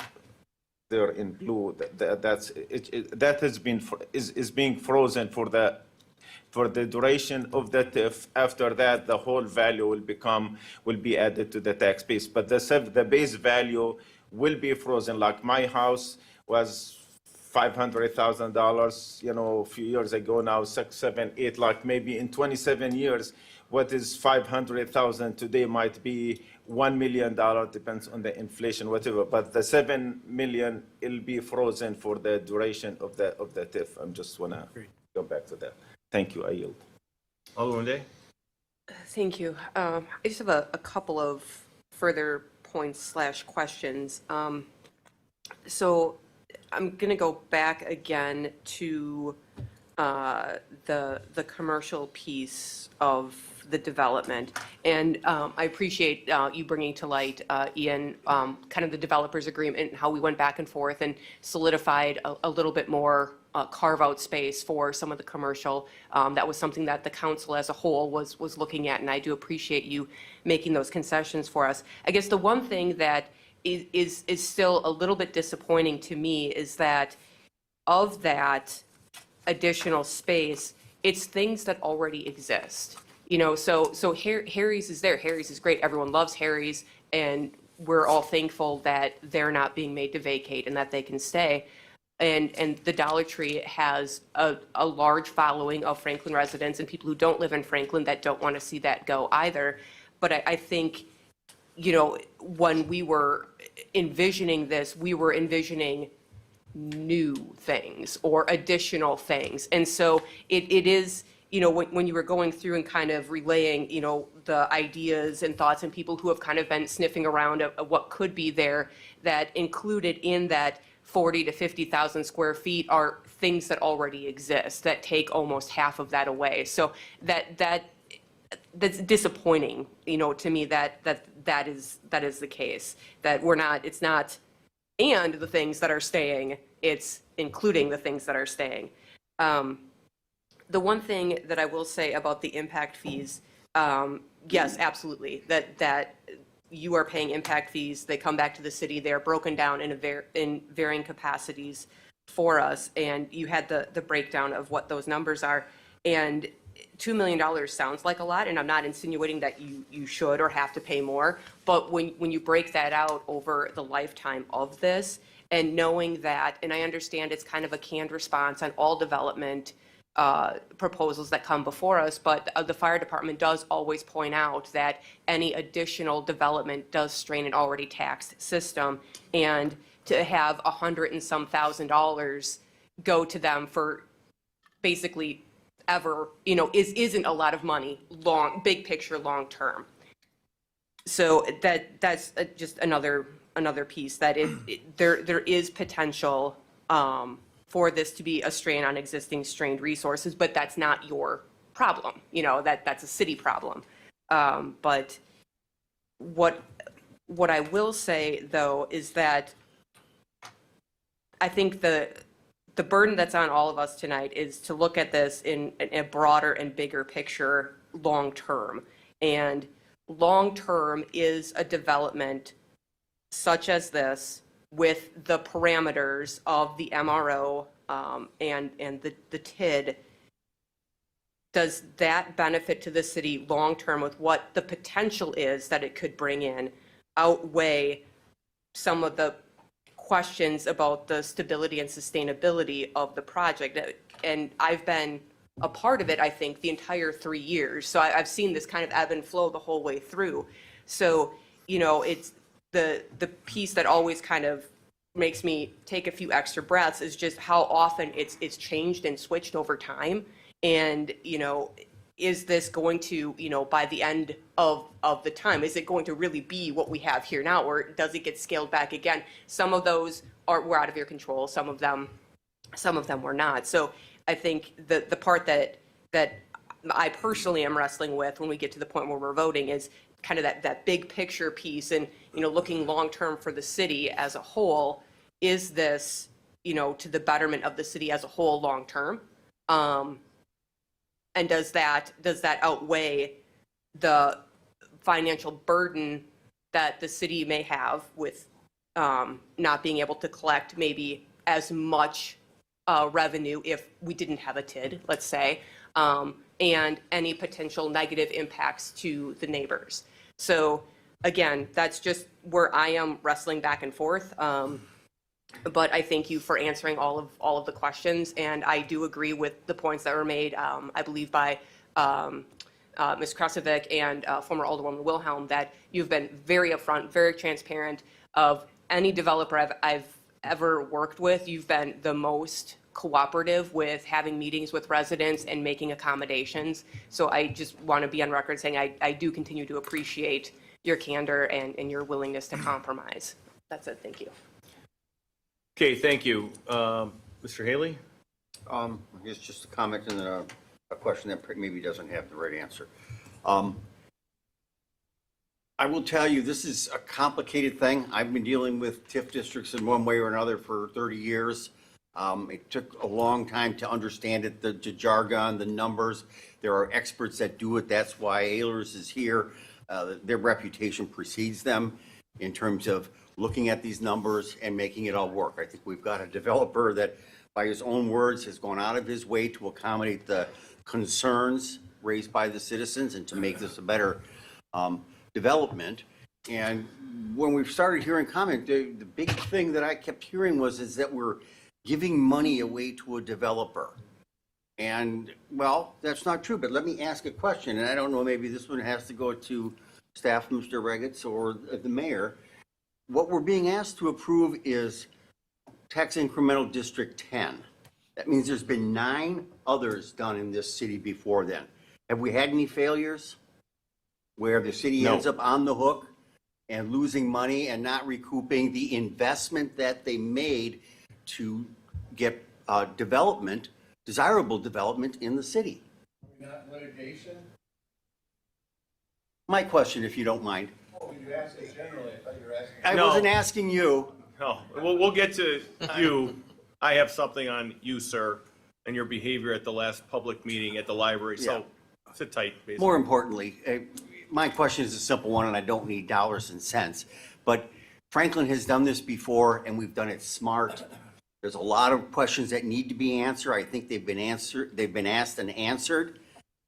Speaker 4: there in blue, that has been is being frozen for the duration of the TIF. After that, the whole value will be added to the tax base, but the base value will be frozen. Like my house was $500,000, a few years ago. Now 6, 7, 8. Like maybe in 27 years, what is 500,000 today might be $1 million, depends on the inflation, whatever. But the 7 million, it'll be frozen for the duration of the TIF. I'm just wanna go back to that. Thank you. I yield.
Speaker 1: Alderman Day?
Speaker 7: Thank you. I just have a couple of further points / questions. So I'm going to go back again to the commercial piece of the development. And I appreciate you bringing to light, Ian, kind of the developers agreement and how we went back and forth and solidified a little bit more carve-out space for some of the commercial. That was something that the council as a whole was looking at, and I do appreciate you making those concessions for us. I guess the one thing that is still a little bit disappointing to me is that of that additional space, it's things that already exist. So Harry's is there. Harry's is great. Everyone loves Harry's, and we're all thankful that they're not being made to vacate and that they can stay. And the Dollar Tree has a large following of Franklin residents and people who don't live in Franklin that don't want to see that go either. But I think, you know, when we were envisioning this, we were envisioning new things or additional things. And so it is, you know, when you were going through and kind of relaying, you know, the ideas and thoughts and people who have kind of been sniffing around at what could be there, that included in that 40 to 50,000 square feet are things that already exist that take almost half of that away. So that's disappointing, you know, to me that is the case, that it's not and the things that are staying, it's including the things that are staying. The one thing that I will say about the impact fees, yes, absolutely, that you are paying impact fees, they come back to the city, they are broken down in varying capacities for us, and you had the breakdown of what those numbers are. And $2 million sounds like a lot, and I'm not insinuating that you should or have to pay more, but when you break that out over the lifetime of this, and knowing that, and I understand it's kind of a canned response on all development proposals that come before us, but the fire department does always point out that any additional development does strain an already taxed system, and to have $100 and some thousand go to them for basically ever, you know, isn't a lot of money, big picture, long term. So that's just another piece that there is potential for this to be a strain on existing strained resources, but that's not your problem. You know, that's a city problem. But what I will say though is that I think the burden that's on all of us tonight is to look at this in a broader and bigger picture long term. And long term is a development such as this with the parameters of the MRO and the TID. Does that benefit to the city long term with what the potential is that it could bring in outweigh some of the questions about the stability and sustainability of the project? And I've been a part of it, I think, the entire 3 years. So I've seen this kind of ebb and flow the whole way through. So, you know, it's the piece that always kind of makes me take a few extra breaths is just how often it's changed and switched over time. And, you know, is this going to, you know, by the end of the time, is it going to really be what we have here now, or does it get scaled back again? Some of those were out of your control. Some of them were not. So I think the part that I personally am wrestling with when we get to the point where we're voting is kind of that big picture piece, and, you know, looking long term for the city as a whole. Is this, you know, to the betterment of the city as a whole long term? And does that outweigh the financial burden that the city may have with not being able to collect maybe as much revenue if we didn't have a TID, let's say, and any potential negative impacts to the neighbors? So again, that's just where I am wrestling back and forth. But I thank you for answering all of the questions, and I do agree with the points that were made, I believe, by Ms. Krasovic and former Alderwoman Wilhelm, that you've been very upfront, very transparent. Of any developer I've ever worked with, you've been the most cooperative with having meetings with residents and making accommodations. So I just want to be on record saying I do continue to appreciate your candor and your willingness to compromise. That's it. Thank you.
Speaker 1: Okay, thank you. Mr. Haley?
Speaker 2: I guess just a comment and then a question that maybe doesn't have the right answer. I will tell you, this is a complicated thing. I've been dealing with TIF districts in one way or another for 30 years. It took a long time to understand it, the jargon, the numbers. There are experts that do it. That's why Ehlers is here. Their reputation precedes them in terms of looking at these numbers and making it all work. I think we've got a developer that, by his own words, has gone out of his way to accommodate the concerns raised by the citizens and to make this a better development. And when we started hearing comment, the big thing that I kept hearing is that we're giving money away to a developer. And, well, that's not true, but let me ask a question, and I don't know, maybe this one has to go to staff, Mr. Regitz, or the mayor. What we're being asked to approve is tax incremental District 10. That means there's been 9 others done in this city before then. Have we had any failures where the city
Speaker 1: No.
Speaker 2: ends up on the hook and losing money and not recouping the investment that they made to get development, desirable development in the city?
Speaker 16: Not litigation?
Speaker 2: My question, if you don't mind.
Speaker 16: Oh, you asked it generally. I thought you were asking.
Speaker 2: I
Speaker 1: No.
Speaker 2: wasn't asking you.
Speaker 1: No, we'll get to you. I have something on you, sir, and your behavior at the last public meeting at the library, so sit tight, basically.
Speaker 2: More importantly, my question is a simple one, and I don't need dollars and cents, but Franklin has done this before, and we've done it smart. There's a lot of questions that need to be answered. I think they've been asked and answered.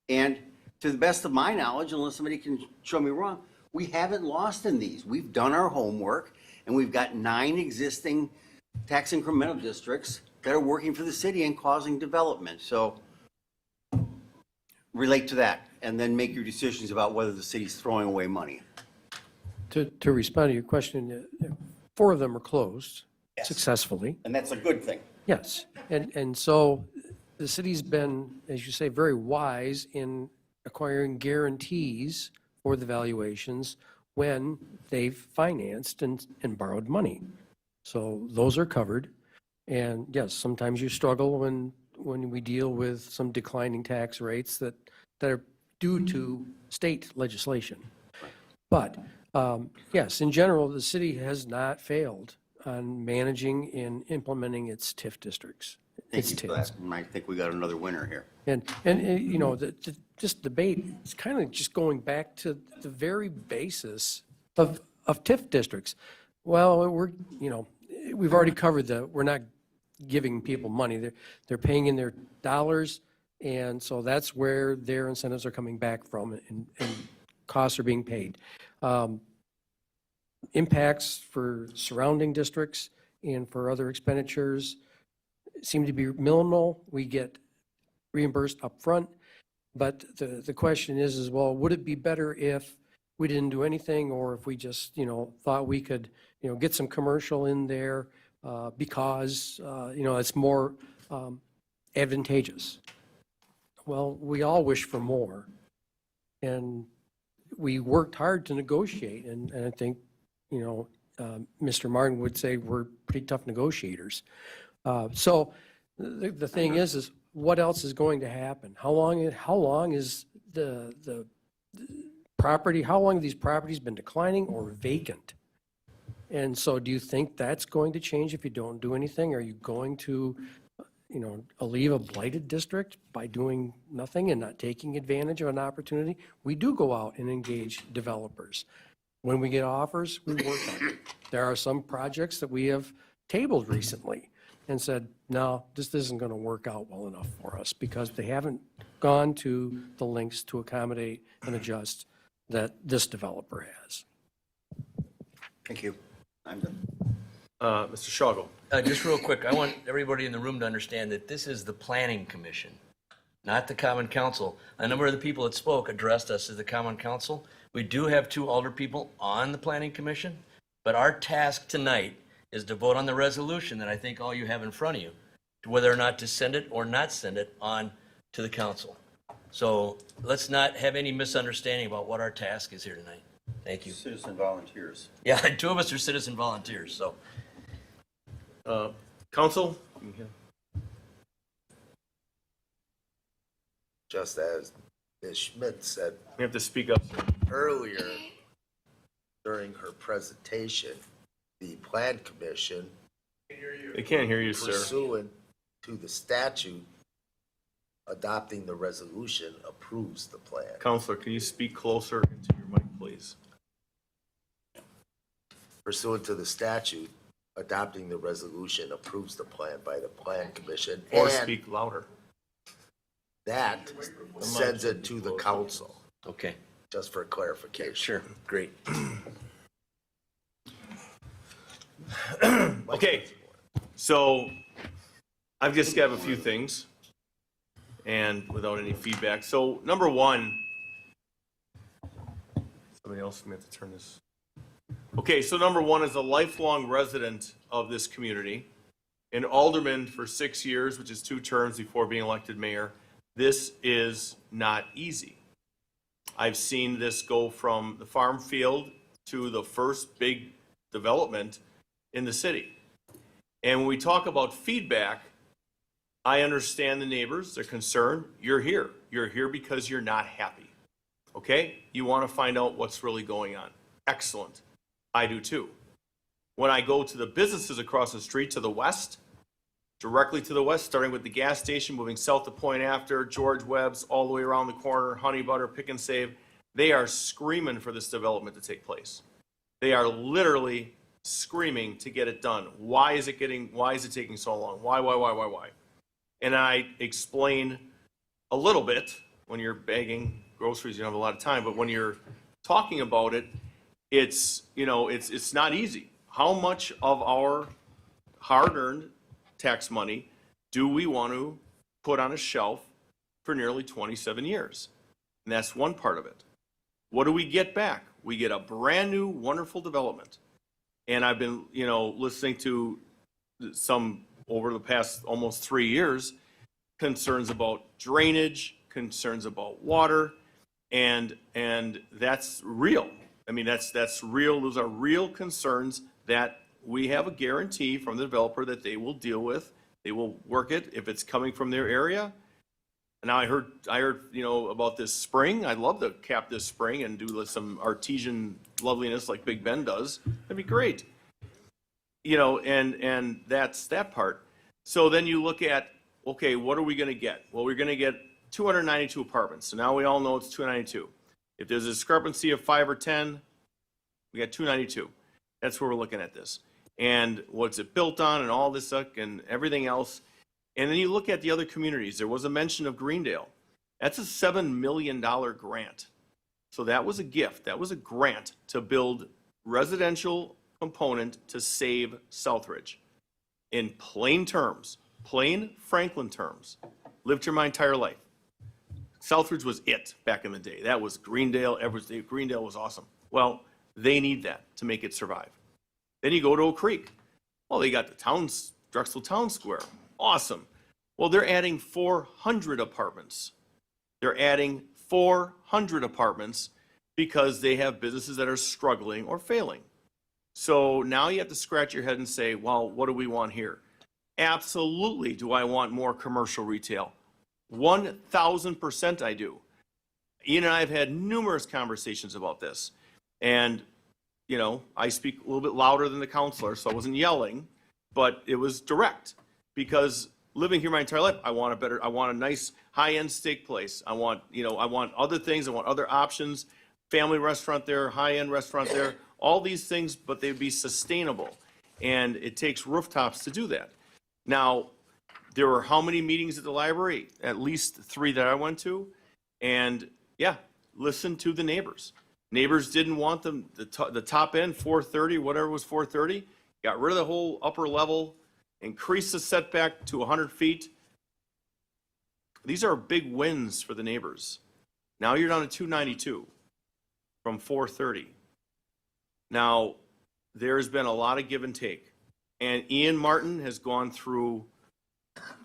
Speaker 2: And to the best of my knowledge, unless somebody can show me wrong, we haven't lost in these. We've done our homework, and we've got 9 existing tax incremental districts that are working for the city and causing development. So relate to that, and then make your decisions about whether the city's throwing away money.
Speaker 5: To respond to your question, 4 of them are closed successfully.
Speaker 2: And that's a good thing.
Speaker 5: Yes, and so the city's been, as you say, very wise in acquiring guarantees for the valuations when they've financed and borrowed money. So those are covered. And yes, sometimes you struggle when we deal with some declining tax rates that are due to state legislation. But yes, in general, the city has not failed on managing and implementing its TIF districts.
Speaker 2: Thank you for that. And I think we got another winner here.
Speaker 5: And you know, this debate is kind of just going back to the very basis of TIF districts. Well, we've already covered we're not giving people money. They're paying in their dollars, and so that's where their incentives are coming back from, and costs are being paid. Impacts for surrounding districts and for other expenditures seem to be minimal. We get reimbursed up front, but the question is, well, would it be better if we didn't do anything, or if we just, thought we could, get some commercial in there because, it's more advantageous? Well, we all wish for more, and we worked hard to negotiate, and I think, Mr. Martin would say we're pretty tough negotiators. So the thing is what else is going to happen? How long is the property, how long have these properties been declining or vacant? And so do you think that's going to change if you don't do anything? Are you going to, leave a blighted district by doing nothing and not taking advantage of an opportunity? We do go out and engage developers. When we get offers, we work on it. There are some projects that we have tabled recently and said, no, this isn't going to work out well enough for us because they haven't gone to the lengths to accommodate and adjust that this developer has.
Speaker 2: Thank you. I'm done.
Speaker 1: Mr. Schogel.
Speaker 10: Just real quick, I want everybody in the room to understand that this is the Planning Commission, not the Common Council. A number of the people that spoke addressed us as the Common Council. We do have 2 alder people on the Planning Commission, but our task tonight is to vote on the resolution that I think all you have in front of you, to whether or not to send it or not send it on to the council. So let's not have any misunderstanding about what our task is here tonight. Thank you.
Speaker 2: Citizen volunteers.
Speaker 10: Yeah, 2 of us are citizen volunteers, so.
Speaker 1: Council?
Speaker 3: Just as Ms. Schmidt said
Speaker 1: You have to speak up, sir.
Speaker 3: earlier during her presentation, the Plan Commission,
Speaker 1: They can't hear you, sir.
Speaker 3: pursuant to the statute adopting the resolution, approves the plan.
Speaker 1: Counselor, can you speak closer into your mic, please?
Speaker 3: Pursuant to the statute, adopting the resolution approves the plan by the Plan Commission.
Speaker 1: Or
Speaker 3: and
Speaker 1: speak louder.
Speaker 3: that sends it to the council,
Speaker 10: Okay,
Speaker 3: just for clarification.
Speaker 10: sure, great.
Speaker 1: Okay, so I've just got a few things, and without any feedback. So number one, somebody else may have to turn this. Okay, so number one is a lifelong resident of this community, an alderman for 6 years, which is 2 terms before being elected mayor. This is not easy. I've seen this go from the farm field to the first big development in the city. And when we talk about feedback, I understand the neighbors, they're concerned. You're here. You're here because you're not happy. Okay? You want to find out what's really going on. Excellent. I do too. When I go to the businesses across the street to the west, directly to the west, starting with the gas station, moving south to Point After, George Webb's, all the way around the corner, Honey Butter, Pick and Save, they are screaming for this development to take place. They are literally screaming to get it done. Why is it taking so long? Why? And I explain a little bit. When you're bagging groceries, you don't have a lot of time, but when you're talking about it, it's not easy. How much of our hard-earned tax money do we want to put on a shelf for nearly 27 years? And that's one part of it. What do we get back? We get a brand new, wonderful development. And I've been, listening to some over the past almost 3 years, concerns about drainage, concerns about water, and that's real. I mean, that's real. Those are real concerns that we have a guarantee from the developer that they will deal with. They will work it if it's coming from their area. And now I heard about this spring. I'd love to cap this spring and do some artesian loveliness like Big Ben does. That'd be great. And that's that part. So then you look at, okay, what are we going to get? Well, we're going to get 292 apartments. So now we all know it's 292. If there's a discrepancy of 5 or 10, we got 292. That's where we're looking at this. And what's it built on and all this and everything else. And then you look at the other communities. There was a mention of Greendale. That's a $7 million grant. So that was a gift. That was a grant to build residential component to save Southridge. In plain terms, plain Franklin terms. Lived here my entire life. Southridge was it back in the day. That was Greendale. Greendale was awesome. Well, they need that to make it survive. Then you go to Oak Creek. Well, they got the Drexel Town Square. Awesome. Well, they're adding 400 apartments. They're adding 400 apartments because they have businesses that are struggling or failing. So now you have to scratch your head and say, well, what do we want here? Absolutely, do I want more commercial retail? 1,000% I do. Ian and I have had numerous conversations about this. And, I speak a little bit louder than the counselor, so I wasn't yelling, but it was direct. Because living here my entire life, I want a nice high-end steak place. I want other things. I want other options, family restaurant there, high-end restaurant there, all these things, but they'd be sustainable. And it takes rooftops to do that. Now, there were how many meetings at the library? At least 3 that I went to. And yeah, listen to the neighbors. Neighbors didn't want them, the top end, 430, whatever was 430, got rid of the whole upper level, increased the setback to 100 feet. These are big wins for the neighbors. Now you're down to 292 from 430. Now, there's been a lot of give and take. And Ian Martin has gone through,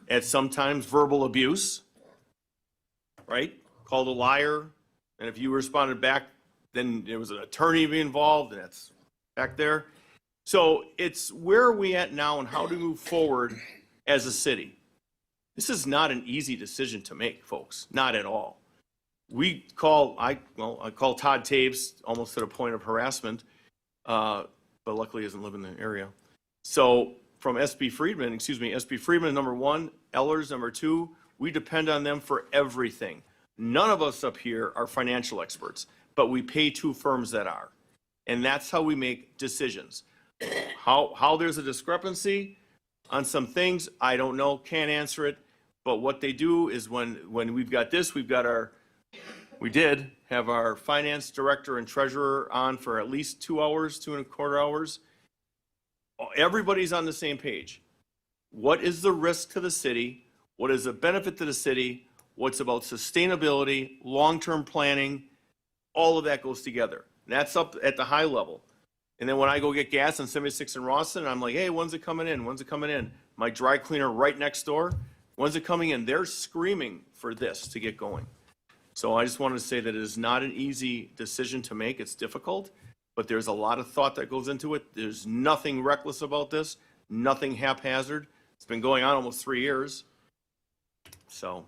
Speaker 1: at sometimes, verbal abuse, right? Called a liar. And if you responded back, then there was an attorney involved, and that's back there. So it's where are we at now and how do we move forward as a city? This is not an easy decision to make, folks. Not at all. I call Todd Taves almost to the point of harassment, but luckily he doesn't live in the area. So from SB Friedman, number 1, Ellers, number 2, we depend on them for everything. None of us up here are financial experts, but we pay 2 firms that are. And that's how we make decisions. How there's a discrepancy on some things, I don't know, can't answer it. But what they do is when we've got this, we did have our finance director and treasurer on for at least 2 hours, 2.25 hours. Everybody's on the same page. what is the risk to the city? What is the benefit to the city? What's about sustainability, long-term planning? All of that goes together. And that's up at the high level. And then when I go get gas on 76 in Rawson, I'm like, hey, when's it coming in? When's it coming in? My dry cleaner right next door, when's it coming in? They're screaming for this to get going. So I just wanted to say that it is not an easy decision to make. It's difficult, but there's a lot of thought that goes into it. There's nothing reckless about this, nothing haphazard. It's been going on almost 3 years. So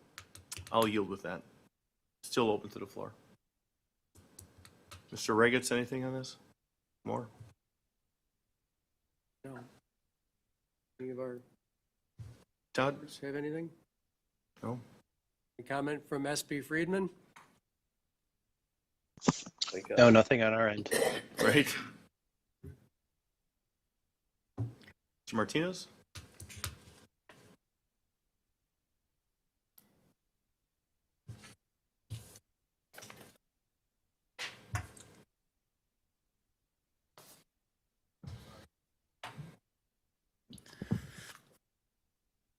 Speaker 1: I'll yield with that. Still open to the floor. Mr. Regitz, anything on this? More?
Speaker 5: No. Any of our
Speaker 1: Todd?
Speaker 5: members have anything?
Speaker 1: No?
Speaker 5: Any comment from SB Friedman?
Speaker 8: No, nothing on our end.
Speaker 1: Right? Mr. Martinez?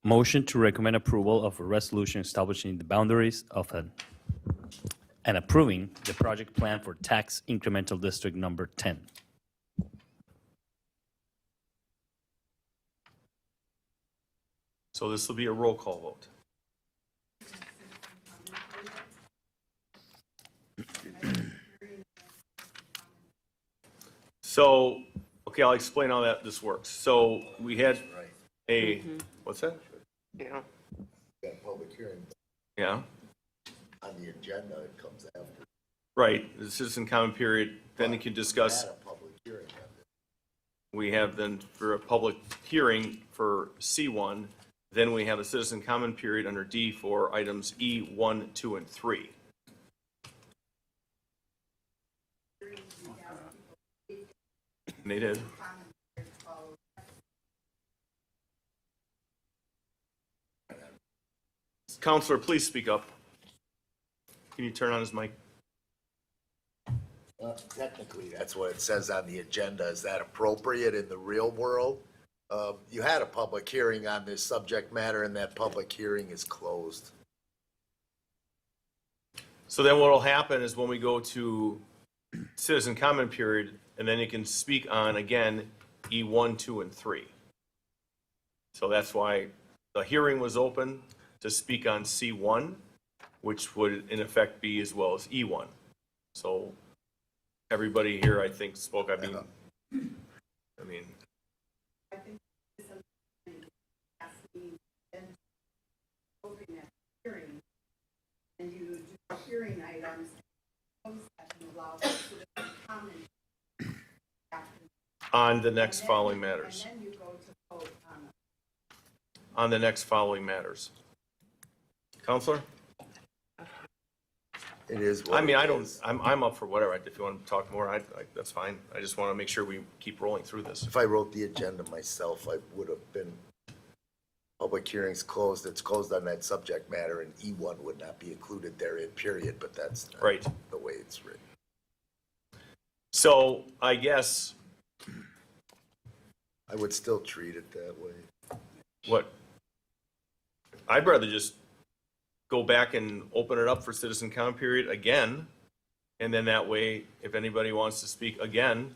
Speaker 6: Motion to recommend approval of a resolution establishing the boundaries of and approving the project plan for tax incremental district number 10.
Speaker 1: So this will be a roll call vote. So, okay, I'll explain how this works. So we had a, what's that?
Speaker 7: Yeah.
Speaker 3: That public hearing
Speaker 1: Yeah,
Speaker 3: on the agenda, it comes after.
Speaker 1: right, the citizen comment period, then you can discuss.
Speaker 3: Had a public hearing on it.
Speaker 1: We have then for a public hearing for C1, then we have a citizen comment period under D for items E1, 2, and 3. And they did. Counselor, please speak up. Can you turn on his mic?
Speaker 3: Technically, that's what it says on the agenda. Is that appropriate in the real world? You had a public hearing on this subject matter, and that public hearing is closed.
Speaker 1: So then what'll happen is when we go to citizen comment period, and then you can speak on, again, E1, 2, and 3. So that's why the hearing was open to speak on C1, which would in effect be as well as E1. So everybody here, I think, spoke. I mean,
Speaker 22: I think this has to be open that hearing, and you do hearing items, close that and allow citizen comment
Speaker 1: on the next following matters.
Speaker 22: and then you go to vote on it.
Speaker 1: On the next following matters. Counselor?
Speaker 3: It is
Speaker 1: I
Speaker 3: what
Speaker 1: mean,
Speaker 3: it
Speaker 1: I don't,
Speaker 3: is.
Speaker 1: I'm up for whatever. If you want to talk more, that's fine. I just want to make sure we keep rolling through this.
Speaker 3: If I wrote the agenda myself, I would have been, public hearings closed, it's closed on that subject matter, and E1 would not be included therein, period, but that's not
Speaker 1: Right.
Speaker 3: the way it's written.
Speaker 1: So I guess
Speaker 3: I would still treat it that way.
Speaker 1: what, I'd rather just go back and open it up for citizen comment period again. And then that way, if anybody wants to speak again,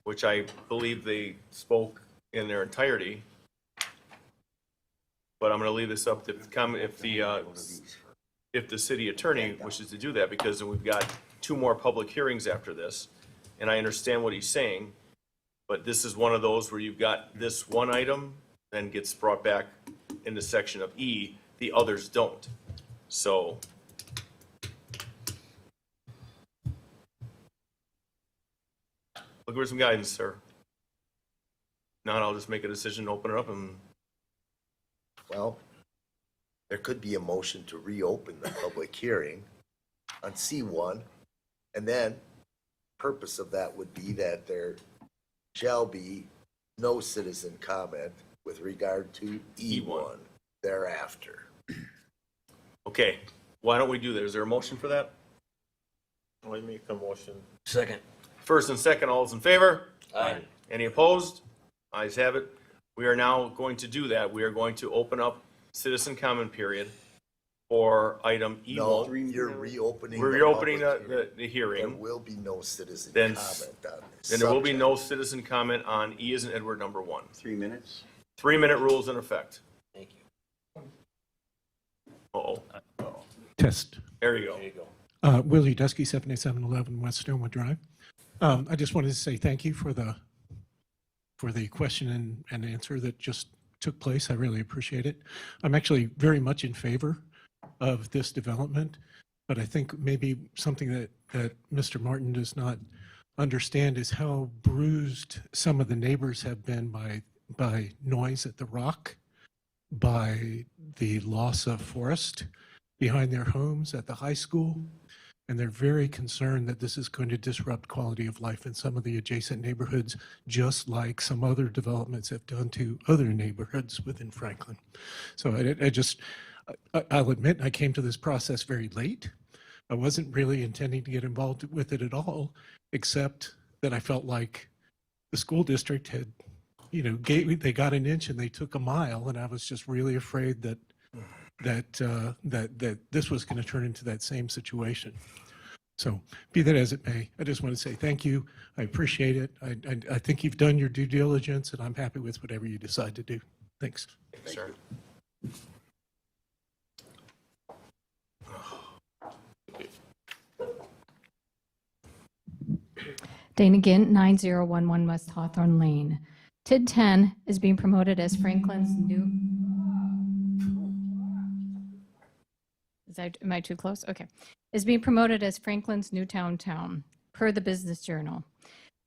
Speaker 1: which I believe they spoke in their entirety. But I'm going to leave this up to if the city attorney wishes to do that, because then we've got 2 more public hearings after this. And I understand what he's saying, but this is one of those where you've got this one item, then gets brought back in the section of E, the others don't. So look for some guidance, sir. Not, I'll just make a decision, open it up, and
Speaker 3: Well, there could be a motion to reopen the public hearing on C1, and then purpose of that would be that there shall be no citizen comment with regard to E1 thereafter.
Speaker 1: okay, why don't we do that? Is there a motion for that? Let me make a motion.
Speaker 10: Second.
Speaker 1: First and second, all those in favor?
Speaker 10: Aye.
Speaker 1: Any opposed? Ayes have it. We are now going to do that. We are going to open up citizen comment period for item
Speaker 3: No,
Speaker 1: E1.
Speaker 3: you're reopening.
Speaker 1: We're
Speaker 3: the
Speaker 1: reopening
Speaker 3: public
Speaker 1: the
Speaker 3: There
Speaker 1: hearing.
Speaker 3: will be no citizen
Speaker 1: Then
Speaker 3: comment on this.
Speaker 1: Then there will be
Speaker 3: subject.
Speaker 1: no citizen comment on E as in Edward number 1.
Speaker 2: 3 minutes.
Speaker 1: 3-minute rules in effect.
Speaker 10: Thank you.
Speaker 1: Uh-oh.
Speaker 13: Test.
Speaker 1: There you go.
Speaker 10: There you go.
Speaker 13: Willie Dusky, 78711 West Stonewood Drive. I just wanted to say thank you for the question and answer that just took place. I really appreciate it. I'm actually very much in favor of this development, but I think maybe something that Mr. Martin does not understand is how bruised some of the neighbors have been by noise at the Rock, by the loss of forest behind their homes at the high school. And they're very concerned that this is going to disrupt quality of life in some of the adjacent neighborhoods, just like some other developments have done to other neighborhoods within Franklin. So I'll admit, I came to this process very late. I wasn't really intending to get involved with it at all, except that I felt like the school district had, they got an inch and they took a mile, and I was just really afraid that this was going to turn into that same situation. So be that as it may, I just want to say thank you. I appreciate it. I think you've done your due diligence, and I'm happy with whatever you decide to do. Thanks.
Speaker 1: Thanks, sir.
Speaker 11: Dana Gint, 9011 West Hawthorne Lane. TID 10 is being promoted as Franklin's new... Am I too close? Okay. Is being promoted as Franklin's new town, per the Business Journal.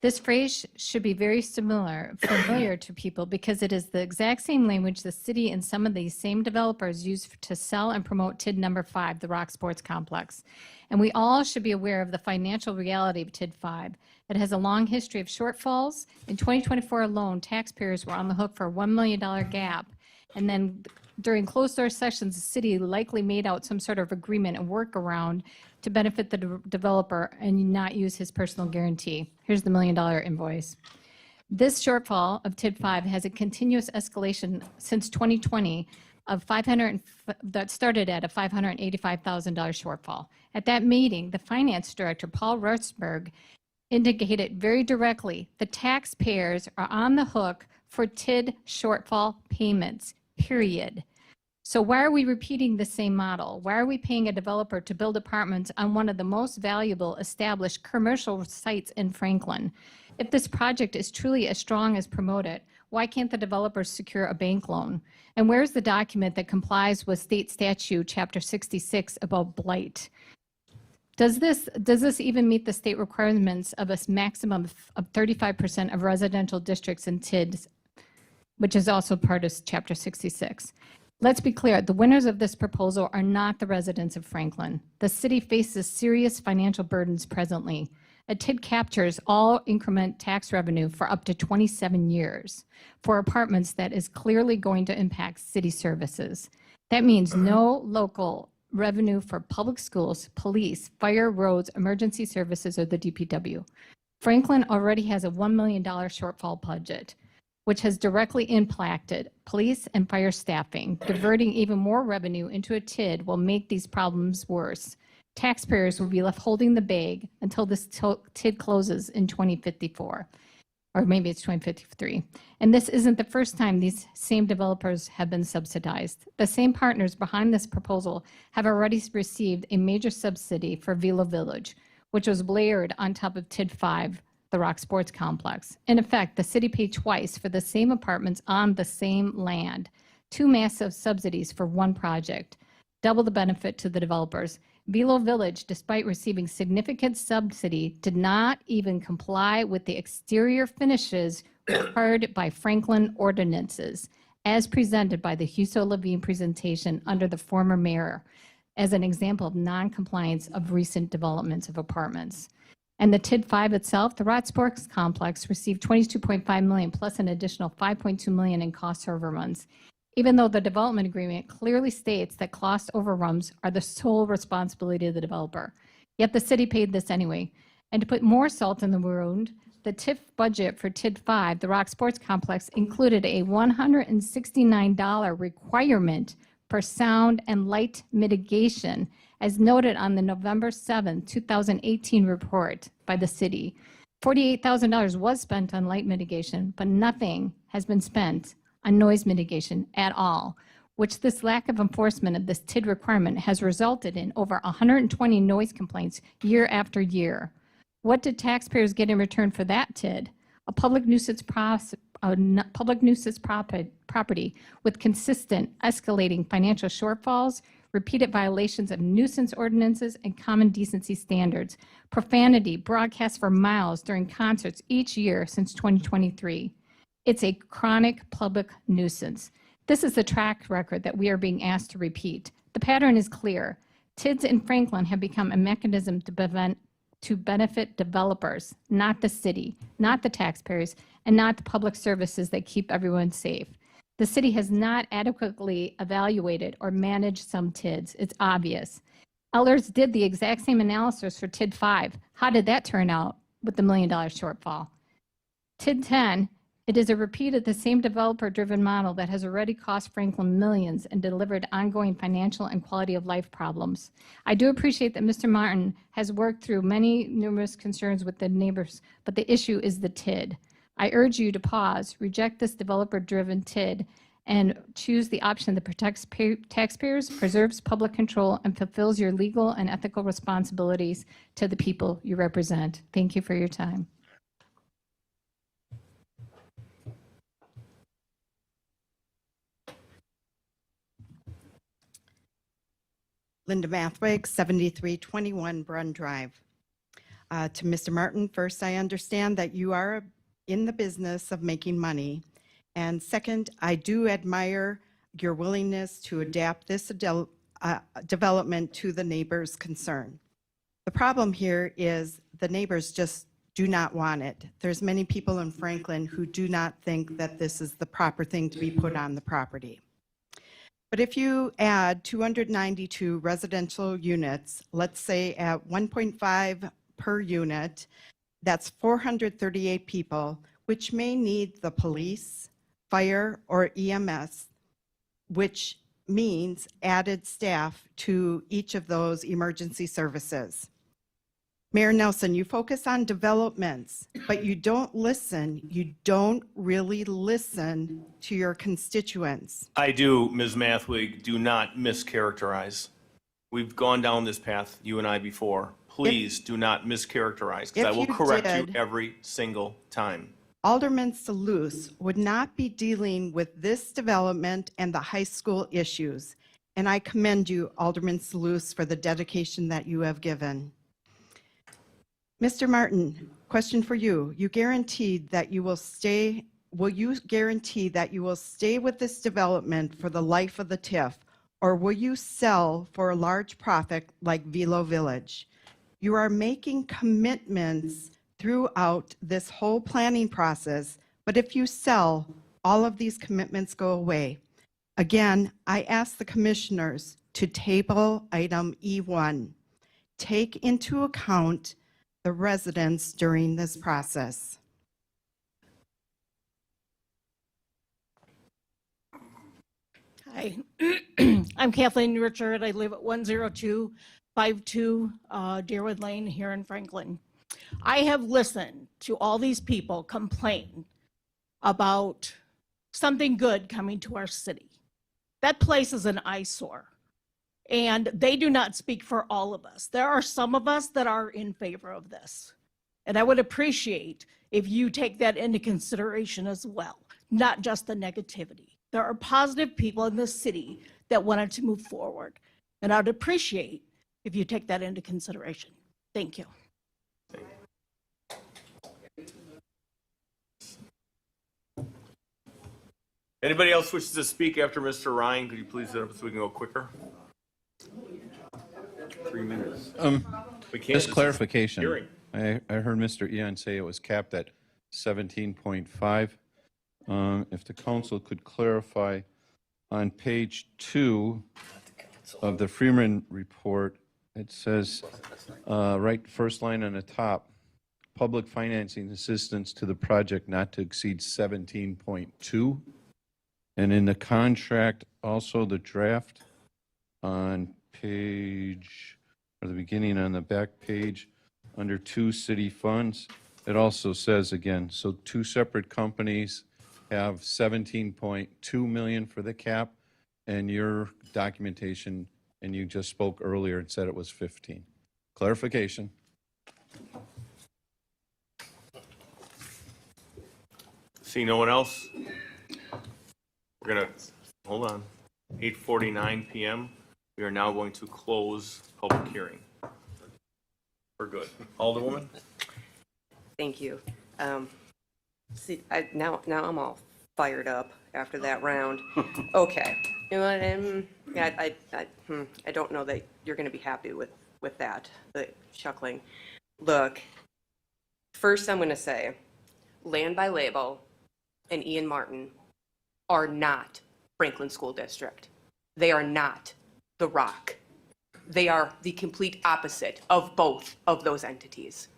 Speaker 11: This phrase should be very familiar to people because it is the exact same language the city and some of these same developers use to sell and promote TID number 5, the Rock Sports Complex. And we all should be aware of the financial reality of TID 5. It has a long history of shortfalls. In 2024 alone, taxpayers were on the hook for a $1 million gap. And then during closed-door sessions, the city likely made out some sort of agreement and workaround to benefit the developer and not use his personal guarantee. Here's the $1 million invoice. This shortfall of TID 5 has a continuous escalation since 2020 of that started at a $585,000 shortfall. At that meeting, the finance director, Paul Rutzberg, indicated very directly the taxpayers are on the hook for TID shortfall payments, period. So why are we repeating the same model? Why are we paying a developer to build apartments on one of the most valuable established commercial sites in Franklin? If this project is truly as strong as promoted, why can't the developers secure a bank loan? And where's the document that complies with state statute chapter 66 about blight? Does this even meet the state requirements of a maximum of 35% of residential districts in TID, which is also part of chapter 66? Let's be clear, the winners of this proposal are not the residents of Franklin. The city faces serious financial burdens presently. A TID captures all increment tax revenue for up to 27 years for apartments that is clearly going to impact city services. That means no local revenue for public schools, police, fire, roads, emergency services, or the DPW. Franklin already has a $1 million shortfall budget, which has directly impacted police and fire staffing. Diverting even more revenue into a TID will make these problems worse. Taxpayers will be left holding the bag until this TID closes in 2054, or maybe it's 2053. And this isn't the first time these same developers have been subsidized. The same partners behind this proposal have already received a major subsidy for Velo Village, which was layered on top of TID 5, the Rock Sports Complex. In effect, the city paid twice for the same apartments on the same land, 2 massive subsidies for one project, double the benefit to the developers. Velo Village, despite receiving significant subsidy, did not even comply with the exterior finishes required by Franklin ordinances, as presented by the Huso Levine presentation under the former mayor, as an example of non-compliance of recent developments of apartments. And the TID 5 itself, the Rock Sports Complex, received $22.5 million plus an additional $5.2 million in cost overruns, even though the development agreement clearly states that cost overruns are the sole responsibility of the developer. Yet the city paid this anyway. And to put more salt in the wound, the TIF budget for TID 5, the Rock Sports Complex, included a $169 requirement for sound and light mitigation, as noted on the November 7, 2018 report by the city. $48,000 was spent on light mitigation, but nothing has been spent on noise mitigation at all, which this lack of enforcement of this TID requirement has resulted in over 120 noise complaints year after year. What did taxpayers get in return for that TID? A public nuisance property with consistent escalating financial shortfalls, repeated violations of nuisance ordinances and common decency standards, profanity broadcast for miles during concerts each year since 2023. It's a chronic public nuisance. This is the track record that we are being asked to repeat. The pattern is clear. TIDs in Franklin have become a mechanism to benefit developers, not the city, not the taxpayers, and not the public services that keep everyone safe. The city has not adequately evaluated or managed some TIDs. It's obvious. Ellers did the exact same analysis for TID 5. How did that turn out with the $1 million shortfall? TID 10, it is a repeat of the same developer-driven model that has already cost Franklin millions and delivered ongoing financial and quality of life problems. I do appreciate that Mr. Martin has worked through numerous concerns with the neighbors, but the issue is the TID. I urge you to pause, reject this developer-driven TID, and choose the option that protects taxpayers, preserves public control, and fulfills your legal and ethical responsibilities to the people you represent. Thank you for your time.
Speaker 20: Linda Mathwig, 7321 Brun Drive. To Mr. Martin, first, I understand that you are in the business of making money. And second, I do admire your willingness to adapt this development to the neighbors' concern. The problem here is the neighbors just do not want it. There's many people in Franklin who do not think that this is the proper thing to be put on the property. But if you add 292 residential units, let's say at 1.5 per unit, that's 438 people, which may need the police, fire, or EMS, which means added staff to each of those emergency services. Mayor Nelson, you focus on developments, but you don't listen. You don't really listen to your constituents.
Speaker 1: I do, Ms. Mathwig, do not mischaracterize. We've gone down this path, you and I, before. Please do not mischaracterize, because I will correct you every single time.
Speaker 20: Alderman Salus would not be dealing with this development and the high school issues. And I commend you, Alderman Salus, for the dedication that you have given. Mr. Martin, question for you. You guaranteed that you will stay, will you guarantee that you will stay with this development for the life of the TIF, or will you sell for a large profit like Velo Village? You are making commitments throughout this whole planning process, but if you sell, all of these commitments go away. Again, I ask the commissioners to table item E1. Take into account the residents during this process.
Speaker 17: Hi, I'm Kathleen Richard. I live at 10252 Deerwood Lane here in Franklin. I have listened to all these people complain about something good coming to our city. That place is an eyesore, and they do not speak for all of us. There are some of us that are in favor of this, and I would appreciate if you take that into consideration as well, not just the negativity. There are positive people in this city that wanted to move forward, and I'd appreciate if you take that into consideration. Thank you.
Speaker 1: Anybody else wishes to speak after Mr. Ryan? Could you please sit up so we can go quicker? 3 minutes. We can't.
Speaker 19: Just clarification.
Speaker 1: Hearing.
Speaker 19: I heard Mr. Ian say it was capped at 17.5. If the council could clarify, on page 2 of the Freeman report, it says, right first line on the top, public financing assistance to the project not to exceed 17.2. And in the contract, also the draft on page, or the beginning on the back page, under 2 city funds, it also says again, so 2 separate companies have 17.2 million for the cap, and your documentation, and you just spoke earlier and said it was 15. Clarification.
Speaker 1: See no one else? We're gonna, hold on, 8:49 PM. We are now going to close public hearing. We're good. Alderwoman?
Speaker 7: Thank you. See, now I'm all fired up after that round. Okay. You know what, yeah, I don't know that you're going to be happy with that, the chuckling. Look, first I'm going to say, Land by Label and Ian Martin are not Franklin School District. They are not The Rock. They are the complete opposite of both of those entities.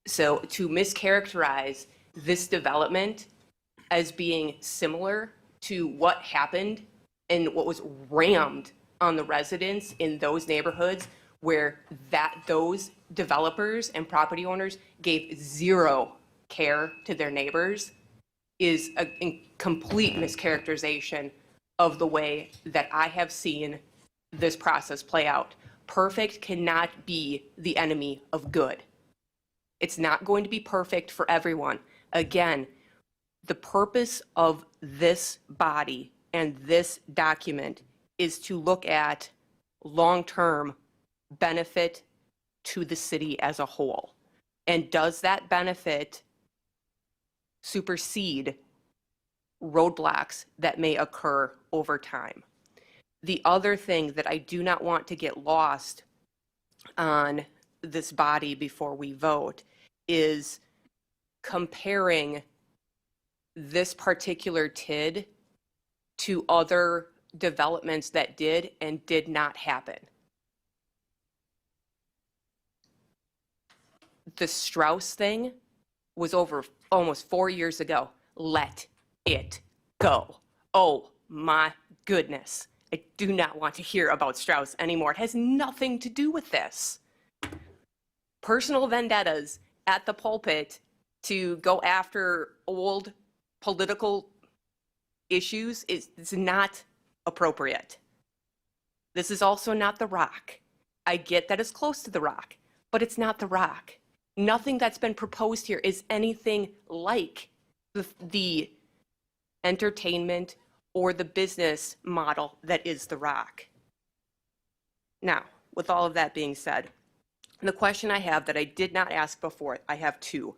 Speaker 7: So to mischaracterize this development as being similar to what happened and what was rammed on the residents in those neighborhoods where those developers and property owners gave zero care to their neighbors is a complete mischaracterization of the way that I have seen this process play out. Perfect cannot be the enemy of good. It's not going to be perfect for everyone. Again, the purpose of this body and this document is to look at long-term benefit to the city as a whole. And does that benefit supersede roadblocks that may occur over time? The other thing that I do not want to get lost on this body before we vote is comparing this particular TID to other developments that did and did not happen. The Strauss thing was over almost 4 years ago. Let it go. Oh my goodness. I do not want to hear about Strauss anymore. It has nothing to do with this. Personal vendettas at the pulpit to go after old political issues is not appropriate. This is also not The Rock. I get that it's close to The Rock, but it's not The Rock. Nothing that's been proposed here is anything like the entertainment or the business model that is The Rock. Now, with all of that being said, the question I have that I did not ask before, I have two.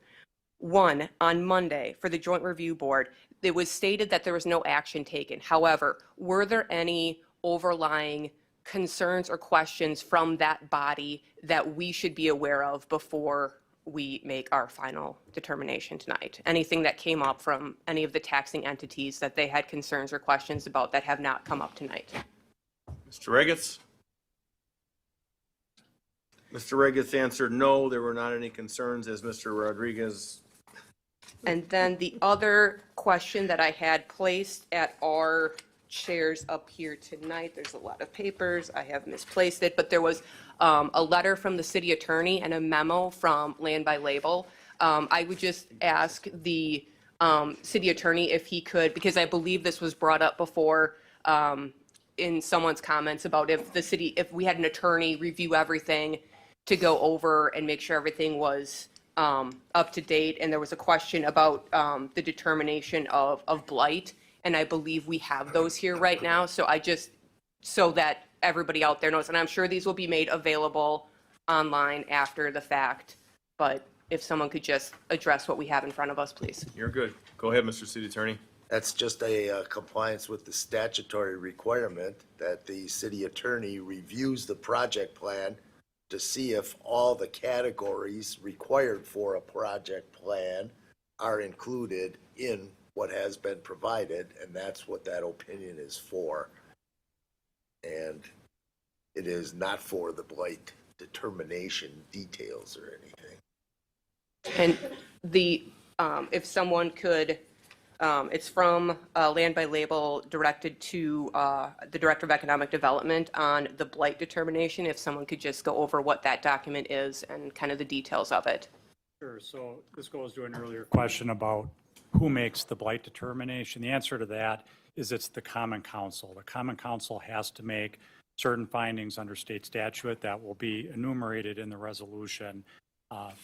Speaker 7: One, on Monday for the Joint Review Board, it was stated that there was no action taken. However, were there any overlying concerns or questions from that body that we should be aware of before we make our final determination tonight? Anything that came up from any of the taxing entities that they had concerns or questions about that have not come up tonight?
Speaker 1: Mr. Regis? Mr. Regis answered no, there were not any concerns, as Mr. Rodriguez.
Speaker 7: And then the other question that I had placed at our chairs up here tonight, there's a lot of papers, I have misplaced it, but there was a letter from the city attorney and a memo from Land by Label. I would just ask the city attorney if he could, because I believe this was brought up before in someone's comments about if we had an attorney review everything to go over and make sure everything was up to date. And there was a question about the determination of blight. And I believe we have those here right now. So so that everybody out there knows, and I'm sure these will be made available online after the fact. But if someone could just address what we have in front of us, please.
Speaker 1: You're good. Go ahead, Mr. City Attorney.
Speaker 3: That's just a compliance with the statutory requirement that the city attorney reviews the project plan to see if all the categories required for a project plan are included in what has been provided, and that's what that opinion is for. And it is not for the blight determination details or anything.
Speaker 7: And the, if someone could, it's from Land by Label directed to the Director of Economic Development on the blight determination. If someone could just go over what that document is and kind of the details of it.
Speaker 12: Sure. So this goes to an earlier question about who makes the blight determination. The answer to that is it's the Common Council. The Common Council has to make certain findings under state statute that will be enumerated in the resolution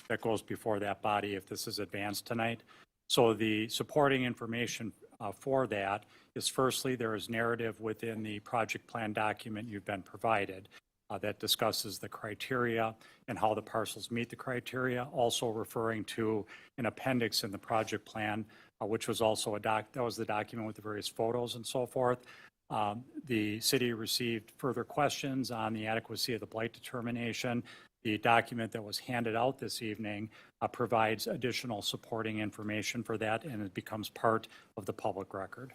Speaker 12: that goes before that body if this is advanced tonight. So the supporting information for that is firstly, there is narrative within the project plan document you've been provided that discusses the criteria and how the parcels meet the criteria, also referring to an appendix in the project plan, which was also that was the document with the various photos and so forth. The city received further questions on the adequacy of the blight determination. The document that was handed out this evening provides additional supporting information for that, and it becomes part of the public record.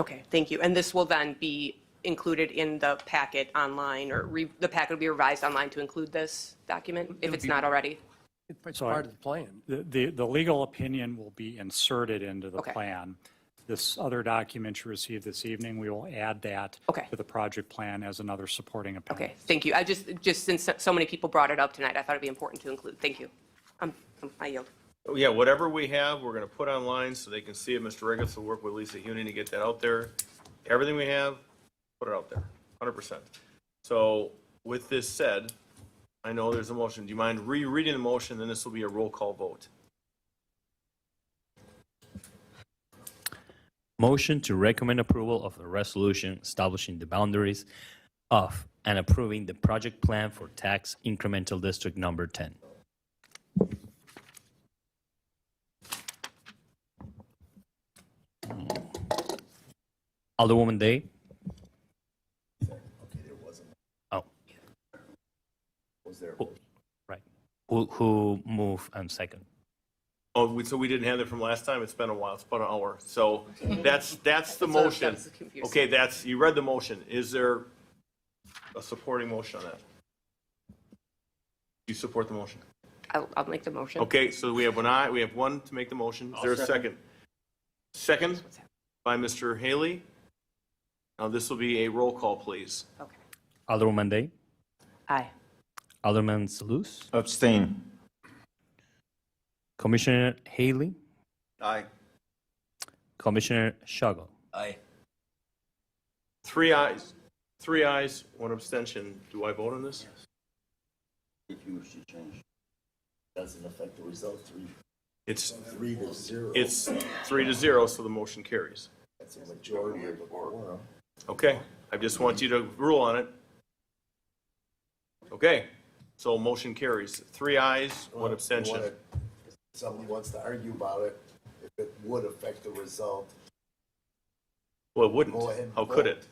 Speaker 7: Okay, thank you. And this will then be included in the packet online, or the packet will be revised online to include this document, if it's not already?
Speaker 5: It's
Speaker 12: So
Speaker 5: part of the plan.
Speaker 12: The legal opinion will be inserted into the
Speaker 7: Okay.
Speaker 12: plan. This other document you received this evening, we will add that to the project plan as another supporting appendix.
Speaker 7: Okay, thank you. I just since so many people brought it up tonight, I thought it'd be important to include. Thank you. I yield.
Speaker 1: Oh, yeah, whatever we have, we're going to put online so they can see it. Mr. Riggins will work with Lisa Huning to get that out there. Everything we have, put it out there, 100%. So with this said, I know there's a motion. Do you mind rereading the motion? Then this will be a roll call vote.
Speaker 6: Motion to recommend approval of a resolution establishing the boundaries of and approving the project plan for tax incremental district number 10. Alderwoman Day? Oh.
Speaker 3: Was there?
Speaker 6: Right. Who moved and second?
Speaker 1: Oh, so we didn't have it from last time? It's been a while. It's about an hour. So that's the
Speaker 7: what-
Speaker 1: motion.
Speaker 7: that's confusing.
Speaker 1: Okay, you read the motion. Is there a supporting motion on that? Do you support the motion?
Speaker 7: I'll make the motion.
Speaker 1: Okay, so we have one to make the motion. Is there a second? Second by Mr. Haley. Now this will be a roll call, please.
Speaker 7: Okay.
Speaker 6: Alderwoman Day?
Speaker 7: Aye.
Speaker 6: Alderman Salus?
Speaker 4: Abstain.
Speaker 6: Commissioner Haley?
Speaker 2: Aye.
Speaker 6: Commissioner Shuggle?
Speaker 10: Aye.
Speaker 1: 3 ayes, 1 abstention. Do I vote on this?
Speaker 3: If you wish to change. Doesn't affect the result,
Speaker 1: It's
Speaker 3: 3-0.
Speaker 1: It's 3-0, so the motion carries.
Speaker 3: That's a majority of a quorum.
Speaker 1: Okay, I just want you to rule on it. Okay, so motion carries. 3 ayes, 1 abstention.
Speaker 3: Somebody wants to argue about it, if it would affect the result.
Speaker 1: Well, it wouldn't.
Speaker 3: Go ahead and
Speaker 1: How could
Speaker 3: vote.
Speaker 1: it?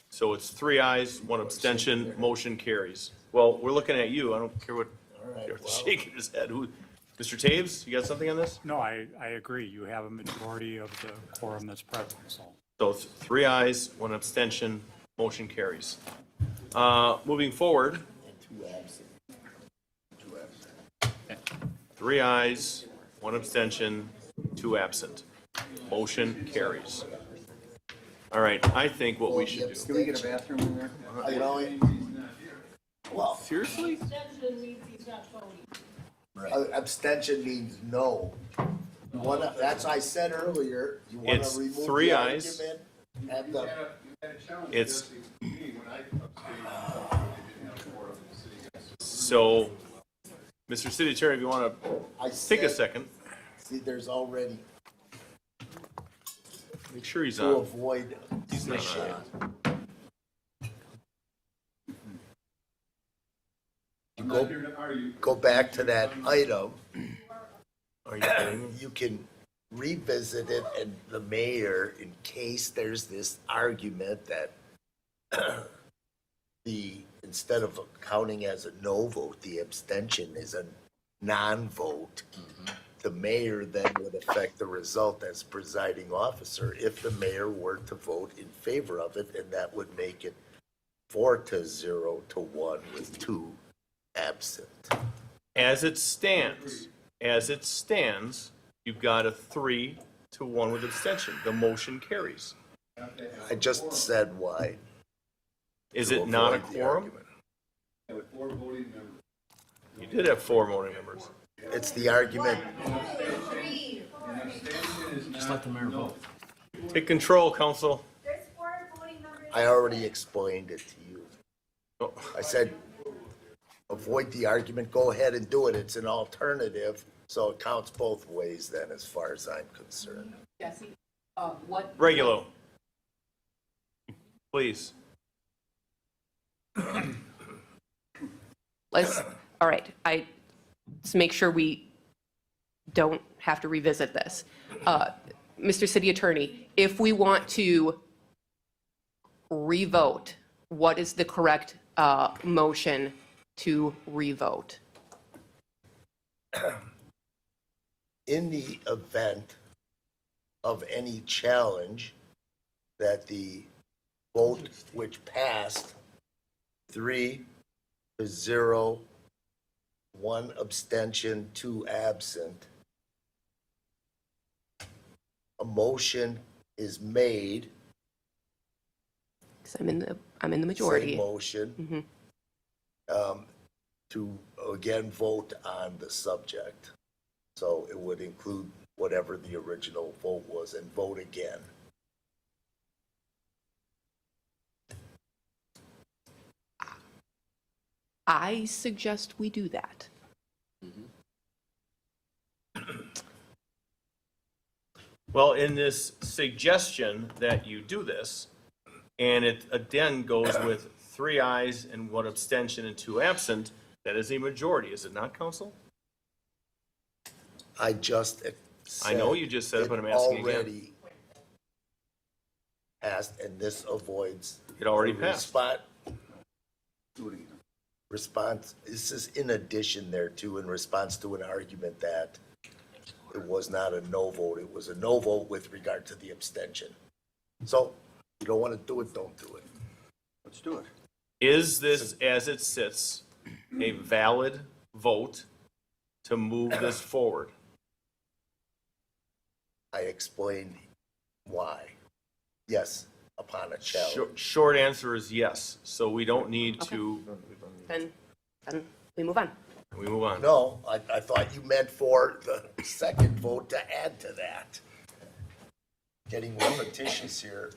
Speaker 1: So it's 3 ayes, 1 abstention, motion carries. Well, we're looking at you. I don't care what,
Speaker 3: All right,
Speaker 1: you're
Speaker 3: well,
Speaker 1: shaking his head. Mr. Taves, you got something on this?
Speaker 12: No, I agree. You have a majority of the quorum that's present, so.
Speaker 1: So it's 3 ayes, 1 abstention, motion carries. Moving forward,
Speaker 3: and 2 absent.
Speaker 1: 3 ayes, 1 abstention, 2 absent. Motion carries. All right, I think what we should do.
Speaker 2: Can we get a bathroom in there?
Speaker 3: You know, well,
Speaker 1: Seriously?
Speaker 3: abstention means no. You wanna, that's I said earlier, you wanna
Speaker 1: It's
Speaker 3: remove
Speaker 1: 3
Speaker 3: the
Speaker 1: ayes.
Speaker 3: argument, have the,
Speaker 1: It's, so, Mr. City Attorney, if you want
Speaker 3: I
Speaker 1: to take a
Speaker 3: said-
Speaker 1: second,
Speaker 3: see, there's already,
Speaker 1: make sure he's
Speaker 3: to
Speaker 1: on.
Speaker 3: avoid
Speaker 1: He's not
Speaker 3: shit.
Speaker 1: on.
Speaker 3: Go back to that item,
Speaker 1: Are you kidding me?
Speaker 3: you can revisit it, and the mayor, in case there's this argument that instead of counting as a no vote, the abstention is a non-vote, the mayor then would affect the result as presiding officer if the mayor were to vote in favor of it, and that would make it 4-0 to 1 with 2 absent. absent.
Speaker 1: As it stands, you've got a 3-1 with abstention. The motion carries.
Speaker 3: I just said why.
Speaker 1: Is
Speaker 3: To
Speaker 1: it not a
Speaker 3: avoid the
Speaker 1: quorum? You did have 4 voting members.
Speaker 3: It's the argument.
Speaker 10: Just let the mayor vote.
Speaker 1: Take control, council.
Speaker 3: I already explained it to you.
Speaker 1: Oh.
Speaker 3: I said, avoid the argument, go ahead and do it. It's an alternative, so it counts both ways then, as far as I'm concerned.
Speaker 7: Jesse, what?
Speaker 1: Regulo. Please.
Speaker 7: All right, let's make sure we don't have to revisit this. Mr. City Attorney, if we want to revote, what is the correct motion to revote?
Speaker 3: In the event of any challenge, that the vote which passed 3-0, 1 abstention, 2 absent, a motion is made.
Speaker 7: Because I'm in the majority.
Speaker 3: Same motion. To again vote on the subject. So it would include whatever the original vote was and vote again.
Speaker 7: I suggest we do that.
Speaker 1: Well, in this suggestion that you do this, and it again goes with 3 ayes and 1 abstention and 2 absent, that is a majority, is it not, council?
Speaker 3: I just
Speaker 1: I know you just said it, but I'm asking again.
Speaker 3: Already passed, and this avoids.
Speaker 1: It already passed.
Speaker 3: Response, this is in addition there too, in response to an argument that it was not a no vote, it was a no vote with regard to the abstention. So, you don't want to do it, don't do it.
Speaker 2: Let's do it.
Speaker 1: Is this, as it sits, a valid vote to move this forward?
Speaker 3: I explained why. Yes, upon a challenge.
Speaker 1: Short answer is yes, so we don't need to,
Speaker 7: Then we move on.
Speaker 1: we move on.
Speaker 3: No, I thought you meant for the second vote to add to that. Getting repetitious here.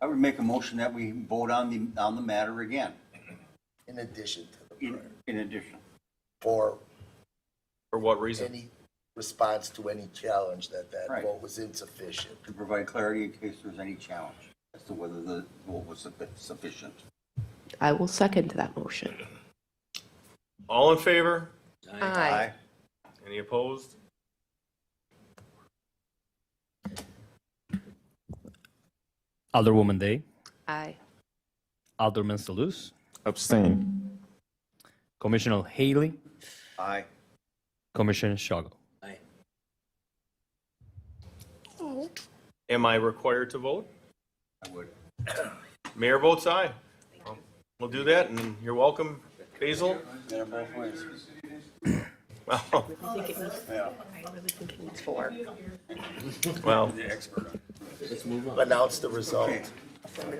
Speaker 2: I would make a motion that we vote on the matter again,
Speaker 3: In addition to the prior.
Speaker 2: in addition.
Speaker 3: For
Speaker 1: what reason?
Speaker 3: any response to any challenge that
Speaker 2: Right.
Speaker 3: vote was insufficient.
Speaker 2: To provide clarity in case there's any challenge as to whether the vote was sufficient.
Speaker 7: I will second that motion.
Speaker 1: All in favor?
Speaker 7: Aye.
Speaker 1: Any opposed?
Speaker 6: Alderwoman Day,
Speaker 7: Aye.
Speaker 6: Alderman Salus,
Speaker 4: Abstain.
Speaker 6: Commissioner Haley,
Speaker 2: Aye.
Speaker 6: Commissioner Shago.
Speaker 1: Am I required to vote?
Speaker 2: I would.
Speaker 1: Mayor votes aye. We'll do that, and you're welcome, Basil.
Speaker 2: Get them both ways.
Speaker 1: Well,
Speaker 7: I really think it needs 4.
Speaker 1: well,
Speaker 3: Announce the result.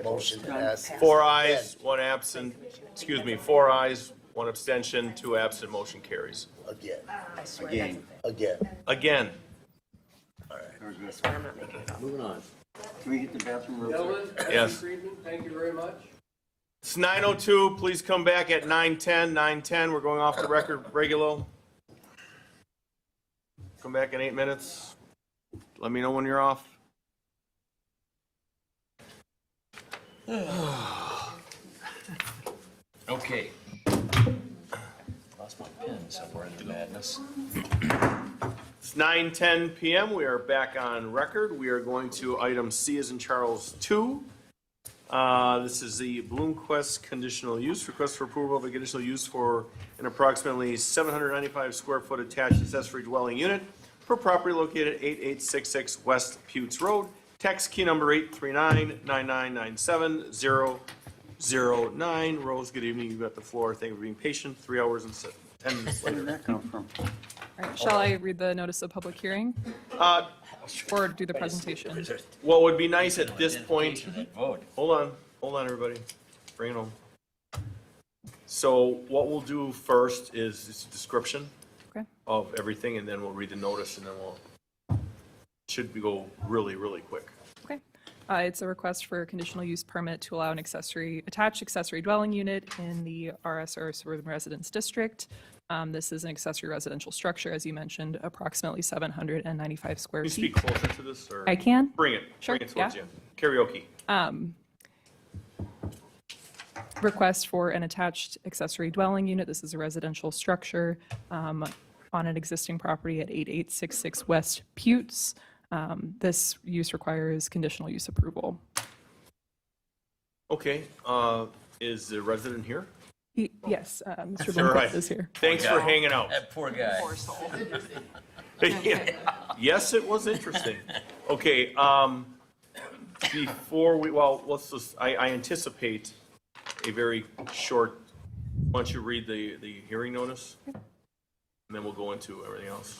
Speaker 3: Motion passes.
Speaker 1: 4 ayes, 1 absent, 4 ayes, 1 abstention, 2 absent, motion carries.
Speaker 3: Again,
Speaker 2: Again.
Speaker 3: again.
Speaker 1: Again,
Speaker 2: Very good.
Speaker 7: I'm not making it up.
Speaker 10: Moving on.
Speaker 2: Can we hit the bathroom real quick?
Speaker 5: Gentlemen,
Speaker 1: Yes.
Speaker 5: good evening. Thank you very much.
Speaker 1: it's 9:02, please come back at 9:10, 9:10, we're going off the record, Regulo. Come back in 8 minutes, let me know when you're off.
Speaker 10: Okay. Lost my pen somewhere in the madness.
Speaker 1: It's 9:10 PM. We are back on record. We are going to item C as in Charles 2. This is the Bloomquist conditional use, request for approval of a conditional use for an approximately 795 square foot attached accessory dwelling unit for property located at 8866 West Putes Road, tax key number 8399997 9. Rose, good evening. You've got the floor. Thank you for being patient. 3 hours and 10 minutes
Speaker 2: Where did
Speaker 1: later.
Speaker 2: that come from?
Speaker 14: All right, shall I read the notice of public hearing or do the presentation?
Speaker 1: What would be nice at this point,
Speaker 10: Vote.
Speaker 1: hold on, everybody. Bring it home. So what we'll do first is this description
Speaker 14: Okay.
Speaker 1: of everything, and then we'll read the notice, and then should we go really, really quick.
Speaker 14: Okay. It's a request for a conditional use permit to allow an attached accessory dwelling unit in the RSR Suburban Residence District. This is an accessory residential structure, as you mentioned, approximately 795 square
Speaker 1: Can you
Speaker 14: feet.
Speaker 1: speak closer to this, or?
Speaker 14: I can.
Speaker 1: Bring it.
Speaker 14: Sure,
Speaker 1: Bring it towards
Speaker 14: yeah.
Speaker 1: you. Karaoke.
Speaker 14: Request for an attached accessory dwelling unit. This is a residential structure on an existing property at 8866 West Putes. This use requires conditional use approval.
Speaker 1: Okay, is the resident here?
Speaker 14: Yes, Mr.
Speaker 1: All right.
Speaker 14: Bloomquist is here.
Speaker 1: Thanks for hanging out.
Speaker 10: That poor guy.
Speaker 1: Yes, it was interesting. Okay, before let's just, I anticipate a very short, why don't you read the hearing notice? And then we'll go into everything else.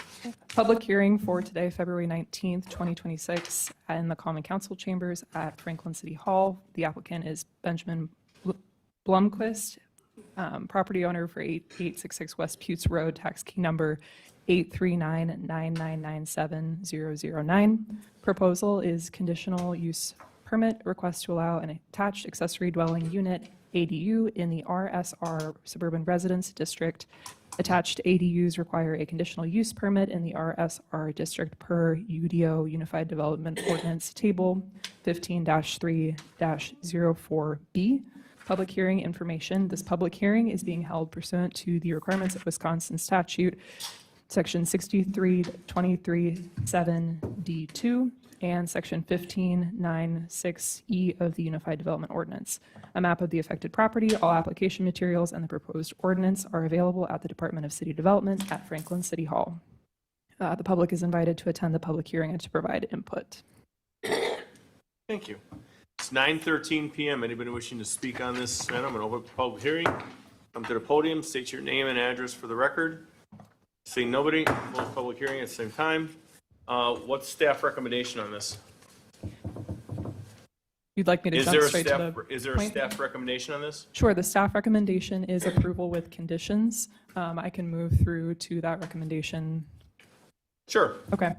Speaker 14: Public hearing for today, February 19th, 2026, in the Common Council Chambers at Franklin City Hall. The applicant is Benjamin Blomquist, property owner for 8866 West Putes Road, tax key number 83999970009. Proposal is conditional use permit request to allow an attached accessory dwelling unit, ADU, in the RSR Suburban Residence District. Attached ADUs require a conditional use permit in the RSR district per UDO Unified Development Ordinance Table 15-3-04B. Public hearing information. This public hearing is being held pursuant to the requirements of Wisconsin statute, section 6323-7D2 and section 1596E of the Unified Development Ordinance. A map of the affected property, all application materials, and the proposed ordinance are available at the Department of City Development at Franklin City Hall. The public is invited to attend the public hearing and to provide input.
Speaker 1: Thank you. It's 9:13 PM. Anybody wishing to speak on this item, an open public hearing? Come to the podium, state your name and address for the record. Seeing nobody, close public hearing at the same time. What's staff recommendation on this?
Speaker 14: You'd like me to
Speaker 1: Is
Speaker 14: jump
Speaker 1: there a
Speaker 14: straight to the point?
Speaker 1: staff recommendation on this?
Speaker 14: Sure, the staff recommendation is approval with conditions. I can move through to that recommendation.
Speaker 1: Sure.
Speaker 14: Okay.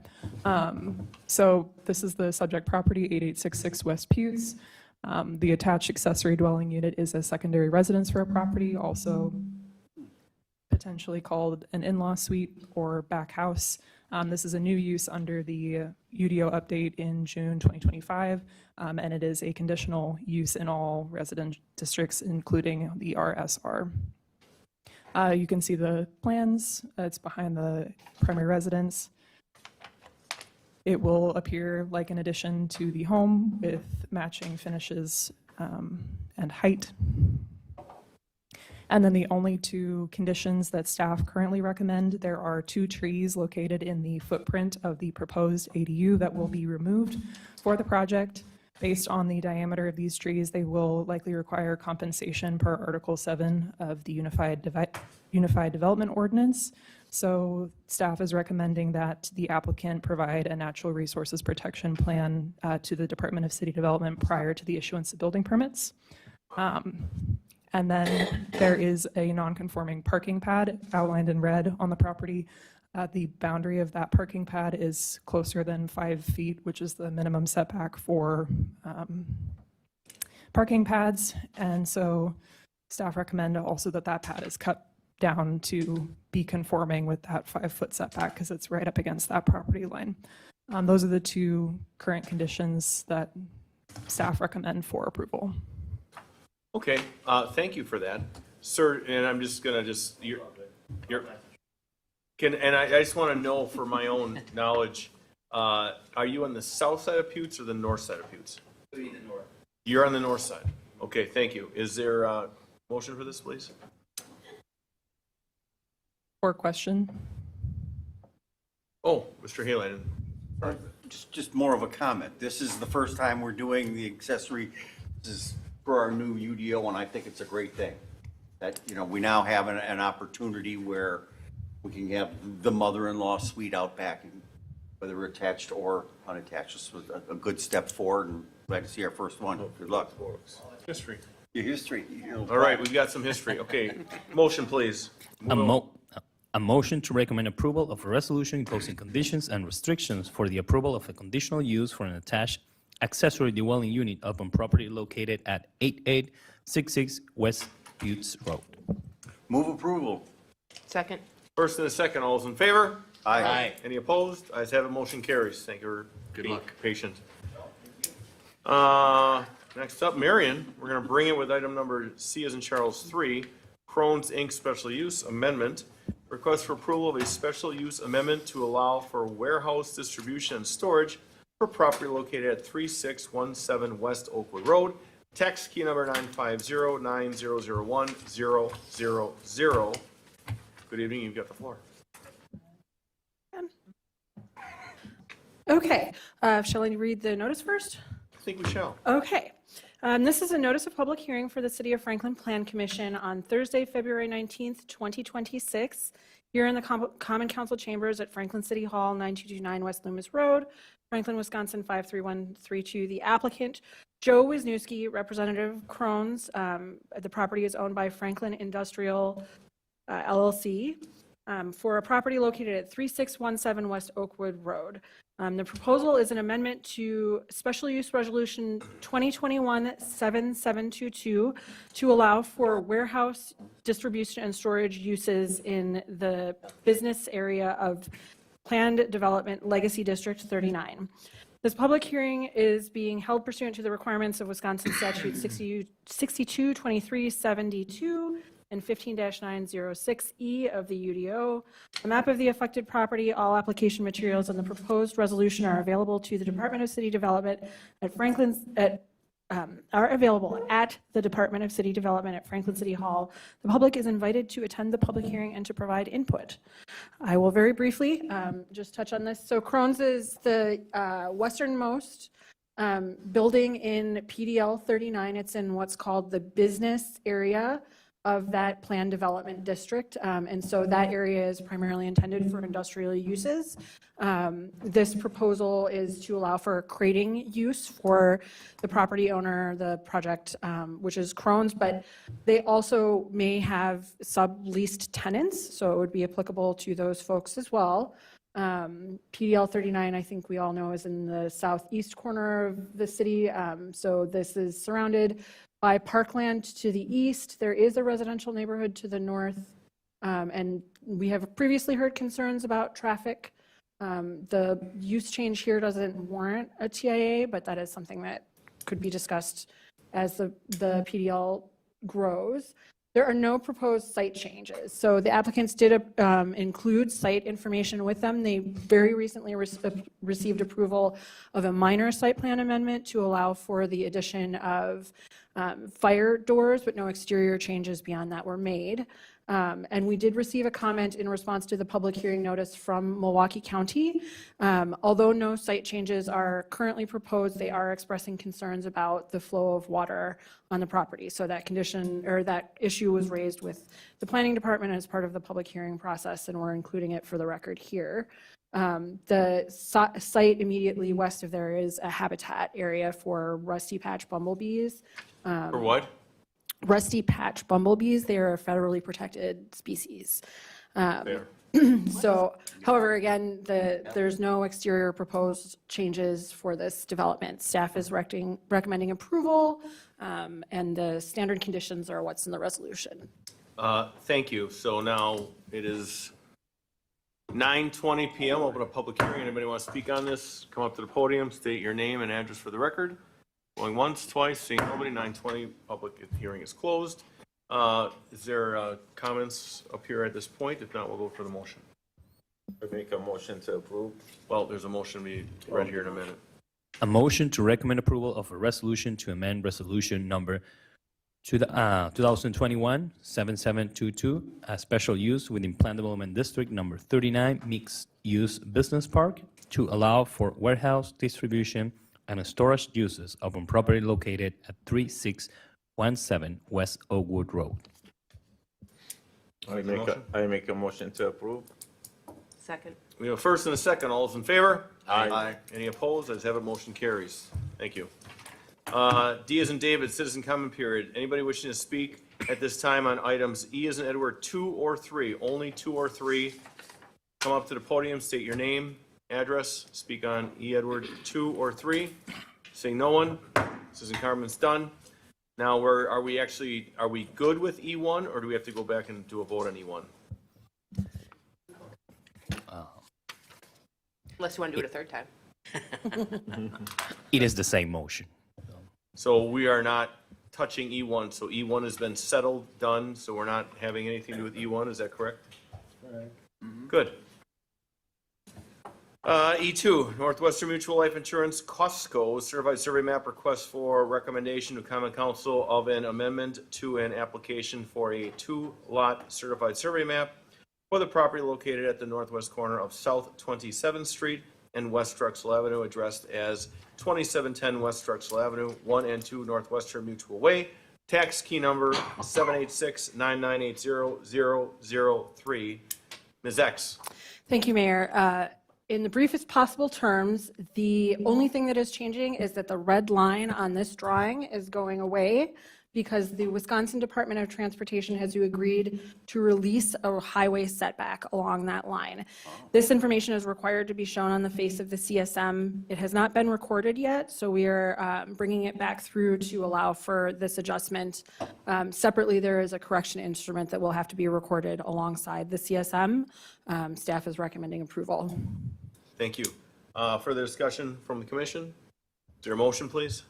Speaker 14: So this is the subject property, 8866 West Putes. The attached accessory dwelling unit is a secondary residence for a property, also potentially called an in-law suite or back house. This is a new use under the UDO update in June 2025, and it is a conditional use in all resident districts, including the RSR. You can see the plans. It's behind the primary residence. It will appear like an addition to the home with matching finishes and height. And then the only two conditions that staff currently recommend, there are 2 trees located in the footprint of the proposed ADU that will be removed for the project. Based on the diameter of these trees, they will likely require compensation per Article 7 of the Unified Development Ordinance. So staff is recommending that the applicant provide a natural resources protection plan to the Department of City Development prior to the issuance of building permits. And then there is a non-conforming parking pad outlined in red on the property. The boundary of that parking pad is closer than 5 feet, which is the minimum setback for parking pads. And so staff recommend also that that pad is cut down to be conforming with that 5-foot setback because it's right up against that property line. Those are the 2 current conditions that staff recommend for approval.
Speaker 1: Okay, thank you for that. Sir, and I'm just gonna I just want to know for my own knowledge, are you on the south side of Putes or the north side of Putes? You're on the north side. Okay, thank you. Is there a motion for this, please?
Speaker 14: Or question?
Speaker 1: Oh, Mr. Halen.
Speaker 2: Just more of a comment. This is the first time we're doing the accessory. This is for our new UDO, and I think it's a great thing. That, you know, we now have an opportunity where we can have the mother-in-law suite out back, whether attached or unattached. This was a good step forward, and glad to see our first one. Good luck.
Speaker 1: History.
Speaker 2: Your history.
Speaker 1: All right, we've got some history. Okay, motion, please.
Speaker 6: A motion to recommend approval of a resolution imposing conditions and restrictions for the approval of a conditional use for an attached accessory dwelling unit upon property located at 8866 West Buttes Road.
Speaker 2: Move approval.
Speaker 7: Second.
Speaker 1: First and a second, all those in favor?
Speaker 2: Aye.
Speaker 1: Any opposed? Ayes have it, motion carries. Thank you for being patient. Next up, Marion, we're going to bring it with item number C as in Charles 3, Crohn's Inc. Special Use Amendment. Request for approval of a special use amendment to allow for warehouse distribution and storage for property located at 3617 West Oakwood Road. Tax key number 950-9001-000. Good evening, you've got the floor.
Speaker 15: Okay, shall I read the notice first?
Speaker 1: I think we shall.
Speaker 15: Okay. This is a notice of public hearing for the City of Franklin Plan Commission on Thursday, February 19th, 2026, here in the Common Council Chambers at Franklin City Hall, 9229 West Loomis Road, Franklin, Wisconsin 53132. The applicant, Joe Wisniewski, Representative Crohn's. The property is owned by Franklin Industrial LLC for a property located at 3617 West Oakwood Road. The proposal is an amendment to Special Use Resolution 2021-7722 to allow for warehouse distribution and storage uses in the business area of Planned Development Legacy District 39. This public hearing is being held pursuant to the requirements of Wisconsin Statute 622372 and 15-906E of the UDO. A map of the affected property, all application materials, and the proposed resolution are available to the Department of City Development at are available at the Department of City Development at Franklin City Hall. The public is invited to attend the public hearing and to provide input. I will very briefly just touch on this. So Crohn's is the westernmost building in PDL 39. It's in what's called the business area of that planned development district. And so that area is primarily intended for industrial uses. This proposal is to allow for crating use for the property owner, the project, which is Crohn's, but they also may have subleased tenants, so it would be applicable to those folks as well. PDL 39, I think we all know, is in the southeast corner of the city. So this is surrounded by parkland to the east. There is a residential neighborhood to the north, and we have previously heard concerns about traffic. The use change here doesn't warrant a TIA, but that is something that could be discussed as the PDL grows. There are no proposed site changes. So the applicants did include site information with them. They very recently received approval of a minor site plan amendment to allow for the addition of fire doors, but no exterior changes beyond that were made. And we did receive a comment in response to the public hearing notice from Milwaukee County. Although no site changes are currently proposed, they are expressing concerns about the flow of water on the property. So that condition or that issue was raised with the planning department as part of the public hearing process, and we're including it for the record here. The site immediately west of there is a habitat area for rusty patch bumblebees.
Speaker 1: For what?
Speaker 15: Rusty patch bumblebees. They are a federally protected species. So, however, again, there's no exterior proposed changes for this development. Staff is recommending approval, and the standard conditions are what's in the resolution.
Speaker 1: Thank you. So now it is 9:20 p.m. Open a public hearing. Anybody want to speak on this? Come up to the podium, state your name and address for the record. Going once, twice, seeing nobody. 9:20, public hearing is closed. Is there comments up here at this point? If not, we'll go for the motion.
Speaker 4: I make a motion to approve.
Speaker 1: Well, there's a motion to be read here in a minute.
Speaker 6: A motion to recommend approval of a resolution to amend resolution number 2021-7722, a special use within Planned Development District number 39 Mixed Use Business Park to allow for warehouse distribution and storage uses upon property located at 17 West Oakwood Road.
Speaker 4: I make a motion to approve.
Speaker 7: Second.
Speaker 1: We have a first and a second. All those in favor?
Speaker 2: Aye.
Speaker 1: Any opposed? Ayes have it, motion carries. Thank you. D as in David, citizen comment period. Anybody wishing to speak at this time on items E as in Edward 2 or 3, only 2 or 3, come up to the podium, state your name, address, speak on E Edward 2 or 3. Seeing no one, citizen comment's done. Now, are we good with E1, or do we have to go back and do a vote on E1?
Speaker 7: Unless you want to do it a third time.
Speaker 6: It is the same motion.
Speaker 1: So we are not touching E1, so E1 has been settled, done, so we're not having anything to do with E1, is that correct? Good. E2, Northwestern Mutual Life Insurance, Costco, certified survey map request for recommendation to Common Council of an amendment to an application for a 2-lot certified survey map for the property located at the northwest corner of South 27th Street and West Drexel Avenue, addressed as 2710 West Drexel Avenue, 1 and 2 Northwestern Mutual Way, tax key number 786-9980-003. Ms. X.
Speaker 15: Thank you, Mayor. In the briefest possible terms, the only thing that is changing is that the red line on this drawing is going away because the Wisconsin Department of Transportation has agreed to release a highway setback along that line. This information is required to be shown on the face of the CSM. It has not been recorded yet, so we are bringing it back through to allow for this adjustment. Separately, there is a correction instrument that will have to be recorded alongside the CSM. Staff is recommending approval.
Speaker 1: Thank you. Further discussion from the commission? Is there a motion, please?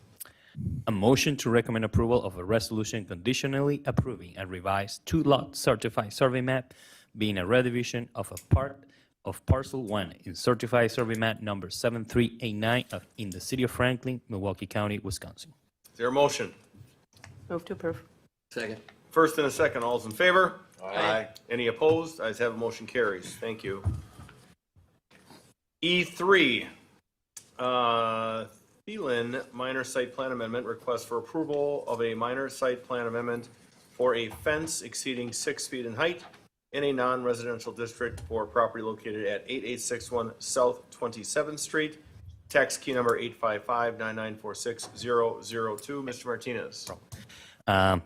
Speaker 6: A motion to recommend approval of a resolution conditionally approving a revised 2-lot certified survey map being a redivision of a part of parcel 1 in certified survey map number 7389 in the city of Franklin, Milwaukee County, Wisconsin.
Speaker 1: Is there a motion?
Speaker 7: Move to approve.
Speaker 10: Second.
Speaker 1: First and a second, all's in favor?
Speaker 10: Aye.
Speaker 1: Any opposed? Ayes have, motion carries. Thank you. E3, Thielen minor site plan amendment, request for approval of a minor site plan amendment for a fence exceeding 6 feet in height in a non-residential district for property located at 8861 South 27th Street, tax key number 855-9946-002. Mr. Martinez.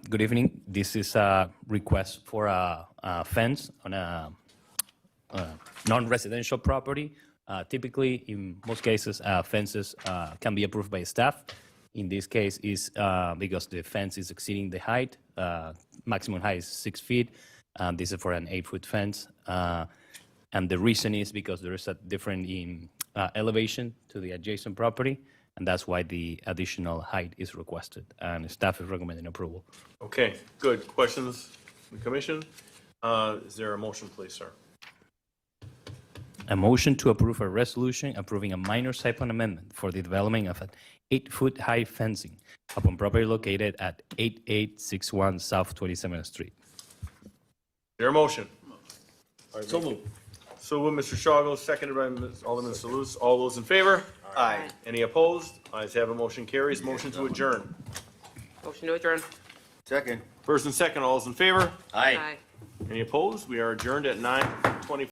Speaker 6: Good evening. This is a request for a fence on a non-residential property. Typically, in most cases, fences can be approved by staff. In this case, is because the fence is exceeding the height. Maximum height is 6 feet. This is for an 8-foot fence. And the reason is because there is a different in elevation to the adjacent property, and that's why the additional height is requested. And staff is recommending approval.
Speaker 1: Okay, good. Questions from the commission? Is there a motion, please, sir?
Speaker 6: A motion to approve a resolution approving a minor site plan amendment for the development of an 8-foot high fencing upon property located at 8861 South 27th Street.
Speaker 1: Is there a motion? So moved. So moved, Mr. Shoggle, seconded by Alderman Salus. All those in favor?
Speaker 2: Aye.
Speaker 1: Any opposed? Ayes have, a motion carries. Motion to adjourn.
Speaker 7: Motion to adjourn.
Speaker 2: Second.
Speaker 1: First and second, all those in favor?
Speaker 2: Aye.
Speaker 7: Aye.
Speaker 1: Any opposed? We are adjourned at 9:20.